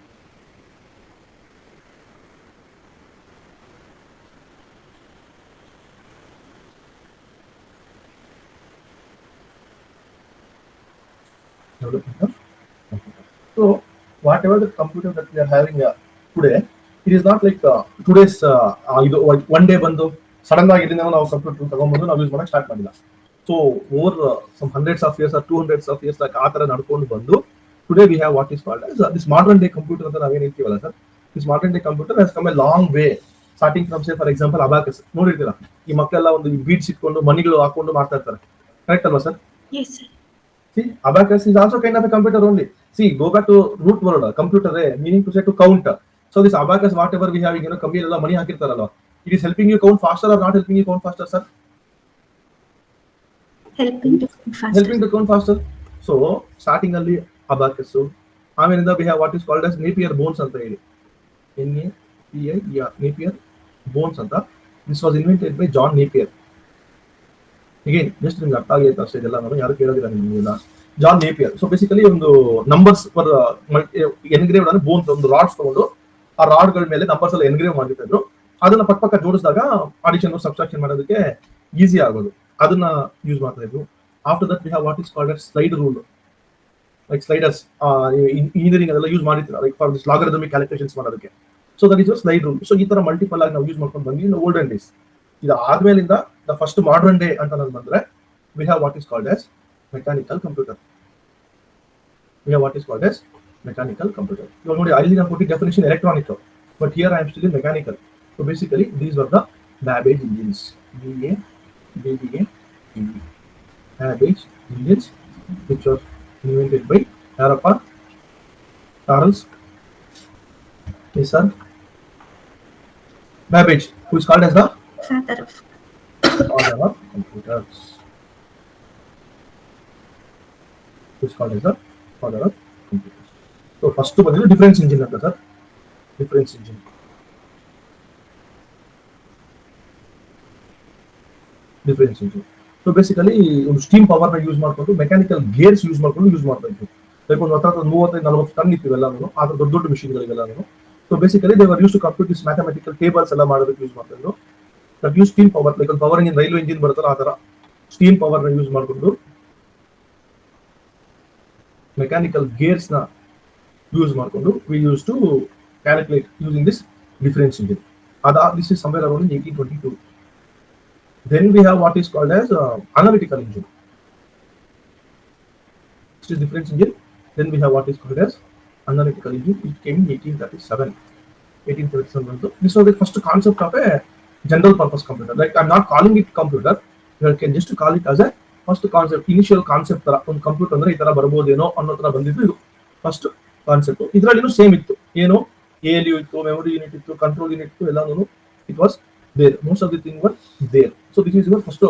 Development of computer. So whatever the computer that we are having today, it is not like today's ಇದು one day ಬಂದು sudden ಆಗಿ ಇದನ್ನ ನಾವು computer ತಗೊಂಡ್ಬಂದು ನಾವು ಯೂಸ್ ಮಾಡಕ್ಕೆ ಸ್ಟಾರ್ಟ್ ಮಾಡಿಲ್ಲ. So over some hundreds of years or 200 years like ಆ ತರ ನಡ್ಕೊಂಡು ಬಂದು today we have what is called as this modern day computer ಅಂತ ನಾವೇನು ಹೇಳ್ತೀವಲ್ಲ sir, this modern day computer has come a long way, starting from say for example abacus. ನೋಡಿರ್ತೀರಾ ಈ ಮಕ್ಕಳೆಲ್ಲ ಒಂದು ಬೀಡ್ಸ್ ಇಟ್ಕೊಂಡು ಮನಿಗಳು ಹಾಕೊಂಡು ಮಾಡ್ತಾ ಇರ್ತಾರೆ, ಕರೆಕ್ಟ್ ಅಲ್ವಾ sir? Yes, sir. See, abacus is also kind of a computer only. See, go back to root word, computer, meaning to say to count. So this abacus, whatever we have, ಕಮ್ಮಿ ಎಲ್ಲ ಮನಿ ಹಾಕಿರ್ತಾರಲ್ವಾ, it is helping you count faster or not helping you count faster, sir? Helping to count faster. Helping to count faster. So starting ಅಲ್ಲಿ abacus, ಆಮೇಲಿಂದ we have what is called as Napier bones ಅಂತ ಹೇಳಿ, NAPIER, Napier bones ಅಂತ. This was invented by John Napier. Again, just ನಿಮ್ಗೆ ಅರ್ಥ ಆಗಲಿ ಅಷ್ಟೇ, ಇದೆಲ್ಲ ನಾನು ಯಾರು ಕೇಳೋದಿಲ್ಲ ನಿಮ್ಗೆಲ್ಲ. John Napier. ಸೊ ಬೇಸಿಕಲಿ ಒಂದು ನಂಬರ್ಸ್ ಫಾರ್ ಎನ್ಗ್ರೇವ್ ಅಂದ್ರೆ ಬೋನ್ಸ್, ಒಂದು ರಾಡ್ಸ್ ತಗೊಂಡು ಆ ರಾಡ್ಗಳ ಮೇಲೆ ನಂಬರ್ಸ್ ಎಲ್ಲ ಎನ್ಗ್ರೇವ್ ಮಾಡಿರ್ತಾ ಇದ್ರು. ಅದನ್ನ ಪಕ್ಕ ಜೋಡಿಸಿದಾಗ ಅಡಿಷನ್ ಸಬ್ಸ್ಟ್ರಾಕ್ಷನ್ ಮಾಡೋದಕ್ಕೆ ಈಸಿ ಆಗೋದು, ಅದನ್ನ ಯೂಸ್ ಮಾಡ್ತಾ ಇದ್ರು. After that we have what is called as slide rule, like sliders engineering ಅದೆಲ್ಲ ಯೂಸ್ ಮಾಡಿರ್ತಾರೆ, like for this logarithmic calculations ಮಾಡೋದಕ್ಕೆ. So that is slide rule. So ಈ ತರ ಮಲ್ಟಿಪಲ್ ಆಗಿ ನಾವು ಯೂಸ್ ಮಾಡ್ಕೊಂಡು ಬಂದ್ವಿ ಇನ್ ಓಲ್ಡನ್ ಡೇಸ್. ಇದು ಆದ್ಮೇಲಿಂದ ದ ಫಸ್ಟ್ ಮಾಡರ್ನ್ ಡೇ ಅಂತ ನಾನು ಬಂದ್ರೆ V have what is called as mechanical computer. We have what is called as mechanical computer. You know, I didn't put the definition electronic, but here I am still in mechanical. So basically, these were the Babbage engines. BA, BBA, BB. Babbage engines, which were invented by Charles Babbage, who is called as the Father of computers. Who is called as the father of computers. So first ಬಂದಿದ್ದು difference engine ಅಂತ sir. Difference engine so basically ಒಂದು steam power ನ use ಮಾಡ್ಕೊಂಡು mechanical gears use ಮಾಡ್ಕೊಂಡು use ಮಾಡ್ತಾ ಇದ್ವಿ. Like ಒಂದು 35-40 ton ಇರ್ತೀವೆಲ್ಲ ಆದ್ರೆ ದೊಡ್ಡ ದೊಡ್ಡ ಮಿಷಿನ್ಗಳಿಗೆಲ್ಲ. So basically they were use to compute this mathematical tables ಎಲ್ಲ ಮಾಡೋದಕ್ಕೆ ಯೂಸ್ ಮಾಡ್ತಾ ಇದ್ರು. That use steam power, like ಒಂದು ಪವರ್ ಇಂಜಿನ್, ರೈಲ್ವೆ ಇಂಜಿನ್ ಬರುತ್ತಲ್ಲ ಆ ತರ ಸ್ಟೀಮ್ ಪವರ್ ನ ಯೂಸ್ ಮಾಡ್ಕೊಂಡು ಮೆಕ್ಯಾನಿಕಲ್ ಗೇರ್ಸ್ ನ ಯೂಸ್ ಮಾಡ್ಕೊಂಡು we use to calculate using this difference engine. This is somewhere around 1822. Then we have what is called as analytical engine. This is difference engine. Then we have what is called as analytical engine. It came in 1837. This was the first concept of a general purpose computer. Like I'm not calling it computer, you can just call it as a first concept, initial concept ತರ ಒಂದು computer ಅಂದ್ರೆ ಈ ತರ ಬರ್ಬೋದೇನೋ ಅನ್ನೋ ತರ ಬಂದಿದ್ದು ಇದು first concept. ಇದರಲ್ಲಿ ಸೇಮ್ ಇತ್ತು, ಏನು ALU ಇತ್ತು, ಮೆಮೊರಿ ಯೂನಿಟ್ ಇತ್ತು, ಕಂಟ್ರೋಲ್ ಯೂನಿಟ್ ಇತ್ತು, ಎಲ್ಲಾನು it was there. Most of the thing were there. So this is your first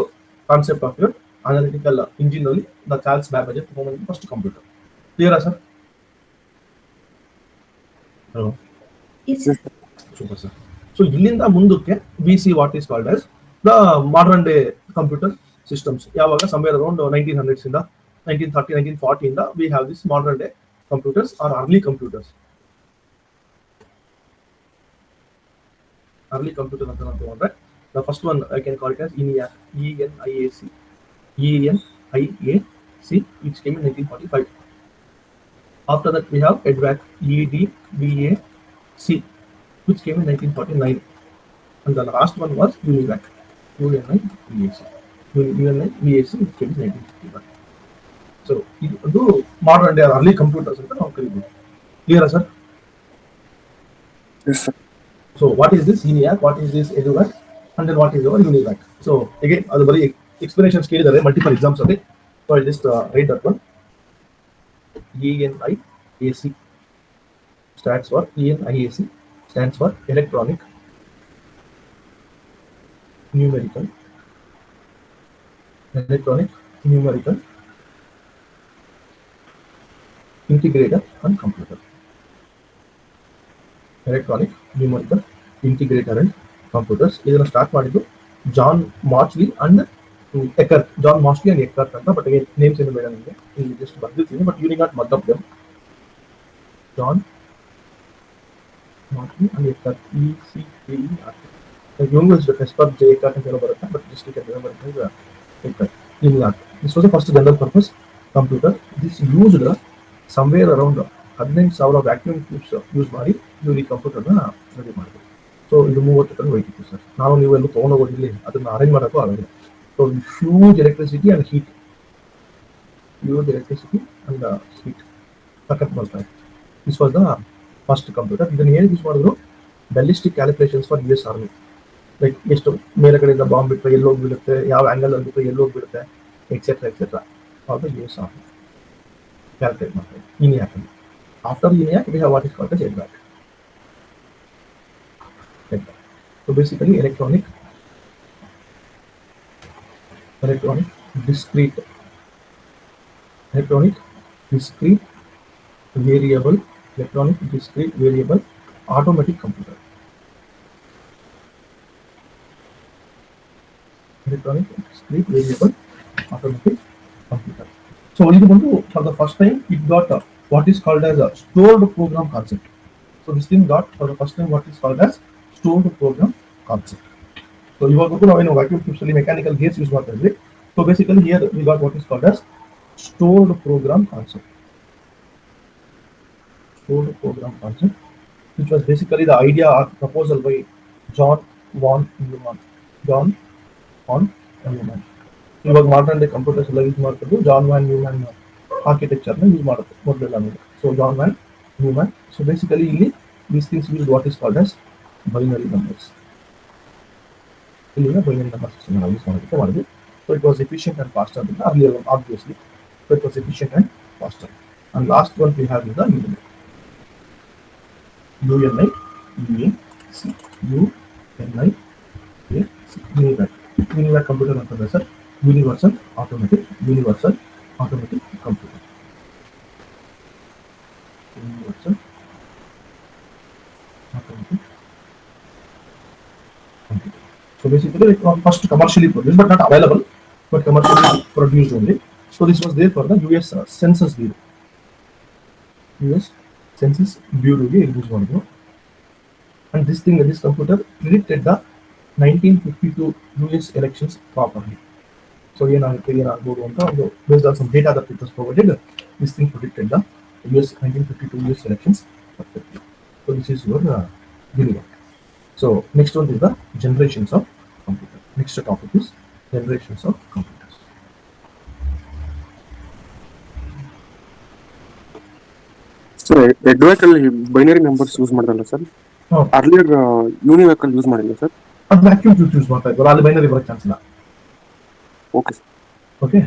concept of your analytical engine ಅಲ್ಲಿ ದ ಚಾರ್ಲ್ಸ್ ಬ್ಯಾಬೇಜ್ ತಗೊಂಡ್ಬಂದಿದ್ದು ಫಸ್ಟ್ ಕಂಪ್ಯೂಟರ್. ಕ್ಲಿಯರಾ sir? Hello, super sir. So ಇಲ್ಲಿಂದ ಮುಂದಕ್ಕೆ we see what is called as the modern day computer systems. ಯಾವಾಗ somewhere around 1900s ಇಂದ 1930 1940 ಇಂದ we have this modern day computers or early computers. Early computer ಅಂತ ನಾನು ತಗೊಂಡ್ರೆ the first one I can call it as ENIAC, ENIAC, which came in 1945. After that we have EDVAC, EDVAC, which came in 1949, and the last one was UNIVAC, UNIVAC, which came in 1951. So ಇದು modern day early computers ಅಂತ ನಾವು ಕರೀತೀವಿ. ಕ್ಲಿಯರಾ sir? Yes, sir. So what is this ENIAC, what is this EDVAC, and then what is our UNIVAC? So again ಅದು ಬರೀ explanations ಕೇಳಿದ್ದಾರೆ multiple exams ಅಲ್ಲಿ. So I just write that one. ENIAC stands for electronic numerical integrator and computer. Electronic numerical integrator and computers. ಇದನ್ನ start ಮಾಡಿದ್ದು John Mauchly and Eckert. John Mauchly and Eckert ಅಂತ, but names ಏನು ಬೇಡ ನಿಮಗೆ, ಇಲ್ಲಿ just ಬರ್ದಿರ್ತೀನಿ, but you not mug up them. John Mauchly and Eckert, ECAER. University expert J Eckert ಅಂತ ಏನೋ ಬರುತ್ತೆ, but just Eckert. This was the first general purpose computer. This used somewhere around 15,000 vacuum tubes use ಮಾಡಿ ಇವರು ಈ ಕಂಪ್ಯೂಟರ್ನ ready ಮಾಡಿದ್ರು. So ಇದು 30 ton weight ಇತ್ತು sir. ನಾವು ನೀವೆಲ್ಲ ತೊಗೊಂಡೋಗೋದಿಲ್ಲ, ಅದನ್ನ ಅರೇಂಜ್ ಮಾಡೋಕ್ಕೂ ಆಗೋದಿಲ್ಲ. So huge electricity and heat, ಸಖತ್ ಬರ್ತಾ ಇತ್ತು. This was the first computer. ಇದನ್ನು ಏನು ಯೂಸ್ ಮಾಡಿದ್ರು? Ballistic calculations for US army. Like ಎಷ್ಟು ಮೇಲೆಗಡೆಯಿಂದ ಬಾಂಬ್ ಬಿಟ್ಟರೆ ಎಲ್ಲಿ ಹೋಗಿ ಬೀಳುತ್ತೆ, ಯಾವ ಆಂಗಲ್ ಅಲ್ಲಿ ಬಿಟ್ಟರೆ ಎಲ್ಲಿ ಹೋಗಿ ಬೀಳುತ್ತೆ, etcetera all the US army calculate ಮಾಡ್ತಾರೆ ENIAC ಅಲ್ಲಿ. After ENIAC we have what is called as EDVAC. So basically electronic discrete variable automatic computer. Electronic discrete variable automatic computer. So for the first time it got what is called as a stored program concept. So this thing got for the first time what is called as stored program concept. So ಇವಾಗ ನಾವೇನು vacuum tubes ಅಲ್ಲಿ mechanical gears use ಮಾಡ್ತಾ ಇದ್ವಿ. So basically here we got what is called as stored program concept, which was basically the idea or proposal by John von Neumann. ಇವಾಗ modern day computers ಎಲ್ಲ use ಮಾಡ್ತಿದ್ದು John von Neumann ಆರ್ಕಿಟೆಕ್ಚರ್ನ use ಮಾಡುತ್ತೆ ಮೊದಲೆಲ್ಲ ನಮಗೆ. So John von Neumann. So basically ಇಲ್ಲಿ these things use what is called as binary numbers. ಇಲ್ಲಿಂದ binary numbers ನಾವು ಯೂಸ್ ಮಾಡೋದಕ್ಕೆ ಮಾಡಿದ್ವಿ. So it was efficient and faster ಅಂತ obviously. So it was efficient and faster. And last one we have is the UNIVAC computer ಅಂತಂದ್ರೆ sir universal automatic computer. So basically it was first commercially produced but not available, but commercially produced only. So this was there for the US Census Bureau ಗೆ use ಮಾಡಿದ್ರು. And this computer predicted the 1952 US elections properly. So ಏನಾಗಬಹುದು ಅಂತ ಒಂದು based on some data that it was provided, this thing predicted the 1952 US elections perfectly. So this is your UNIVAC. So next one is the generations of computer. Next topic is generations of computers. So EDVAC ಅಲ್ಲಿ binary numbers use ಮಾಡ್ದಲ್ಲ sir, earlier UNIVAC ಅಲ್ಲಿ use ಮಾಡಿಲ್ಲ sir. ಅದು vacuum tube use ಮಾಡ್ತಾ ಇದ್ವಲ್ಲ, ಅಲ್ಲಿ binary ಬರೋಕ್ಕೆ chance ಇಲ್ಲ. Okay sir. Okay.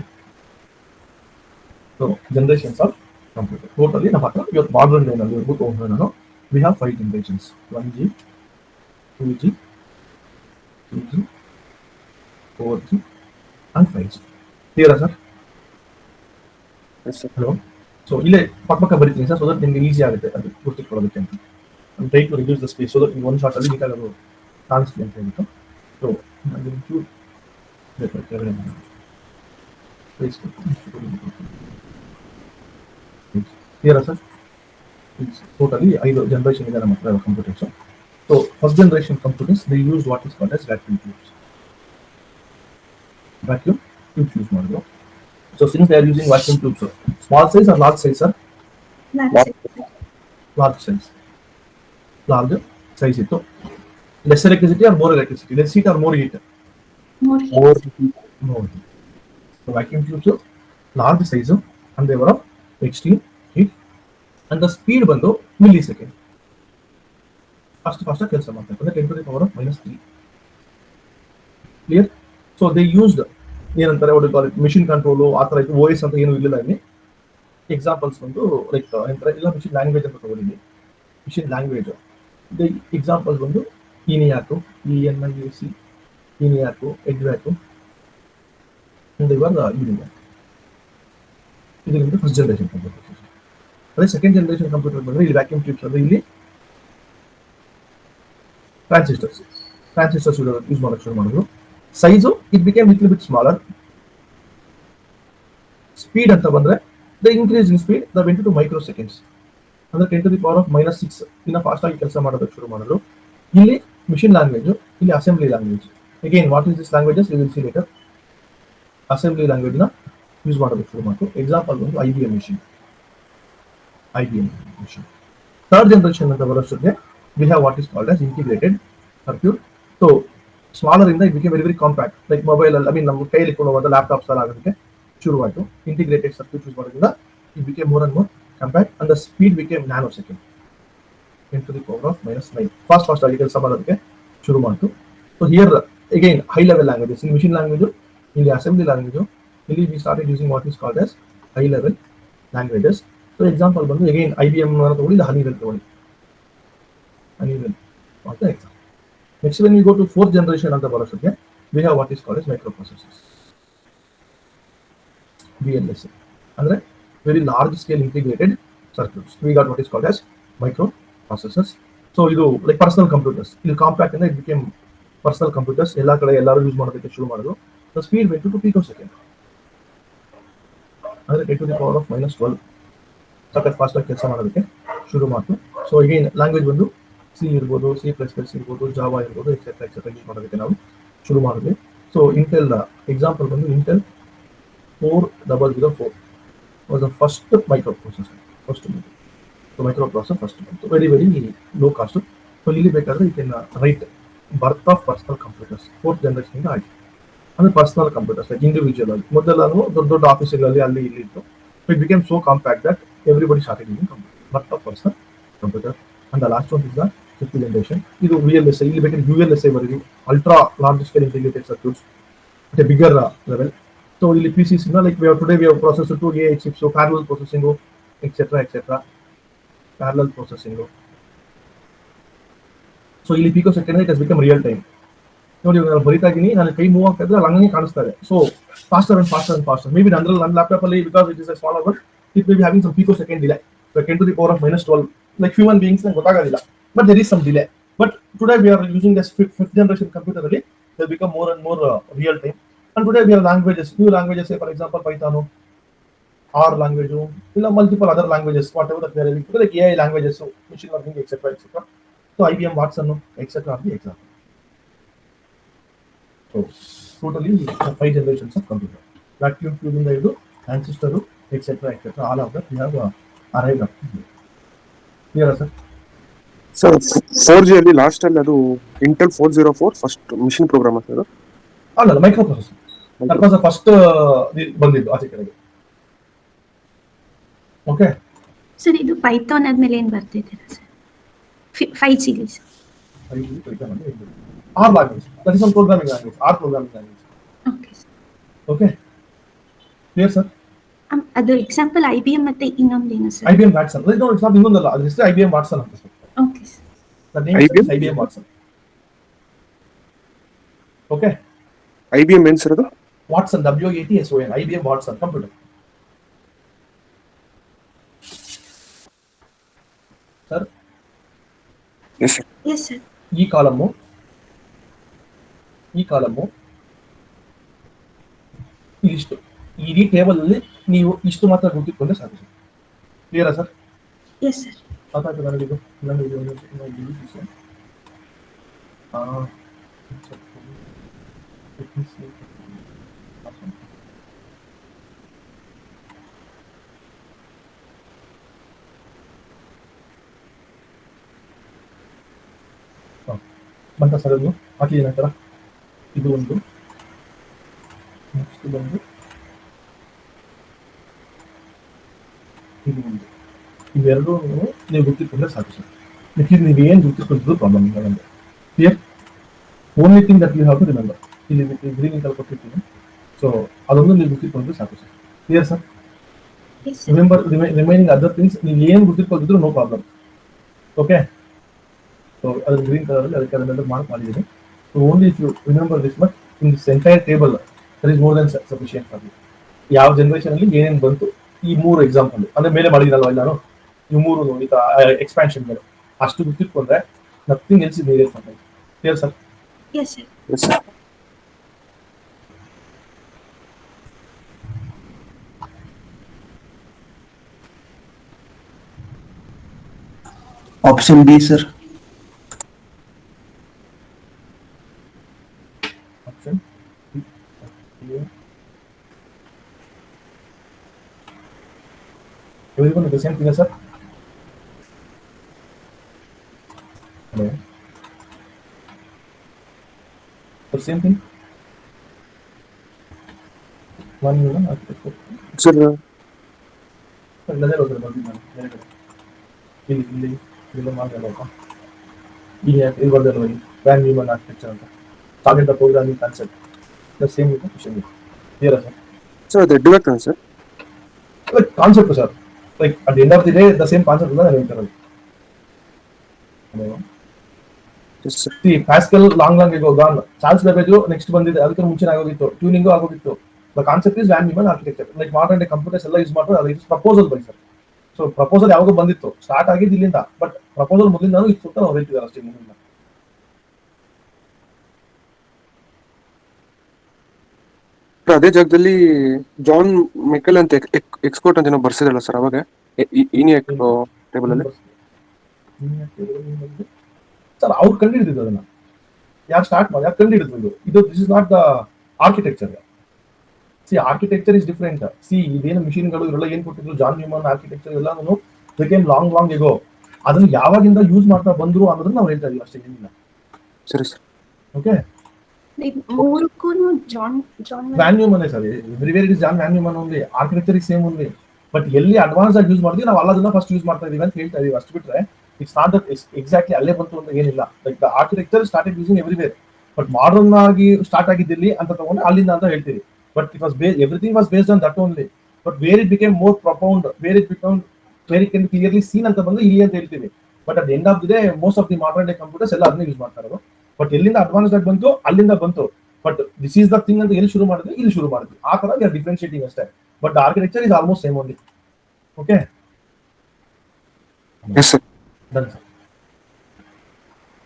So generations of computer totally ನಮ್ಮ ಹತ್ರ ಇವತ್ತು ಮಾಡರ್ನ್ ಡೇನಲ್ಲಿ ಹೋಗ್ಬಿಟ್ಟು ನಾನು we have 5 generations. 1G, 2G, 3G, 4G and 5G. ಕ್ಲಿಯರಾ ಸರ್? ಹಲೋ. ಸೊ ಇಲ್ಲೇ ಪಕ್ಕ ಬರೀತೀನಿ ಸರ್, ಸೊ ದಟ್ ನಿಮಗೆ ಈಸಿ ಆಗುತ್ತೆ ಅದು ಗುರ್ತಿಟ್ಕೊಳ್ಳೋದಕ್ಕೆ ಅಂತ. Try to reduce the space so that ನೀವು ಒಂದು ಶಾರ್ಟಲ್ಲಿ ನೀಟಾಗಿ ಅದು ಕಾಣಿಸ್ಲಿ ಅಂತ ಹೇಳ್ಬಿಟ್ಟು. ಸೊ ಒಂಚೂರು ಕೆಳಗಡೆ ಕ್ಲಿಯರಾ ಸರ್? ಟೋಟಲಿ 5 ಜನರೇಷನ್ ಇದೆ ನಮ್ಮ ಹತ್ರ computers. So first generation computers they use what is called as vacuum tubes use ಮಾಡಿದ್ರು. So since they are using vacuum tubes, small size or large size sir? Large size ಇತ್ತು. Less electricity or more electricity, less heat or more heat? More heat. So vacuum tubes large size and they were of extreme heat and the speed ಬಂದು millisecond. Fast ಕೆಲಸ ಮಾಡ್ತಾರೆ ಅಂದರೆ 10 to the power of -3. Clear? So they used ಏನಂತಾರೆ machine control ಆ ಥರ ಇತ್ತು. OS ಅಂತ ಏನು ಇರಲಿಲ್ಲ ಇಲ್ಲಿ. ಎಕ್ಸಾಂಪಲ್ಸ್ ಬಂದು ಲೈಕ್ ಏನಂತಾರೆ ಇಲ್ಲ ಮಿಷಿನ್ ಲ್ಯಾಂಗ್ವೇಜ್ ಅಂತ ತಗೊಂಡಿದ್ವಿ. ಮಿಷಿನ್ ಲ್ಯಾಂಗ್ವೇಜ್ ಎಕ್ಸಾಂಪಲ್ಸ್ ಬಂದು ENIAC, EDVAC, ಇವಾಗ UNIVAC. ಇದರಿಂದ ಫಸ್ಟ್ ಜನರೇಷನ್ ಕಂಪ್ಯೂಟರ್. ಅದೇ ಸೆಕೆಂಡ್ ಜನರೇಷನ್ ಕಂಪ್ಯೂಟರ್ ಬಂದರೆ ಇಲ್ಲಿ ವ್ಯಾಕ್ಯೂಮ್ ಟ್ಯೂಬ್ಸ್ ಅಂದರೆ ಇಲ್ಲಿ ಟ್ರಾನ್ಸಿಸ್ಟರ್ಸ್ ಯೂಸ್ ಮಾಡೋಕ್ಕೆ ಶುರು ಮಾಡಿದ್ರು. Size it became little bit smaller. Speed ಅಂತ ಬಂದರೆ the increase in speed the went to microseconds ಅಂದರೆ 10 to the power of -6 ಇನ್ನ ಫಾಸ್ಟ್ ಆಗಿ ಕೆಲಸ ಮಾಡೋದಕ್ಕೆ ಶುರು ಮಾಡಿದ್ರು. ಇಲ್ಲಿ ಮಿಷಿನ್ ಲ್ಯಾಂಗ್ವೇಜು, ಇಲ್ಲಿ assembly language. Again what is this languages you will see later. Assembly ಲ್ಯಾಂಗ್ವೇಜ್ನ ಯೂಸ್ ಮಾಡೋದಕ್ಕೆ ಶುರು ಮಾಡಿದ್ರು. ಎಕ್ಸಾಂಪಲ್ ಒಂದು IBM ಮಿಷಿನ್. ಥರ್ಡ್ ಜನರೇಷನ್ ಅಂತ ಬರೋಷ್ಟೊತ್ತಿಗೆ we have what is called as integrated circuit. So smaller ಇಂದ it became very very compact. Like mobile ಅಲ್ಲಿ ನಮ್ಮ ಕೈಯಲ್ಲಿ ಇಟ್ಕೊಳ್ಳುವಾಗ ಲ್ಯಾಪ್ಟಾಪ್ಸ್ ಎಲ್ಲ ಆಗೋದಕ್ಕೆ ಶುರುವಾಯಿತು. ಇಂಟಿಗ್ರೇಟೆಡ್ ಸರ್ಕ್ಯೂಟ್ ಯೂಸ್ ಮಾಡೋದ್ರಿಂದ it became more and more compact and the speed became nanosecond. 10 to the power of minus 9. Fast ಆಗಿ ಕೆಲಸ ಮಾಡೋದಕ್ಕೆ ಶುರು ಮಾಡ್ತು. So here again high level languages. In machine language, in the assembly language, really we started using what is called as high level languages. So example ಬಂದು again IBM ತಗೊಳ್ಳಿ, ಇಲ್ಲ Honeywell ತಗೊಳ್ಳಿ. Honeywell was the example. Next when we go to 4th generation ಅಂತ ಬರೋಷ್ಟಕ್ಕೆ we have what is called as microprocessors. VLSI ಅಂದ್ರೆ very large scale integrated circuits. We got what is called as microprocessors. So ಇದು like personal computers. ಇಲ್ಲಿ compact ಅಂದ್ರೆ it became personal computers. ಎಲ್ಲ ಕಡೆ ಎಲ್ಲರೂ use ಮಾಡೋದಕ್ಕೆ ಶುರು ಮಾಡಿದ್ರು. The speed went to 2 picosecond. ಅಂದ್ರೆ 10 to the power of minus 12 ಸಖತ್ ಫಾಸ್ಟ್ ಆಗಿ ಕೆಲಸ ಮಾಡೋದಕ್ಕೆ ಶುರು ಮಾಡ್ತು. ಸೊ ಅಗೇನ್ ಲ್ಯಾಂಗ್ವೇಜ್ ಬಂದು ಸಿ ಇರ್ಬೋದು, C++ ಇರ್ಬೋದು, ಜಾವಾ ಇರ್ಬೋದು, ಎಕ್ಸೆಟ್ರಾ ಯೂಸ್ ಮಾಡೋದಕ್ಕೆ ನಾವು ಶುರು ಮಾಡಿದ್ವಿ. ಸೊ ಇಂಟೆಲ್ ಎಕ್ಸಾಂಪಲ್ ಬಂದು Intel 4004 was the first microprocessor. First very low cost. So ಇಲ್ಲಿ ಬೇಕಾದ್ರೆ you can write birth of personal computers 4th generation ಇಂದ ಆಯ್ತು. ಅಂದ್ರೆ ಪರ್ಸನಲ್ ಕಂಪ್ಯೂಟರ್ಸ್ ಲೈಕ್ ಇಂಡಿವಿಜುವಲ್ ಆಗಿ ಮೊದಲೆಲ್ಲ ದೊಡ್ಡ ಆಫೀಸ್ಗಳಲ್ಲಿ ಅಲ್ಲಿ ಇಲ್ಲಿ ಇತ್ತು. It became so compact that everybody started using computer. Birth of personal computer. And the last one is the 5th generation. ಇದು VLSI. ಇಲ್ಲಿ ಬೇಕಾದ್ರೆ ULSI ಬರೀರಿ, ultra large scale integrated circuits at a bigger level. So ಇಲ್ಲಿ PCs like today we have processor 2 AI chips, so parallel processing, etc. Parallel processing. So ಇಲ್ಲಿ picosecond it has become real time. ನೋಡಿ ನಾನು ಬರಿತಾ ಇದ್ದೀನಿ, ನಾನು ಕೈ move ಆಗ್ತಾ ಇದ್ರೆ ಅಲ್ಲಿ ಹಂಗೆ ಕಾಣಿಸ್ತಾ ಇದೆ. So faster and faster. Maybe ನನ್ನ ಲ್ಯಾಪ್ಟಾಪ್ ಅಲ್ಲಿ because it is a smaller one, it may be having some picosecond delay. So 10 to the power of minus 12. Like human beings ನಂಗೆ ಗೊತ್ತಾಗೋದಿಲ್ಲ, but there is some delay. But today we are using this 5th generation computer ಅಲ್ಲಿ they become more and more real time. And today we have languages, new languages, say for example Python, R language, multiple other languages, whatever that we are using, like AI languages, so machine learning, etc. So IBM Watson, etc. are the example. So totally 5 generations of computer. Vacuum tubing, transistor, etc. All of that we have arrived up here. Clear, sir? Sir 4G ಅಲ್ಲಿ last ಅಲ್ಲಿ ಅದು Intel 404 first mission program ಆಗ್ತದೆ. ಅಲ್ಲ microprocessor that was the first ಬಂದಿದ್ದು ಆಚೆ ಕಡೆಗೆ. Okay sir ಇದು Python ಆದ್ಮೇಲೆ ಏನು ಬರ್ತಿದ್ದೀರಾ sir? 5G sir. 5G Python ಅಂದ್ರೆ or language, that is one programming language, or programming language. Okay sir. Okay clear sir? ಅದು ಎಕ್ಸಾಂಪಲ್ IBM ಮತ್ತೆ ಇನ್ನೊಂದೇನು sir? IBM Watson. No it's not ಇನ್ನೊಂದಲ್ಲ, ಅದ್ರ ಹೆಸರು IBM ವಾಟ್ಸನ್ ಅಂತ sir. Okay sir. The name is IBM Watson. Okay IBM ಏನು sir ಅದು? Watson, WATSON, IBM Watson computer. Sir yes sir. Yes sir. ಈ column ಇದಿಷ್ಟು, ಈ ಟೇಬಲ್ ಅಲ್ಲಿ ನೀವು ಇಷ್ಟು ಮಾತ್ರ ಗುರುತಿಟ್ಕೊಂಡ್ರೆ ಸಾಕು ಸರ್. ಕ್ಲಿಯರಾ ಸರ್? Yes sir. ಅದಾಯ್ತು ನನಗಿದು ಬಂತ ಸರ್. ಅದು ಹಾಕಿದ್ದೀನಿ ನಂತರ ಇದು ಒಂದು, ನೆಕ್ಸ್ಟ್ ಬಂದು ಇದು ಒಂದು, ಇವೆರಡೂ ನೀವು ಗುರ್ತಿಟ್ಕೊಂಡ್ರೆ ಸಾಕು ಸರ್. ಮಿಕ್ಕಿದ್ದು ನೀವು ಏನು ಗುರ್ತಿಟ್ಕೊಂಡಿದ್ರು ಪ್ರಾಬ್ಲಮ್ ಇಲ್ಲ ನಮಗೆ. Clear? Only thing that you have to remember, ಇಲ್ಲಿ ಗ್ರೀನ್ ಇಂಕಲ್ಲಿ ಕೊಟ್ಟಿರ್ತೀನಿ, ಸೊ ಅದೊಂದು ನೀವು ಗುರ್ತಿಟ್ಕೊಂಡ್ರೆ ಸಾಕು sir. Clear sir? Remember remaining other things ನೀವು ಏನು ಗುರ್ತಿಟ್ಕೊಂಡಿದ್ರು ನೋ ಪ್ರಾಬ್ಲಮ್. ಓಕೆ, ಸೊ ಅದ್ರ ಗ್ರೀನ್ ಕಲರಲ್ಲಿ ಅದಕ್ಕೆ ಅದನ್ನೆಲ್ಲ ಮಾರ್ಕ್ ಮಾಡಿದ್ದೀನಿ. So only if you remember this much in this entire table there is more than sufficient for you. ಯಾವ generation ಅಲ್ಲಿ ಏನೇನು ಬಂತು, ಈ 3 ಎಕ್ಸಾಂಪಲ್ ಅಂದ್ರೆ ಮೇಲೆ ಮಾಡಿದ್ರಲ್ವ ಎಲ್ಲಾನು, ಈ 3 ನೋಡಿ ಎಕ್ಸ್ಪ್ಯಾನ್ಷನ್ ಮೇಲೆ ಅಷ್ಟು ಗುರ್ತಿಟ್ಕೊಂಡ್ರೆ nothing else is needed for my. Clear sir? Yes sir. Yes sir. Option B sir. Option everyone the same thing, sir? Hello? The same thing? One minute. Sir ಇಲ್ಲಿ ಇದೆಲ್ಲ ಮಾಡಬೇಕು. ಇಲ್ಲಿ ಬರ್ದಲ್ಲ ವ್ಯಾನ್ ನ್ಯೂಮನ್ ಆರ್ಕಿಟೆಕ್ಚರ್ ಅಂತ start the programming concept the same with machine clear sir. Sir ಅದು ಎಡ್ಡು ಬೇಕಾ sir? Like concept sir, like at the end of the day the same concept ನಾನು ಹೇಳ್ತಿರೋದು. ಪ್ಯಾಸ್ಕಲ್ ಲಾಂಗ್ ಈಗ ಗಾನ್, ಚಾರ್ಲ್ಸ್ ಬೇಬೇಜು ನೆಕ್ಸ್ಟ್ ಬಂದಿದೆ, ಅದಕ್ಕೆ ಮುಂಚೆ ಆಗೋಗಿತ್ತು, ಟ್ಯೂನಿಂಗು ಆಗೋಗಿತ್ತು. The concept is von Neumann architecture. Like modern day computers ಎಲ್ಲ use ಮಾಡ್ತಾರೆ, ಅದು proposal by sir. So proposal ಯಾವಾಗ ಬಂದಿತ್ತು, ಸ್ಟಾರ್ಟ್ ಆಗಿದ್ದು ಇಲ್ಲಿಂದ, ಬಟ್ ಪ್ರಪೋಸಲ್ ಮೊದಲಿಂದ ಇತ್ತು ಅಂತ ನಾವು ಹೇಳ್ತಿದ್ದಾರೆ ಅಷ್ಟೇ. ಮುಂದಿನ ಅದೇ ಜಾಗದಲ್ಲಿ ಜಾನ್ ಮೆಕಲ್ ಅಂತ ಎಕ್ಸ್ಪೋರ್ಟ್ ಅಂತ ಏನೋ ಬರ್ಸಿದಲ್ಲ ಸರ್ ಅವಾಗ ಇನಿಯಾಕ್ ಟೇಬಲ್ ಅಲ್ಲಿ. ಸರ್ ಅವ್ರು ಕಂಡುಹಿಡಿದಿದ್ದು ಅದನ್ನ, ಯಾರು ಸ್ಟಾರ್ಟ್ ಮಾಡಿ ಯಾರು ಕಂಡುಹಿಡಿದ್ರು ಇದು. This is not the architecture. C architecture is different. C ಇದೇನು ಮಿಷಿನ್ಗಳು ಇವರೆಲ್ಲ ಏನ್ ಕೊಟ್ಟಿದ್ರು, ಜಾನ್ ನ್ಯೂಮನ್ ಆರ್ಕಿಟೆಕ್ಚರ್ ಎಲ್ಲಾನು ಬಿಕೇಮ್ ಲಾಂಗ್ ಎಗೋ. ಅದನ್ನ ಯಾವಾಗಿಂದ ಯೂಸ್ ಮಾಡ್ತಾ ಬಂದ್ರು ಅನ್ನೋದನ್ನ ನಾವು ಹೇಳ್ತಾ ಇದೀವಿ ಅಷ್ಟೇ, ಏನಿಲ್ಲ. ಸರಿ sir. Okay, von Neumann sir, everywhere it is John von Neumann only. Architecture is same only, but ಎಲ್ಲಿ ಅಡ್ವಾನ್ಸ್ ಆಗಿ ಯೂಸ್ ಮಾಡಿದ್ವಿ ನಾವು ಅಲ್ಲದನ್ನ ಫಸ್ಟ್ ಯೂಸ್ ಮಾಡ್ತಾ ಇದೀವಿ ಅಂತ ಹೇಳ್ತಾ ಇದೀವಿ. ಅಷ್ಟು ಬಿಟ್ರೆ ಇಟ್ಸ್ ನಾಟ್ ಎಕ್ಸಾಕ್ಟ್ಲಿ ಅಲ್ಲೇ ಬಂತು ಅಂತ ಏನಿಲ್ಲ. Like the architecture started using everywhere, but modern ಆಗಿ ಸ್ಟಾರ್ಟ್ ಆಗಿದ್ದಿಲ್ಲಿ ಅಂತ ತಗೊಂಡು ಅಲ್ಲಿಂದ ಅಂತ ಹೇಳ್ತೀವಿ. But it was everything was based on that only. But where it became more profound, where it can clearly seen ಅಂತ ಬಂದು ಇಲ್ಲಿ ಅಂತ ಹೇಳ್ತೀವಿ. But at end of the day most of the modern day computers ಎಲ್ಲ ಅದನ್ನೇ use ಮಾಡ್ತಾ ಇರೋದು. But ಎಲ್ಲಿಂದ ಅಡ್ವಾನ್ಸ್ ಆಗಿ ಬಂತು ಅಲ್ಲಿಂದ ಬಂತು. But this is the thing ಅಂತ ಎಲ್ಲಿ ಶುರು ಮಾಡಿದ್ವಿ, ಇಲ್ಲಿ ಶುರು ಮಾಡಿದ್ವಿ. ಆ ತರ ವಿ ಆರ್ ಡಿಫ್ರೆನ್ಶಿಯೇಟಿಂಗ್ ಅಷ್ಟೇ. But architecture is almost same only. Okay, done sir.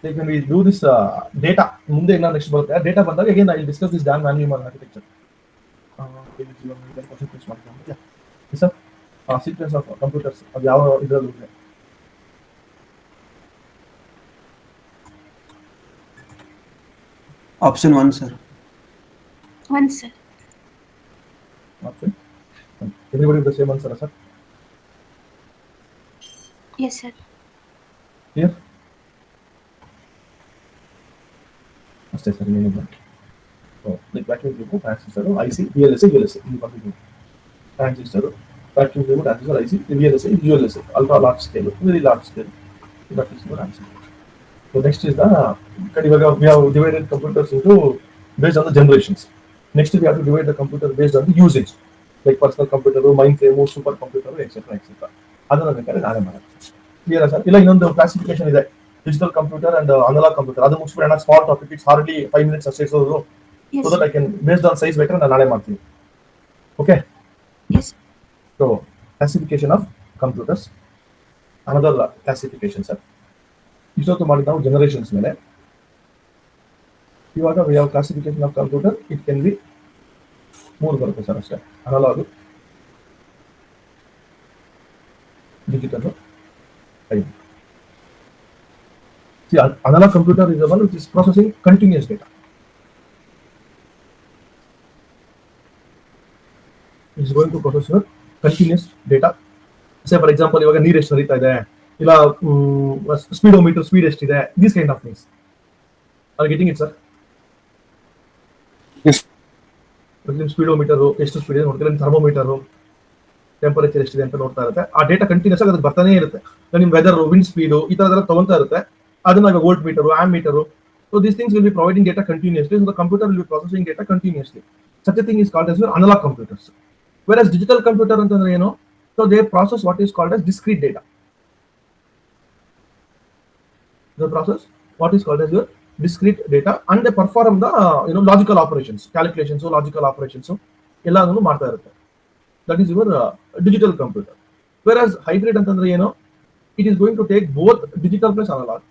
Like when we do this data, ಮುಂದೆ ಏನೋ ನೆಕ್ಸ್ಟ್ ಬರುತ್ತೆ ಡೇಟಾ ಬಂದಾಗ again I will discuss this Dan Van Neumann architecture. Sir sequence of computers ಅದು ಯಾವ ಇದರಲ್ಲಿ ಇದೆ? Option 1 sir. 1 sir. Option. Everybody with the same answer, sir? Yes sir. Clear? ಅಷ್ಟೇ sir, ಏನಿಲ್ಲ. Like vacuum tube, transistor, IC, VLSI, ULSI ಇಲ್ಲಿ complete. Transistor, vacuum tube, transistor, IC, VLSI, ULSI, ultra large scale, very large scale. That is your answer. So next is the ಇವಾಗ we have divided computers into based on the generations. Next we have to divide the computer based on the usage, like personal computer, main frame, super computer, etc. ಅದನ್ನ ಬೇಕಾದ್ರೆ ನಾನೇ ಮಾಡ್ತೀನಿ. Clear sir? ಇಲ್ಲ ಇನ್ನೊಂದು classification ಇದೆ, digital computer and analogue computer. ಅದು ಮುಗಿಸ್ಬಿಡೋಣ, small topic, it's hardly 5 minutes ಅಷ್ಟೇ ಇರೋದು. So that I can based on size ಬೇಕಾದ್ರೆ ನಾನು ನಾಳೆ ಮಾಡ್ತೀನಿ. Okay, Yes. So classification of computers, another classification sir. ಇಷ್ಟೊತ್ತು ಮಾಡಿದ ನಾವು ಜನರೇಷನ್ಸ್ ಮೇಲೆ. ಇವಾಗ we have classification of computer. It can be 3 ಬರುತ್ತೆ ಸರ್ ಅಷ್ಟೇ: analog, digital, time. Analog computer is the one which is processing continuous data. It is going to process your continuous data. Say for example, ಇವಾಗ ನೀರು ಎಷ್ಟು ಹರಿತಾ ಇದೆ, ಇಲ್ಲ speedometer speed ಎಷ್ಟಿದೆ, these kind of things. R getting it sir? ನಿಮ್ಮ ಸ್ಪೀಡೋಮೀಟರು ಎಷ್ಟು speed ಇದೆ ನೋಡ್ತೀರಾ, ನಿಮ್ಮ ಥರ್ಮೋಮೀಟರು ಟೆಂಪರೇಚರ್ ಎಷ್ಟಿದೆ ಅಂತ ನೋಡ್ತಾ ಇರುತ್ತೆ. ಆ ಡೇಟಾ ಕಂಟಿನ್ಯೂಸ್ ಆಗಿ ಅದಕ್ಕೆ ಬರ್ತಾನೆ ಇರುತ್ತೆ. ನಿಮ್ಮ ವೆದರ್, ವಿಂಡ್ ಸ್ಪೀಡು, ಈ ಥರದೆಲ್ಲ ತಗೊಂತಾ ಇರುತ್ತೆ. ಅದನ್ನ volt metre, am metre. So these things will be providing data continuously. So the computer will be processing data continuously. Such a thing is called as your analog computers. Whereas digital computer ಅಂತಂದ್ರೆ ಏನು? So they process what is called as discrete data. They process what is called as your discrete data and they perform the logical operations, calculations, logical operations ಎಲ್ಲಾನು ಮಾಡ್ತಾ ಇರುತ್ತೆ. That is your digital computer. Whereas hybrid ಅಂತಂದ್ರೆ ಏನು? It is going to take both digital plus analog.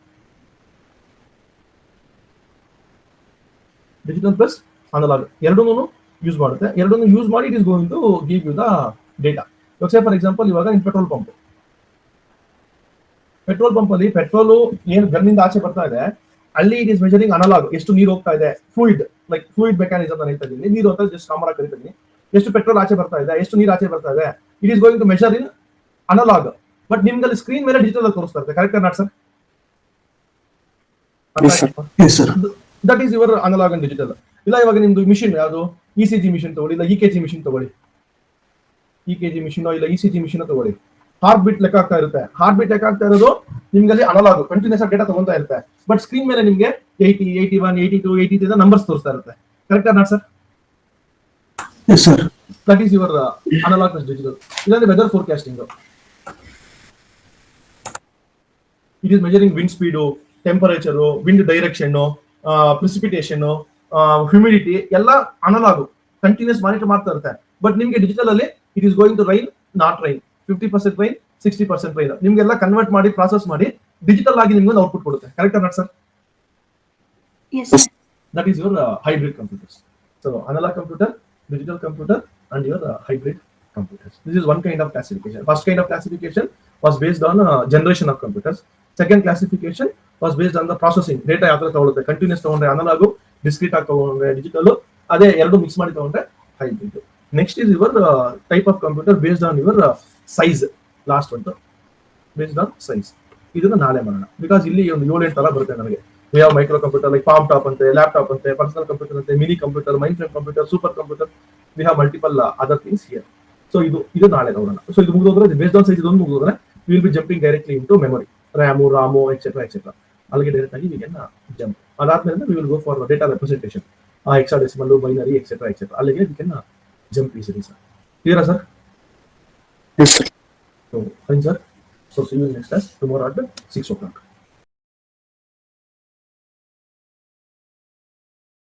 Digital plus analog ಎರಡನ್ನೂ use ಮಾಡುತ್ತೆ. ಎರಡನ್ನೂ use ಮಾಡಿ it is going to give you the data. Say for example, ಇವಾಗ petrol pump ಅಲ್ಲಿ petrol ಏನು ಗನ್ನಿಂದ ಆಚೆ ಬರ್ತಾ ಇದೆ, ಅಲ್ಲಿ ಇಟ್ ಇಸ್ ಮೆಜರಿಂಗ್ ಅನಲಾಗ್. ಎಷ್ಟು ನೀರು ಹೋಗ್ತಾ ಇದೆ, ಫ್ಲೂಯಿಡ್, ಲೈಕ್ ಫ್ಲೂಯಿಡ್ ಮೆಕ್ಯಾನಿಸಮ್ ನಾನು ಹೇಳ್ತಾ ಇದ್ದೀನಿ. ನೀರು ಅಂತ ಜಸ್ಟ್ ಕಾಮನ್ ಆಗಿ ಕರಿತೀನಿ. ಎಷ್ಟು ಪೆಟ್ರೋಲ್ ಆಚೆ ಬರ್ತಾ ಇದೆ, ಎಷ್ಟು ನೀರು ಆಚೆ ಬರ್ತಾ ಇದೆ, it is going to measure in analog. But ನಿಮ್ಗೆ ಅಲ್ಲಿ ಸ್ಕ್ರೀನ್ ಮೇಲೆ ಡಿಜಿಟಲ್ ಆಗಿ ತೋರಿಸ್ತಾ ಇರುತ್ತೆ. Correct not sir? That is your analog and digital. ಇಲ್ಲ ಇವಾಗ ನಿಮ್ದು ಮಿಷಿನ್ ಯಾವುದು, ECG ಮಿಷಿನ್ ತಗೊಳ್ಳಿ, ಇಲ್ಲ EKG ಮಿಷಿನ್ ತಗೊಳ್ಳಿ. EKG ಮಿಷಿನ್ ಇಲ್ಲ ECG ಮಿಷಿನ್ ತಗೊಳ್ಳಿ. ಹಾರ್ಟ್ ಬೀಟ್ ಲೆಕ್ಕ ಆಗ್ತಾ ಇರುತ್ತೆ. ಹಾರ್ಟ್ ಬೀಟ್ ಲೆಕ್ಕ ಆಗ್ತಾ ಇರೋದು ನಿಮ್ಗೆ ಅಲ್ಲಿ ಅನಲಾಗ್ ಕಂಟಿನ್ಯೂಸ್ ಆಗಿ ಡೇಟಾ ತಗೊಂತಾ ಇರುತ್ತೆ. ಬಟ್ ಸ್ಕ್ರೀನ್ ಮೇಲೆ ನಿಮಗೆ 80, 81, 82, 83 ನಂಬರ್ಸ್ ತೋರಿಸ್ತಾ ಇರುತ್ತೆ. Correct not sir? Yes, sir. That is your analog plus digital. This is weather forecasting. It is measuring wind speed, temperature, wind direction, precipitation, humidity. ಎಲ್ಲ analog continuous monitor ಮಾಡ್ತಾ ಇರುತ್ತೆ. But ನಿಮಗೆ digital ಅಲ್ಲಿ it is going to rain, not rain, 50% rain, 60% rain. ನಿಮ್ಗೆಲ್ಲ convert ಮಾಡಿ process ಮಾಡಿ digital ಆಗಿ ನಿಮ್ಗೆ ಔಟ್ಪುಟ್ ಕೊಡುತ್ತೆ. Correct not sir? Yes, sir. That is your hybrid computers. So analog computer, digital computer, and your hybrid computers. This is one kind of classification. First kind of classification was based on generation of computers. Second classification was based on the processing. Data ಯಾವ ತರ ತಗೊಳುತ್ತೆ, continuous ತಗೊಂಡ್ರೆ ಅನಲಾಗು, discrete ಆಗಿ ತಗೊಂಡ್ರೆ digital, ಅದೇ ಎರಡು mix ಮಾಡಿ ತಗೊಂಡ್ರೆ hybrid. Next is your type of computer based on your size. Last ಒಂದು ಬೇಸ್ಡ್ ಆನ್ ಸೈಜ್. ಇದನ್ನ ನಾಳೆ ಮಾಡೋಣ. ಬಿಕಾಸ್ ಇಲ್ಲಿ ಒಂದು 7-8 ತರ ಬರುತ್ತೆ ನಮಗೆ. We have micro computer like palm top ante, laptop ante, personal computer ante, mini computer, mainframe computer, super computer. We have multiple other things here. So ಇದು ನಾಳೆ ನೋಡೋಣ. So ಇದು ಮುಗಿದೋದ್ರೆ based on size ಇದೊಂದು ಮುಗಿದೋದ್ರೆ we will be jumping directly into memory, RAM, etc. ಅಲ್ಲಿಗೆ direct ಆಗಿ we can jump. ಅದಾದ್ಮೇಲೆ we will go for data representation, hexadecimal, binary, etc. ಅಲ್ಲಿಗೆ we can jump easily, sir. Clear sir? Yes, sir. So fine sir. So see you next class tomorrow at 6 o'clock.